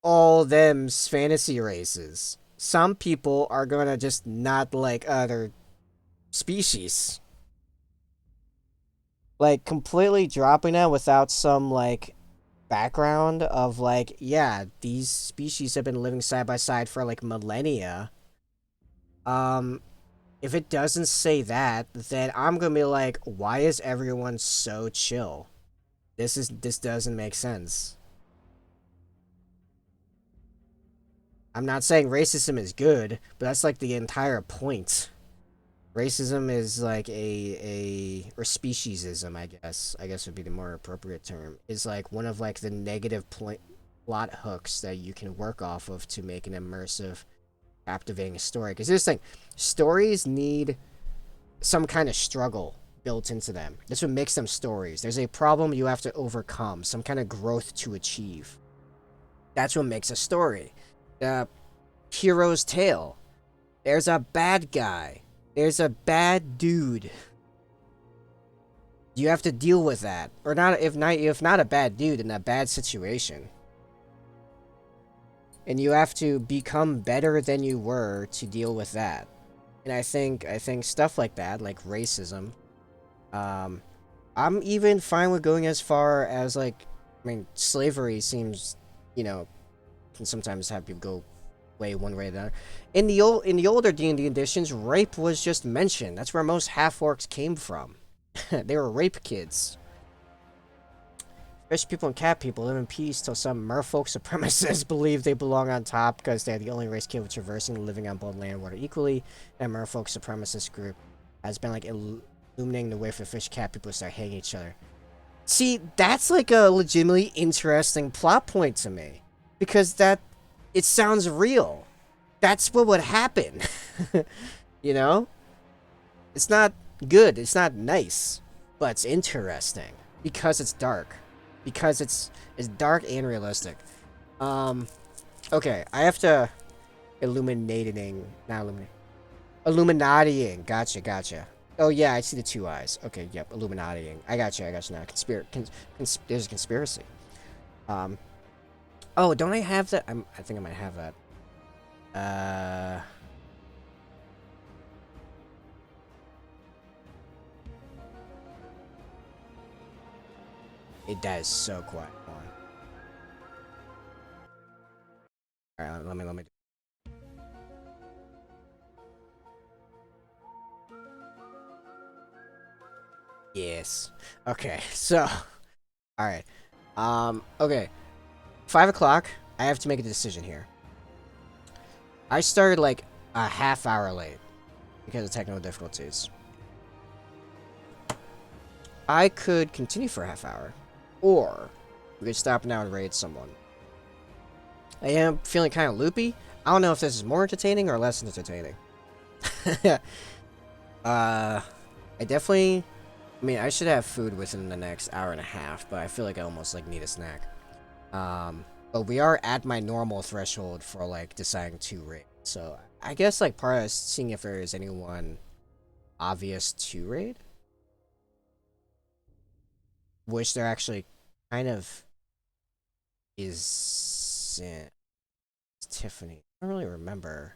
all them fantasy races? Some people are gonna just not like other species. Like, completely dropping that without some, like, background of, like, yeah, these species have been living side by side for, like, millennia. If it doesn't say that, then I'm gonna be like, why is everyone so chill? This doesn't make sense. I'm not saying racism is good, but that's like the entire point. Racism is like or speciesism, I guess would be the more appropriate term, is like one of like the negative plot hooks that you can work off of to make an immersive, captivating story. Because here's the thing, stories need some kind of struggle built into them. That's what makes them stories. There's a problem you have to overcome, some kind of growth to achieve. That's what makes a story. The hero's tale. There's a bad guy. There's a bad dude. You have to deal with that, or not. If not a bad dude, in a bad situation, and you have to become better than you were to deal with that. And I think stuff like that, like racism. I'm even fine with going as far as, like, I mean, slavery seems, you know, can sometimes have people go way one way or the other. In the older D&D editions, rape was just mentioned. That's where most half-orcs came from. They were rape kids. Fish people and cat people live in peace till some merfolk supremacists believe they belong on top because they're the only race capable of traversing and living on both land and water equally. And merfolk supremacist group has been like illuminating the way for fish cat people to start hating each other. See, that's like a legitimately interesting plot point to me, because it sounds real. That's what would happen. You know? It's not good. It's not nice. But it's interesting. Because it's dark. Because it's dark and realistic. Okay, I have to... Illuminating. Gotcha. Oh yeah, I see the two eyes. Okay, yep, Illuminating. I got you now. There's a conspiracy. Oh, don't I have that? I think I might have that. It does so quiet. Hold on. All right, let me. Yes. Okay. So, all right. Okay. 5 o'clock. I have to make a decision here. I started like a half hour late because of technical difficulties. I could continue for a half hour, or we could stop now and raid someone. I am feeling kind of loopy. I don't know if this is more entertaining or less entertaining. I definitely. I mean, I should have food within the next hour and a half, but I feel like I almost like need a snack. But we are at my normal threshold for like deciding to raid. So I guess like part of seeing if there is anyone obvious to raid, which there actually kind of is. It's Tiffany. I don't really remember.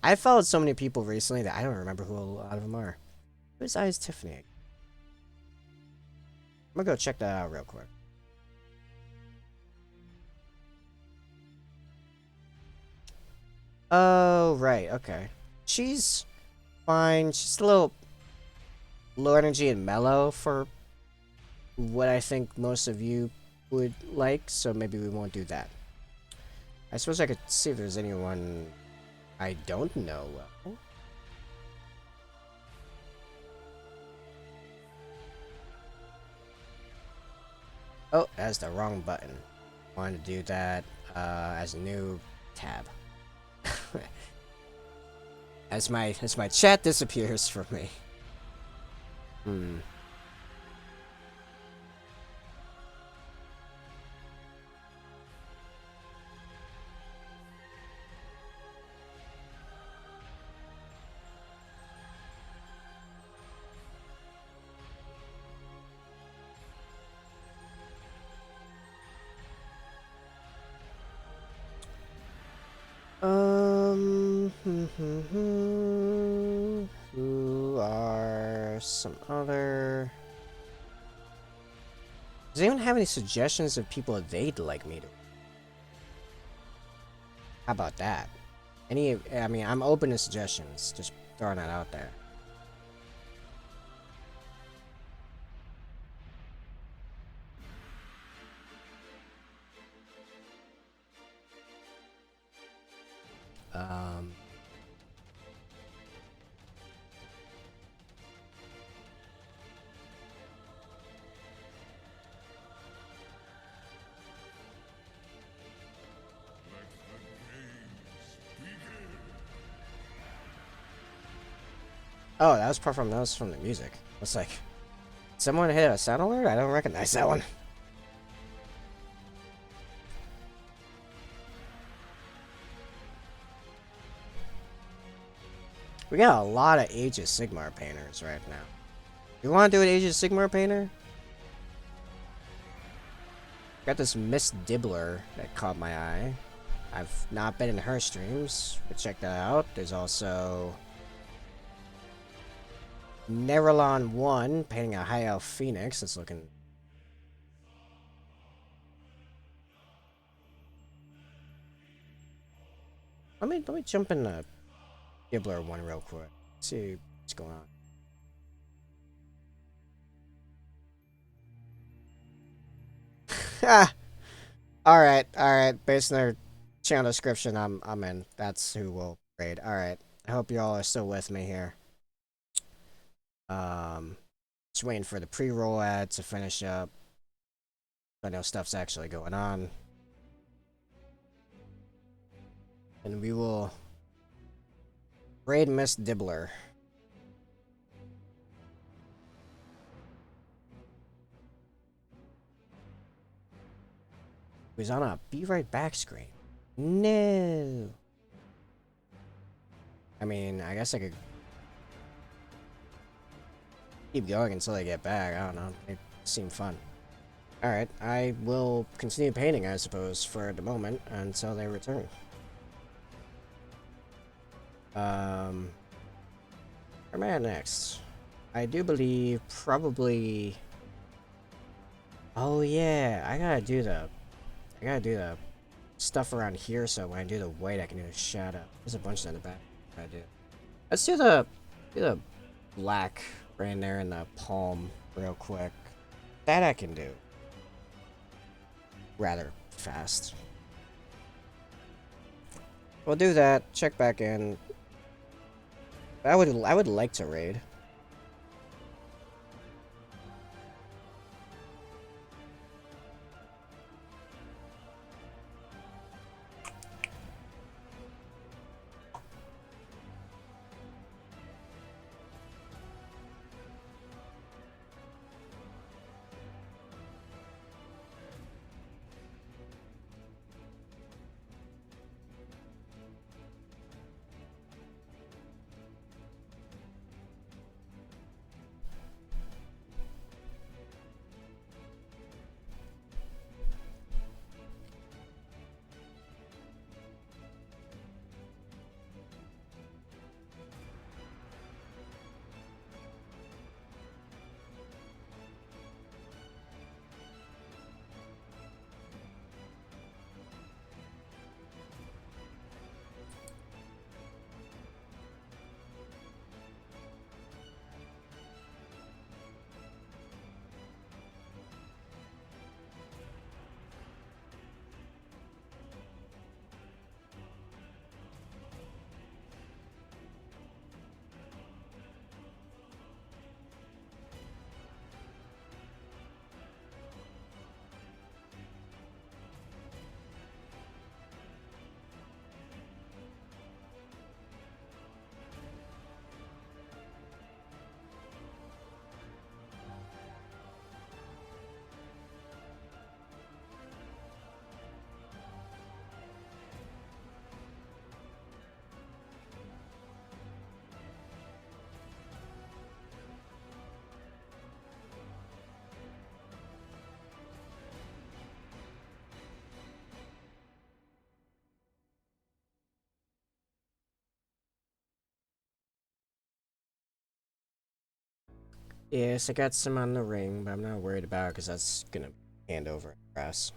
I followed so many people recently that I don't remember who a lot of them are. Whose eye is Tiffany? I'm gonna go check that out real quick. Oh, right, okay. She's fine. She's a little low energy and mellow for what I think most of you would like, so maybe we won't do that. I suppose I could see if there's anyone I don't know well. Oh, that's the wrong button. Wanted to do that as a new tab. as my chat disappears from me. Who are some other... Does anyone have any suggestions of people they'd like me to... How about that? I mean, I'm open to suggestions. Just throwing that out there. Um... Oh, that was from the music. It's like, someone hit a sound alert? I don't recognize that one. We got a lot of Age of Sigmar painters right now. You want to do an Age of Sigmar painter? Got this Miss Dibbler that caught my eye. I've not been in her streams, but check that out. There's also Nerylon1 painting a High Elf Phoenix. That's looking... Let me jump in the Dibbler one real quick. See what's going on. Ah! Alright. Based on their channel description, I'm in. That's who will raid. Alright. I hope y'all are still with me here. Just waiting for the pre-roll ad to finish up. I know stuff's actually going on. And we will raid Miss Dibbler. Who's on a be right back screen. No. I mean, I guess I could keep going until they get back. I don't know. It seemed fun. Alright, I will continue painting, I suppose, for the moment, until they return. Where am I at next? I do believe probably... Oh yeah, I gotta do the stuff around here so when I do the white I can do a shadow. There's a bunch in the back I do. Let's do the black right in there in the palm real quick. That I can do. Rather fast. We'll do that, check back in. I would like to raid. Yes, I got some on the ring, but I'm not worried about it because that's gonna hand over grass.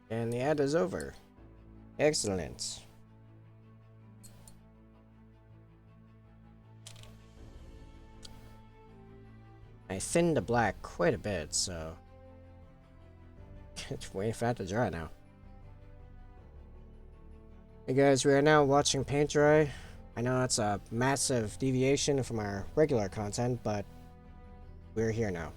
And the ad is over. Excellent. I thinned the black quite a bit, so... It's way fat to dry now. Hey guys, we are now watching paint dry. I know that's a massive deviation from our regular content, but... we're here now.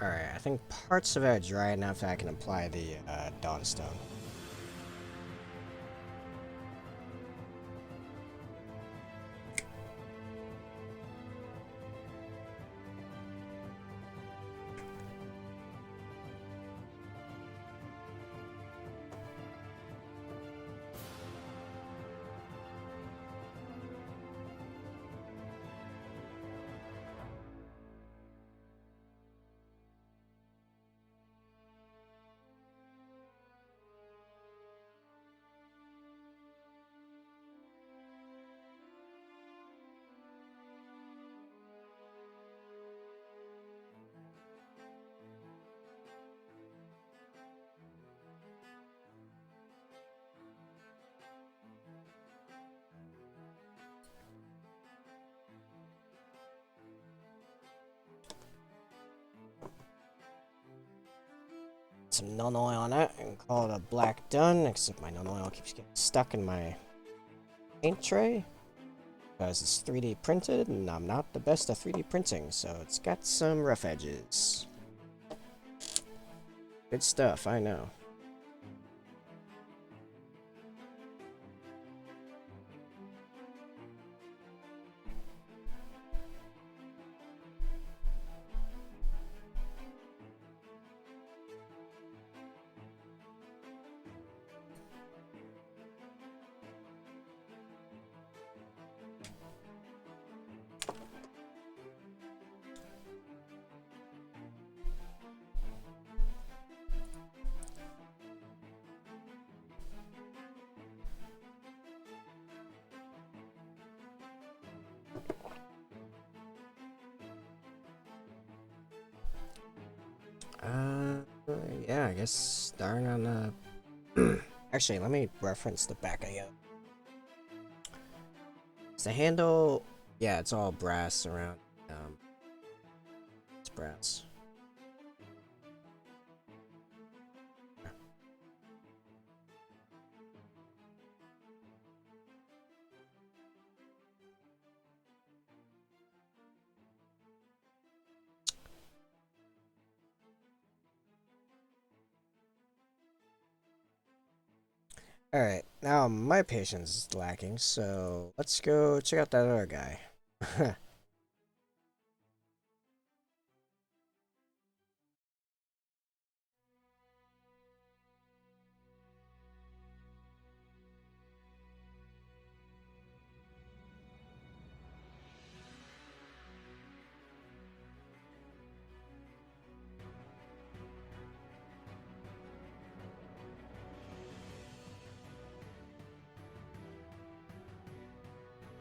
Alright, I think parts of it are dry enough that I can apply the Dawnstone. some nun oil on it and call it a black done, except my nun oil keeps getting stuck in my paint tray. Because it's 3D printed, and I'm not the best at 3D printing, so it's got some rough edges. Good stuff, I know. Yeah, I guess starting on actually, let me reference the back again. It's the handle, yeah, it's all brass around, it's brass. Alright, now my patience is lacking, so let's go check out that other guy.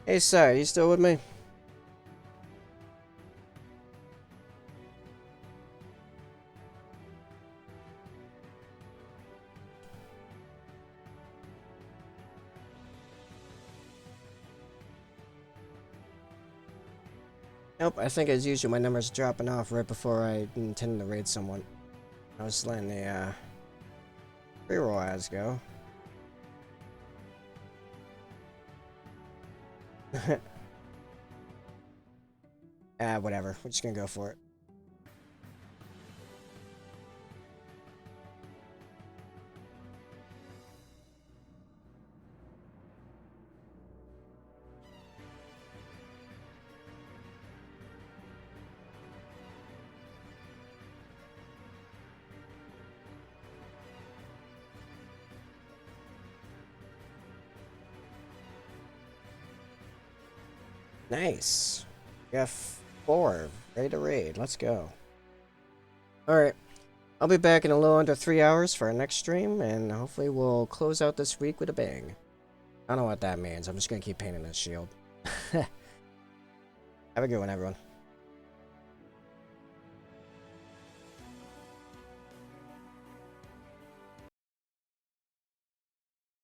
Hey, sir, you still with me? Nope, I think as usual my number's dropping off right before I intend to raid someone. I was letting the reroll ads go. Whatever. We're just gonna go for it. Nice. F4. Ready to raid. Let's go. Alright. I'll be back in a little under 3 hours for our next stream, and hopefully we'll close out this week with a bang. I don't know what that means. I'm just gonna keep painting this shield. Have a good one, everyone.